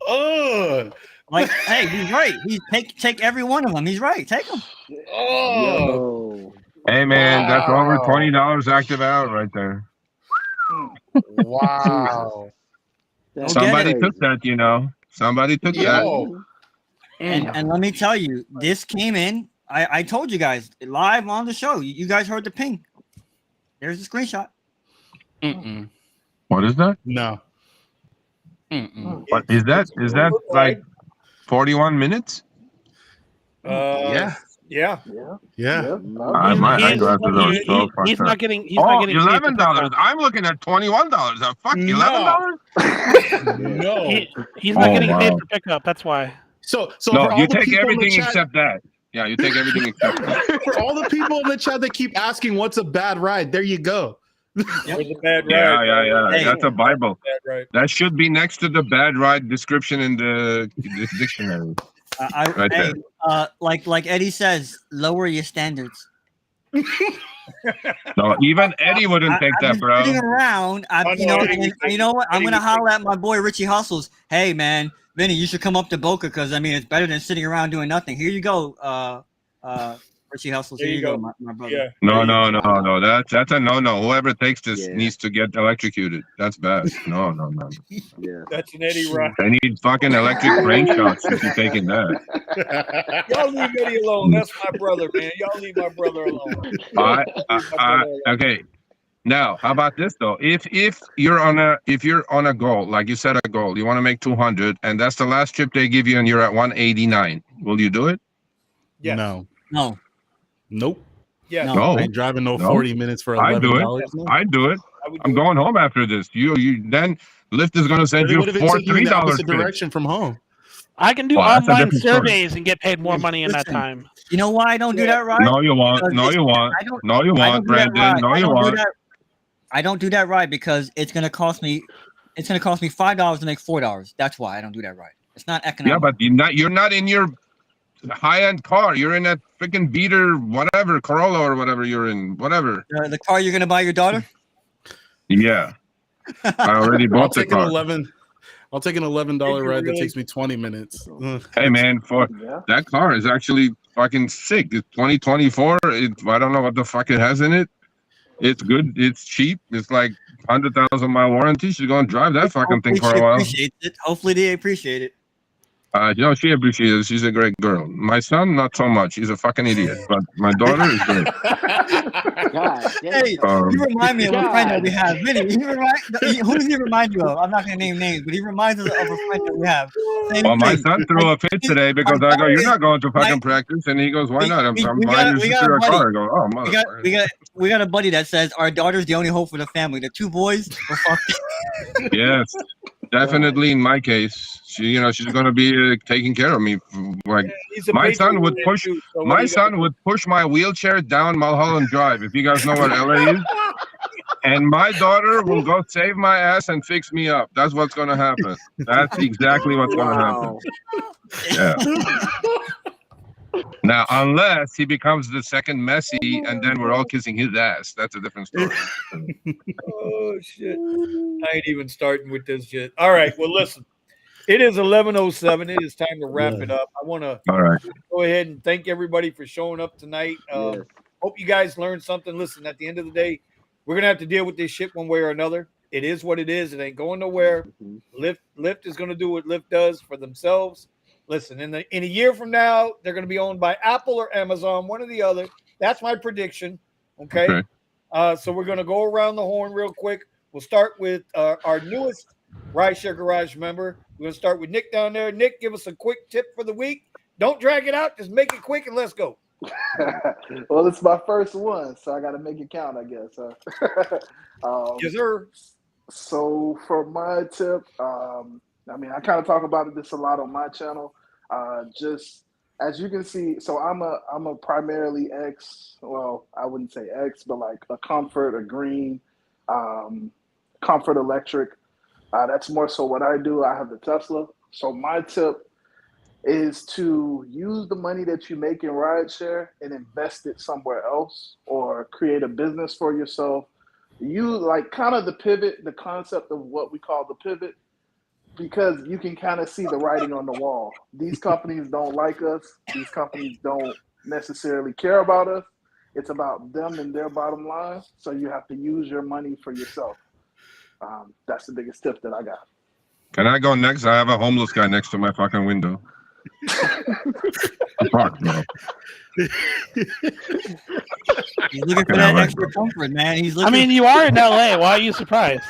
Oh. Like, hey, he's right. Take every one of them. He's right. Take them. Oh. Hey, man, that's over $20 active out right there. Wow. Somebody took that, Somebody took that. And let me tell you, this came in. I told you guys live on the show. You guys heard the ping. There's the screenshot. Mm-mm. What is that? No. Mm-mm. What is that? Is that like 41 minutes? Yeah. My glasses are so fucked He's up. not getting. He's Oh, not getting paid for $11. I'm looking at $21. Fuck, $11? No. He's not getting paid wow. for pickup. That's why. So No, for all you the take people in the everything chat- except that. Yeah, you take everything except that. For all the people in the chat that keep asking what's a bad ride, there you go. It was a bad ride. Yeah. Hey. That's a Bible. Bad ride. That should be next to the bad ride description in the dictionary. Right Hey, there. like Eddie says, lower your standards. No, even Eddie wouldn't take I've that, been bro. sitting around. You know what? I'm gonna holler at my boy Richie Hustles. Hey man, Vinny, you should come up to Boca because I mean it's better than sitting around doing nothing. Here you go, Richie Hustles. There Here you you go, go. my brother. Yeah. No. That's a no. Whoever takes this Yeah. needs to get electrocuted. That's bad. No. Yeah. That's an Eddie ride. They need fucking electric brain shots if you're taking that. Y'all leave Eddie alone. That's my brother, man. Y'all leave my brother alone. Okay. Now, how about this though? If you're on a goal, like you set a goal, you want to make 200, and that's the last trip they give you, and you're at 189, will you do it? Yes. No. Nope. Yes. No. I ain't driving no No. 40 minutes for I do it. $11. No. I do it. I would I'm do it. going home after this. You then Lyft is going to send But you what if it four took you in the $3 opposite trips. direction from home? I can do Well, that's a online different story. surveys and get paid more money in that Listen. time. You know why I don't do Yeah. that ride? No, you won't. Because No, it's- you won't. I don't. No, you I don't won't, do that Brandon. ride. No, I you don't do won't. that. I don't do that ride because it's gonna cost me. It's gonna cost me $5 to make $4. That's why I don't do that ride. It's not economic. Yeah, but you're not in your high-end car. You're in that freaking beater, whatever, Corolla or whatever you're in, whatever. The car you're gonna buy your daughter. Yeah, I already I'll bought the take an car. I'll take an $11 Did you ride that really? takes me 20 minutes. Hey man, for Yeah. that car is actually fucking sick. It's 2024. I don't know what the fuck it has in it. It's good. It's cheap. It's like 100,000 mile warranty. She's gonna drive that fucking thing Hopefully for she a while. appreciates it. Hopefully they appreciate it. She appreciates it. She's a great girl. My son, not so much. He's a fucking idiot. But my daughter is great. God damn. Hey, you remind me of a friend that we God. have. Vinny, who does he remind you of? I'm not gonna name names, but he reminds us of a friend that we have. Same Well, my thing. son threw a fit today because I go, "You're not going to fucking Mike, practice," and he goes, "Why we- not? I'm we buying got- your we got sister a a buddy. car." I go, "Oh, motherfucker." We got a buddy that says our daughter's the only hope for the family. The two boys were fucked. Yes, definitely. In my case, she's going to be taking care of me. Like He's a my Patriot son would fan, push. too, so what My do you son got? would push my wheelchair down Mulholland Drive. If you guys know where LA is. And my daughter will go save my ass and fix me up. That's what's going to happen. That's exactly what's going to happen. Wow. Yeah. Now, unless he becomes the second Messi, and then we're all kissing his ass. That's a different story. Oh shit! I ain't even starting with this shit. All right. Well, listen. It is 11:07. It is time to wrap it up. I want to All right. go ahead and thank everybody for showing up tonight. Yes. Hope you guys learned something. Listen, at the end of the day, we're gonna have to deal with this shit one way or another. It is what it is. It ain't going nowhere. Mhm. Lyft is gonna do what Lyft does for themselves. Listen, in a year from now, they're gonna be owned by Apple or Amazon, one or the other. That's my prediction. Okay. So we're gonna go around the horn real quick. We'll start with our newest RideShare Garage member. We're gonna start with Nick down there. Nick, give us a quick tip for the week. Don't drag it out. Just make it quick and let's go. Well, it's my first one, so I got to make it count, I guess. Yes, sir. So for my tip, I mean, I kind of talk about this a lot on my channel. Just as you can see, so I'm a primarily X. Well, I wouldn't say X, but like a Comfort, a Green, Comfort Electric. That's more so what I do. I have the Tesla. So my tip is to use the money that you make in rideshare and invest it somewhere else or create a business for yourself. You like kind of the pivot, the concept of what we call the pivot, because you can kind of see the writing on the wall. These companies don't like us. These companies don't necessarily care about us. It's about them and their bottom line. So you have to use your money for yourself. That's the biggest tip that I got. Can I go next? I have a homeless guy next to my fucking window. Fuck, bro. He's looking for that extra comfort, man. He's I looking. mean, you are in LA. Why are you surprised?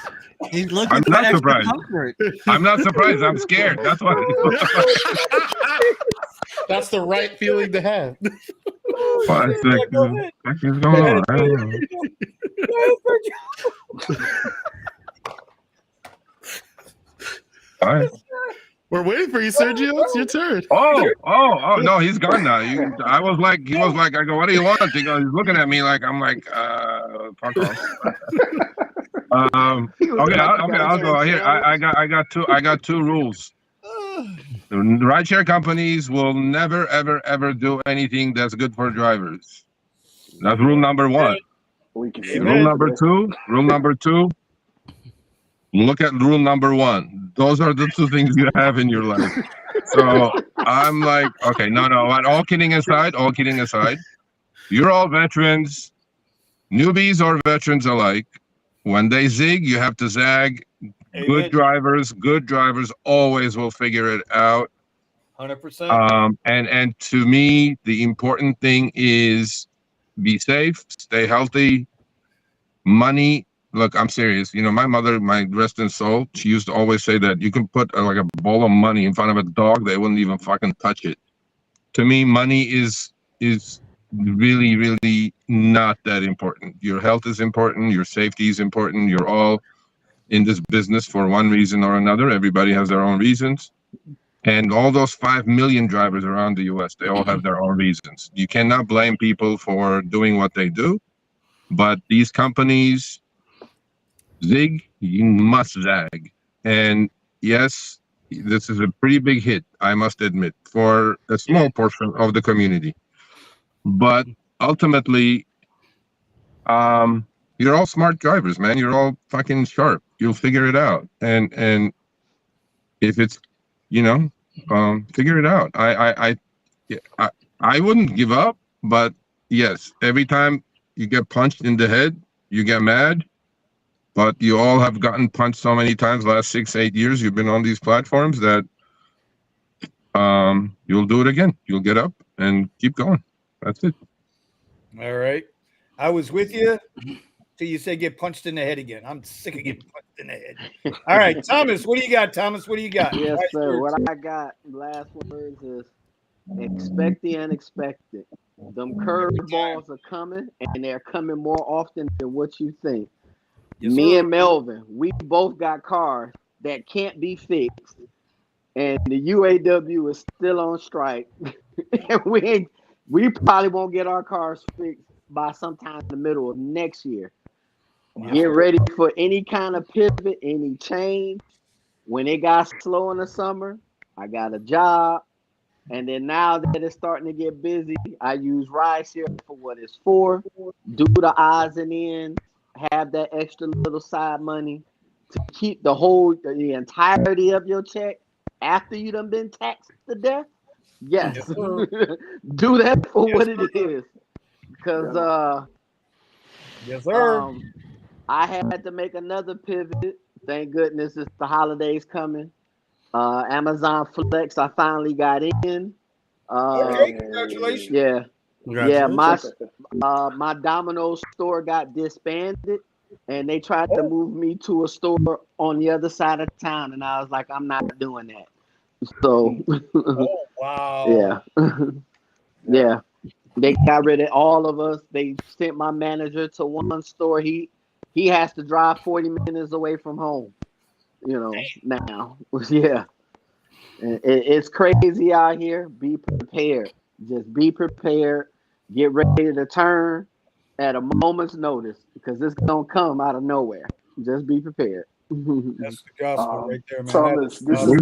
He's looking I'm for not that extra surprised. comfort. I'm not surprised. I'm scared. That's what. That's the right feeling to have. What the heck is going on? I don't know. All right. We're waiting for you, Sergio. It's your turn. Oh, no, he's gone now. He was like, I go, what do you want? He goes, he's looking at me like, I'm like, fuck off. Okay, I'll go here. I got two rules. The rideshare companies will never, ever, ever do anything that's good for drivers. That's rule number one. We can Amen. Rule number two, look at rule number one. Those are the two things you have in your life. So I'm like, okay, no. All kidding aside, you're all veterans, newbies or veterans alike. When they zig, you have to zag. Amen. Good drivers always will figure it out. 100%. And to me, the important thing is be safe, stay healthy. Money. Look, I'm serious. You know, my mother, my rest in soul, she used to always say that you can put like a bowl of money in front of a dog, they wouldn't even fucking touch it. To me, money is really, really not that important. Your health is important. Your safety is important. You're all in this business for one reason or another. Everybody has their own reasons. And all those 5 million drivers around the US, they all have their own reasons. You cannot blame people for doing what they do, but these companies zig, you must zag. And yes, this is a pretty big hit, I must admit, for a small portion of the community. But ultimately, you're all smart drivers, man. You're all fucking sharp. You'll figure it out. And if it's, you know, figure it out. I wouldn't give up, but yes, every time you get punched in the head, you get mad. But you all have gotten punched so many times last 6-8 years you've been on these platforms that you'll do it again. You'll get up and keep going. That's it. All right. I was with you till you say get punched in the head again. I'm sick of getting punched in the head. All right, Thomas, what do you got? Thomas, what do you got? Yes, Right sir. here. What I got, last words is expect the unexpected. Them curveballs are coming, and they're coming more often than what you think. Yes, Me sir. and Melvin, we both got cars that can't be fixed, and the UAW is still on strike. And we probably won't get our cars fixed by sometime in the middle of next year. Get ready for any kind of pivot, any change. When it got slow in the summer, I got a job. And then now that it's starting to get busy, I use RideShare for what it's for. Do the odds and ends, have that extra little side money to keep the entirety of your check after you done been taxed to death. Yes. Do that for what it is. Because yes, sir. I had to make another pivot. Thank goodness it's the holidays coming. Amazon Flex, I finally got in. Okay, congratulations. Yeah. Congratulations. Yeah, my Domino's store got disbanded, and they tried to move me to a store on the other side of town, and I was like, I'm not doing that. So, Oh, wow. yeah, they got rid of all of us. They sent my manager to one store. He has to drive 40 minutes away from home. You know, now, yeah. It's crazy out here. Be prepared. Just be prepared. Get ready to turn at a moment's notice because it's gonna come out of nowhere. Just be prepared. That's the gospel right there, man. Thomas, this is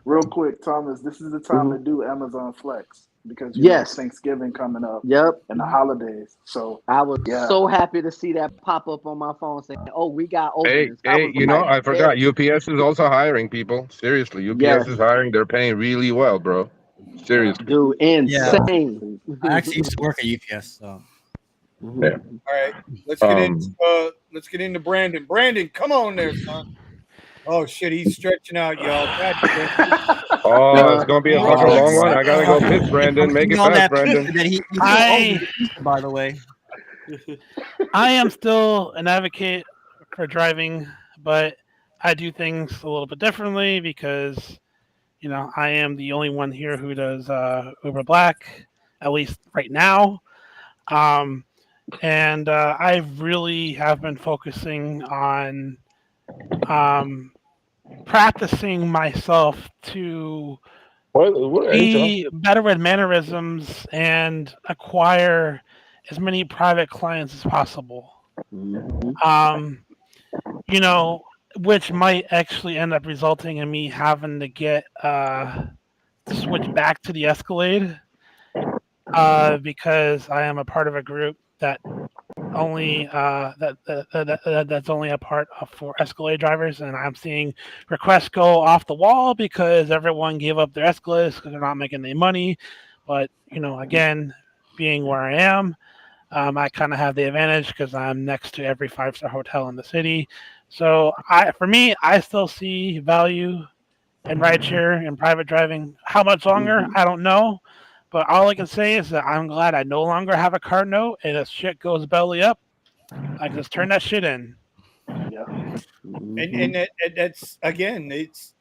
real quick, Thomas. This is the time Mhm. to do Amazon Flex because you Yes. know Thanksgiving coming up Yep. and the holidays. So I was so happy to see that pop up on my phone saying, "Oh, we got openings." Hey, you know, I forgot. UPS is also hiring people. Seriously, UPS is hiring. They're paying really well, bro. Seriously. Dude, insane. I actually used to work at UPS, so. Yeah. All right, let's get into Brandon. Brandon, come on there, son. Oh shit, he's stretching out, y'all. Oh, it's gonna be a fucking long one. I gotta go piss, Brandon. Make it fast, Brandon. By the way, I am still an advocate for driving, but I do things a little bit differently because, you know, I am the only one here who does Uber Black, at least right now. And I really have been focusing on practicing myself to be better at mannerisms and acquire as many private clients as possible. you know, which might actually end up resulting in me having to get switch back to the Escalade because I am a part of a group that only that's only a part of for Escalade drivers, and I'm seeing requests go off the wall because everyone gave up their Escalades because they're not making any money. But again, being where I am, I kind of have the advantage because I'm next to every 5-star hotel in the city. So for me, I still see value in rideshare and private driving. How much longer? I don't know. But all I can say is that I'm glad I no longer have a car note, and if shit goes belly up, I can just turn that shit in. Yeah. And that's again, it's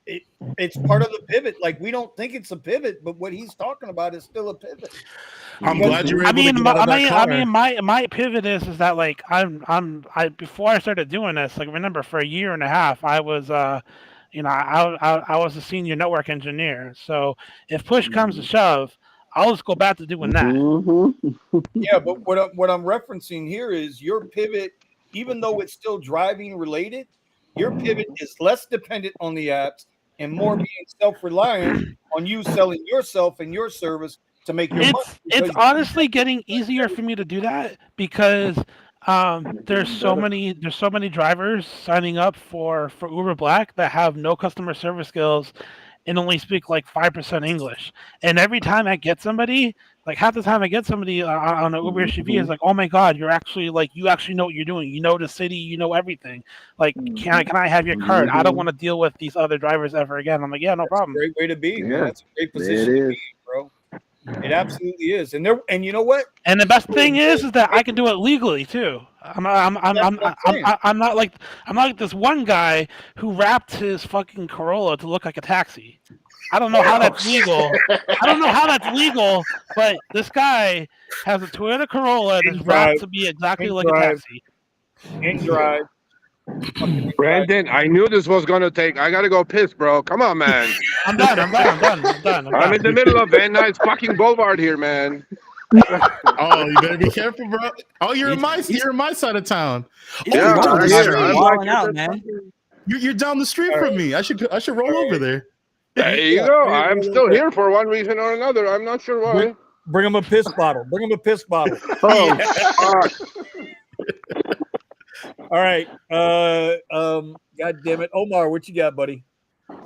part of the pivot. Like, we don't think it's a pivot, but what he's talking about is still a pivot. I'm glad you were able to get out of that car. My pivot is that like I before I started doing this, like, remember, for a year and a half I was I was a senior network engineer. So if push comes to shove, I'll just go back to doing that. Yeah, but what I'm referencing here is your pivot, even though it's still driving related, your pivot is less dependent on the apps and more being self-reliant on you selling yourself and your service to make your money. It's honestly getting easier for me to do that because there's so many drivers signing up for Uber Black that have no customer service skills and only speak like 5% English. And every time I get somebody, like half the time I get somebody on an Uber SUV is like, oh my God, you actually know what you're doing. You know the city, you know everything. Like, can I have your card? I don't want to deal with these other drivers ever again. I'm like, yeah, no problem. A great way to be, man. That's a great position to be in, bro. It absolutely is. And you know what? And the best thing is that I can do it legally too. I'm not like this one guy who wrapped his fucking Corolla to look like a taxi. I don't know how that's legal. But this guy has a Toyota Corolla that's wrapped to be exactly like a taxi. And drive. Brandon, I knew this was gonna take. I gotta go piss, bro. Come on, man. I'm done. I'm in the middle of Van Nuys fucking Boulevard here, man. Oh, you better be careful, bro. Oh, you're in my side of town. Yeah, down the here. street. I'm Balling like, out, man. You're down the street from me. I should roll over there. there you go. I'm still here for one reason or another. I'm not sure why. Bring him a piss bottle. Oh, fuck. All right. God damn it. Omar, what you got, buddy?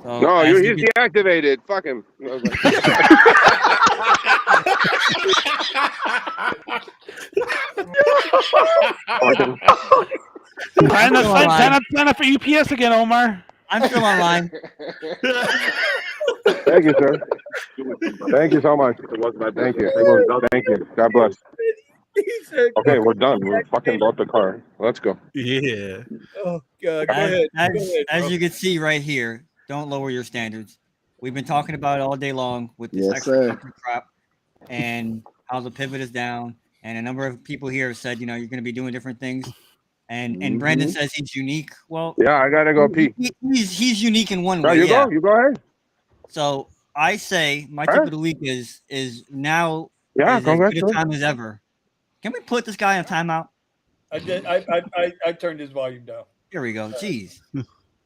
So, No, as he's deactivated. Fuck him. Sign up for UPS again, Omar. I'm still online. Thank you, sir. Thank you so much. Thank you. Thank you. God bless. Okay, we're done. We fucking bought the car. Let's go. Yeah. Oh, God. Go ahead. As you can see right here, don't lower your standards. We've been talking about it all day long with this extra crap and how the pivot is down. And a number of people here have said, you're going to be doing different things. And Brandon says he's unique. Well, yeah, I gotta go pee. He's unique in one way. You go. You go ahead. So I say my tip of the week is now as good a time as ever. Can we put this guy on timeout? I did. I turned his volume down. Here we go. Jeez.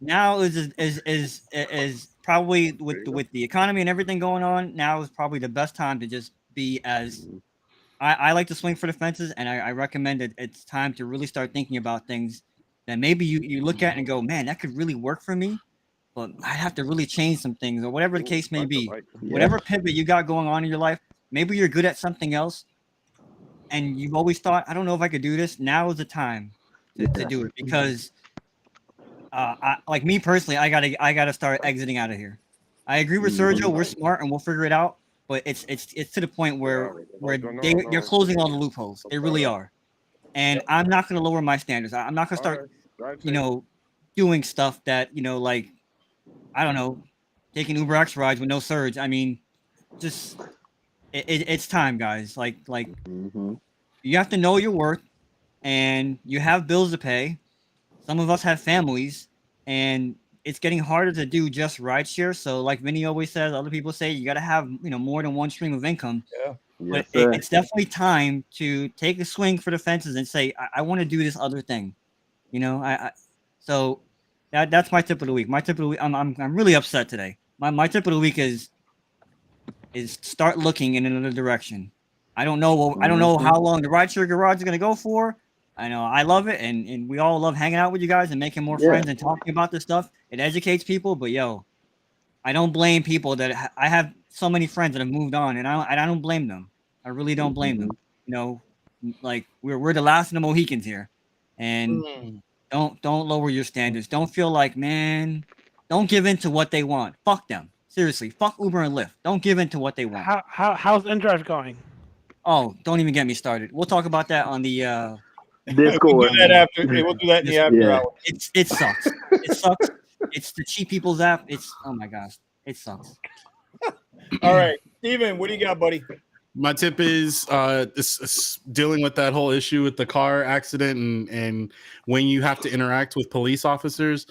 Now is probably with the economy and everything going on. Now is probably the best time to just be as. I like to swing for the fences, and I recommend that it's time to really start thinking about things that maybe you look at and go, man, that could really work for me, but I'd have to really change some things, or whatever the case may be. Whatever pivot you got going on in your life, maybe you're good at something else, and you've always thought, I don't know if I could do this. Now is the time to do it, because like me personally, I gotta start exiting out of here. I agree with Sergio. We're smart and we'll figure it out. But it's to the point where they're closing all the loopholes. They really are. And I'm not going to lower my standards. I'm not going to start, doing stuff that, like, I don't know, taking Uber X rides with no surge. I mean, just it's time, guys. Like you have to know your worth, and you have bills to pay. Some of us have families, and it's getting harder to do just rideshare. So like Vinny always says, other people say, you got to have, more than one stream of income. Yeah. But it's definitely time to take a swing for the fences and say, I want to do this other thing. So That's my tip of the week. My tip of the week. I'm really upset today. My tip of the week is start looking in another direction. I don't know how long the RideShare Garage is going to go for. I know I love it, and we all love hanging out with you guys and making more friends and talking about this stuff. It educates people, but yo, I don't blame people that I have so many friends that have moved on, and I don't blame them. I really don't blame them. You know, like we're the last of the Mohicans here, and don't lower your standards. Don't feel like, man, don't give in to what they want. Fuck them. Seriously, fuck Uber and Lyft. Don't give in to what they want. How's InDrive going? Oh, don't even get me started. We'll talk about that on the Discord. We'll do that after. We'll do that in the after hour. It sucks. It sucks. It's the cheap people's app. It's oh my gosh, it sucks. All right, Steven, what do you got, buddy? My tip is dealing with that whole issue with the car accident and when you have to interact with police officers.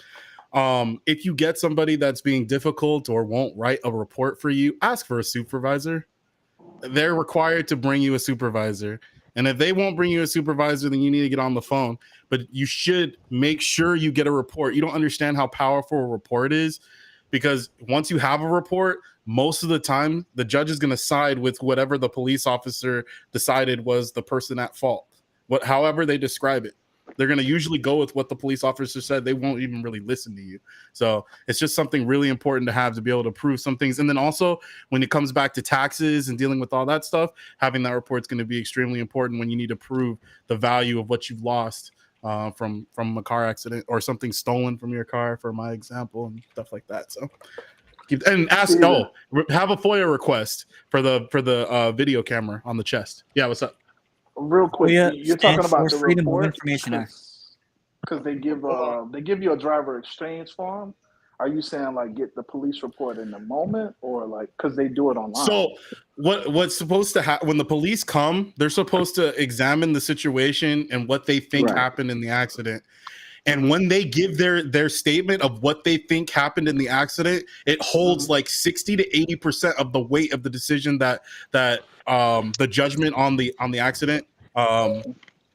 If you get somebody that's being difficult or won't write a report for you, ask for a supervisor. They're required to bring you a supervisor. And if they won't bring you a supervisor, then you need to get on the phone. But you should make sure you get a report. You don't understand how powerful a report is, because once you have a report, most of the time, the judge is going to side with whatever the police officer decided was the person at fault. However they describe it. They're going to usually go with what the police officer said. They won't even really listen to you. So it's just something really important to have to be able to prove some things. And then also when it comes back to taxes and dealing with all that stuff, having that report is going to be extremely important when you need to prove the value of what you've lost from a car accident or something stolen from your car, for my example, and stuff like that. So have a FOIA request for the video camera on the chest. Yeah, what's up? Real quick, you're talking about the Freedom of report Information Act. because they give you a driver exchange form. Are you saying like get the police report in the moment, or like because they do it online? So what's supposed to happen when the police come? They're supposed to examine the situation and what they think happened in the accident. And when they give their statement of what they think happened in the accident, it holds like 60 to 80% of the weight of the decision that the judgment on the accident.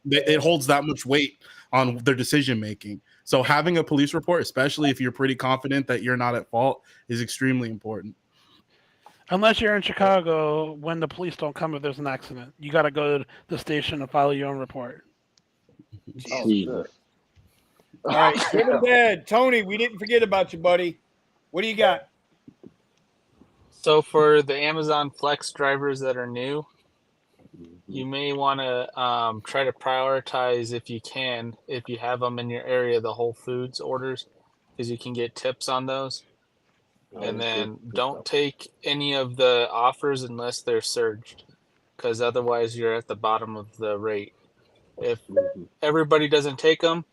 It holds that much weight on their decision making. So having a police report, especially if you're pretty confident that you're not at fault, is extremely important. Unless you're in Chicago, when the police don't come if there's an accident, you got to go to the station and file your own report. Oh, shit. All right, Dad, Tony, we didn't forget about you, buddy. What do you got? So for the Amazon Flex drivers that are new, you may want to try to prioritize, if you can, if you have them in your area, the Whole Foods orders, because you can get tips on those. And then don't take any of the offers unless they're surged, because otherwise you're at the bottom of the rate. If everybody doesn't take them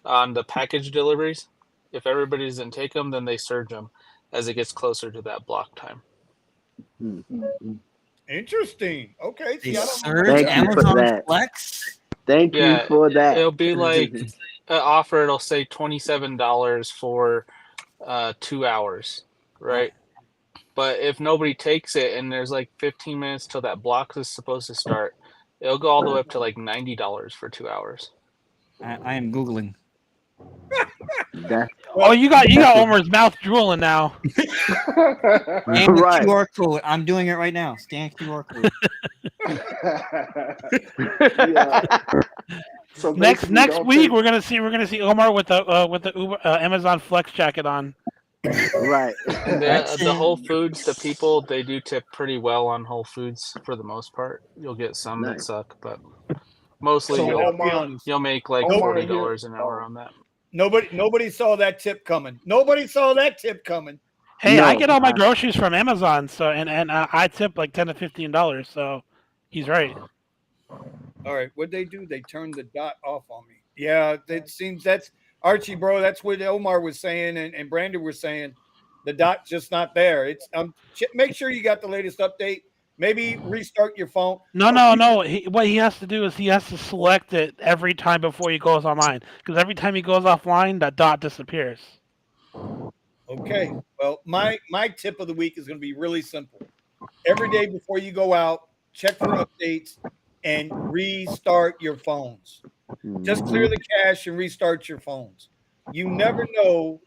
on the package deliveries, if everybody doesn't take them, then they surge them as it gets closer to that block time. Interesting. Okay. They See, I don't know. surge Thank you for Amazon that. Flex. Thank you for that. It'll be like an offer. It'll say $27 for 2 hours, right? But if nobody takes it and there's like 15 minutes till that block is supposed to start, it'll go all the way up to like $90 for 2 hours. I am Googling. You got Omar's mouth drooling now. Scan the QR code. I'm doing it right now. Scan QR code. So next week we're gonna see Omar with the Uber, Amazon Flex jacket on. Right. The Whole Foods, the people, they do tip pretty well on Whole Foods for the most part. You'll get some that suck, but mostly you'll make like $40 an hour on that. Nobody saw that tip coming. Nobody saw that tip coming. Hey, I get all my groceries from Amazon, so and I tip like $10 to $15. So he's right. All right, what'd they do? They turned the dot off on me. Yeah, it seems that's Archie, bro. That's what Omar was saying and Brandon was saying. The dot's just not there. It's make sure you got the latest update. Maybe restart your phone. No. What he has to do is he has to select it every time before he goes online. Because every time he goes offline, that dot disappears. Okay. Well, my tip of the week is going to be really simple. Every day before you go out, check for updates and restart your phones. Just clear the cache and restart your phones. you never know.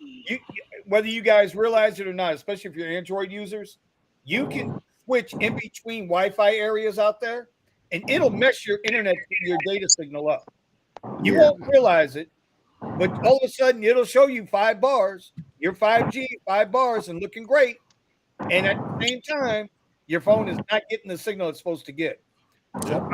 Whether you guys realize it or not, especially if you're Android users, you can switch in between Wi-Fi areas out there, and it'll mess your your data signal up. You won't realize it, but all of a sudden it'll show you 5 bars. Your 5G, 5 bars, and looking great. And at the same time, your phone is not getting the signal it's supposed to get. So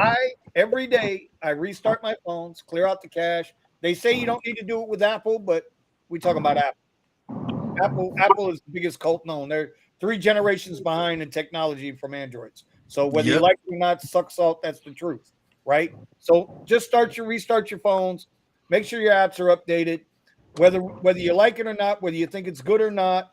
every day I restart my phones, clear out the cache. They say you don't need to do it with Apple, but we talking about Apple. Apple is the biggest cult known. They're 3 generations behind in technology from Androids. So whether you like it or not, suck salt, that's the truth, right? So just restart your phones, make sure your apps are updated. Whether you like it or not, whether you think it's good or not,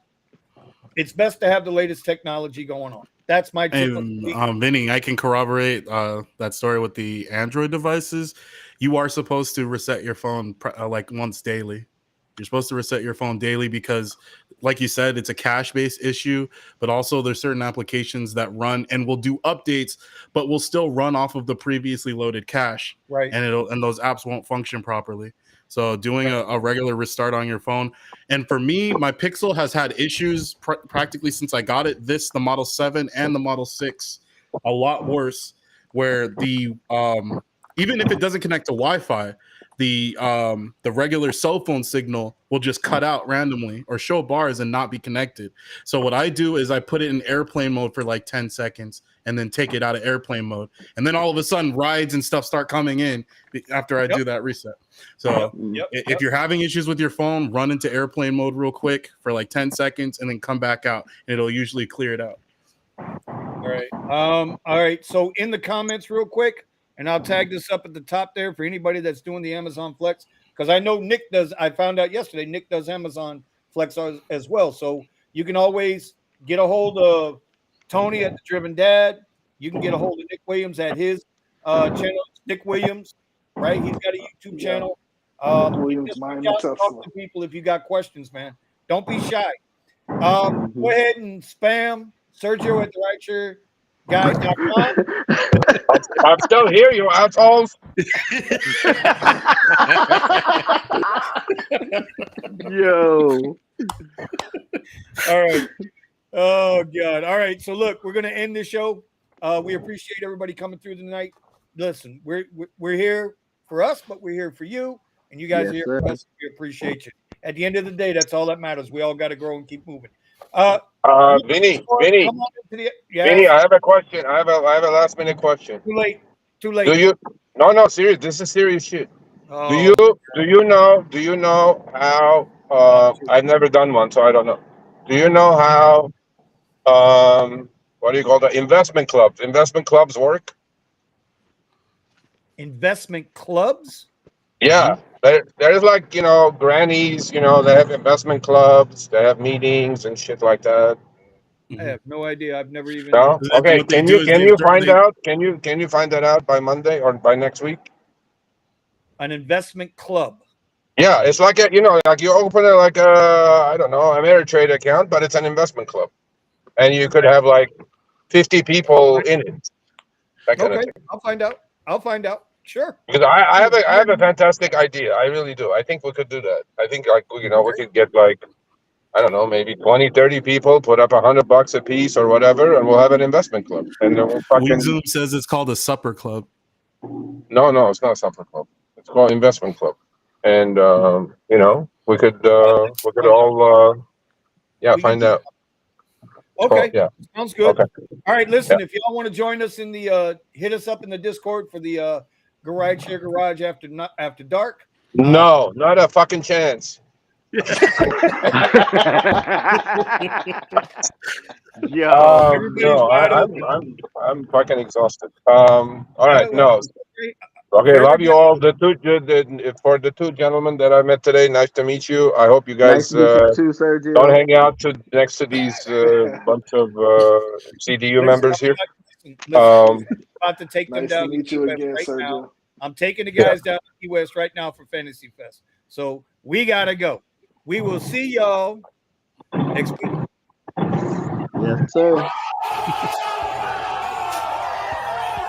it's best to have the latest technology going on. That's my tip. Vinny, I can corroborate that story with the Android devices. You are supposed to reset your phone like once daily. You're supposed to reset your phone daily because, like you said, it's a cache-based issue, but also there's certain applications that run and will do updates, but will still run off of the previously loaded cache. Right. And those apps won't function properly. So doing a regular restart on your phone. And for me, my Pixel has had issues practically since I got it. The Model 7 and the Model 6, a lot worse, where the even if it doesn't connect to Wi-Fi, the regular cell phone signal will just cut out randomly or show bars and not be connected. So what I do is I put it in airplane mode for like 10 seconds and then take it out of airplane mode. And then all of a sudden rides and stuff start coming in after I do that reset. So if you're having issues with your phone, run into airplane mode real quick for like 10 seconds and then come back out and it'll usually clear it out. All right. So in the comments real quick, and I'll tag this up at the top there for anybody that's doing the Amazon Flex, because I know Nick does. I found out yesterday Nick does Amazon Flex as well. So you can always get a hold of Tony at The Driven Dad. You can get a hold of Nick Williams at his channel, Nick Williams, right? He's got a YouTube channel. Williams, talk to people if you got questions, man. Don't be shy. Go ahead and spam Sergio at the RideShare Guys.com. I'm still here, you assholes. Yo. All right. Oh God. All right. So look, we're gonna end the show. We appreciate everybody coming through tonight. Listen, we're here for us, but we're here for you, and you guys are here for us. We appreciate you. At the end of the day, that's all that matters. We all got to grow and keep moving. Vinny, Vinny, I have a question. I have a last minute question. Too late. Do you? No, serious. This is serious shit. Oh, Do you know how? I've never done one, so I don't know. Do you know how? What do you call that? Investment clubs work? Investment clubs? Yeah, there's like grannies. They have investment clubs. They have meetings and shit like that. I have no idea. I've never even. No. Okay. Can you find out? Can you find that out by Monday or by next week? An investment club. Yeah, it's like like you open it like I don't know, Ameritrade account, but it's an investment club, and you could have like 50 people in it. That kind of thing. I'll find out. Sure. Because I have a fantastic idea. I really do. I think we could do that. I think we could get like, I don't know, maybe 20, 30 people, put up $100 a piece or whatever, and we'll have an investment club. And then we'll Zoom says it's called a supper club. No, it's not a supper club. It's called investment club. And we could all find out. Okay. Yeah. Sounds good. Okay. All right. Listen, if y'all want to join us in the hit us up in the Discord for the RideShare Garage after dark. No, not a fucking chance. I'm fucking exhausted. All right, no. Okay, love you all. For the two gentlemen that I met today, nice to meet you. I hope you guys don't hang out next to these bunch of CDU members here. I'm about to take them Nice down to meet you again, right Sergio. now. I'm taking the guys down to Key West right now for Fantasy Fest. So we gotta go. We will see y'all next week. Yes, sir.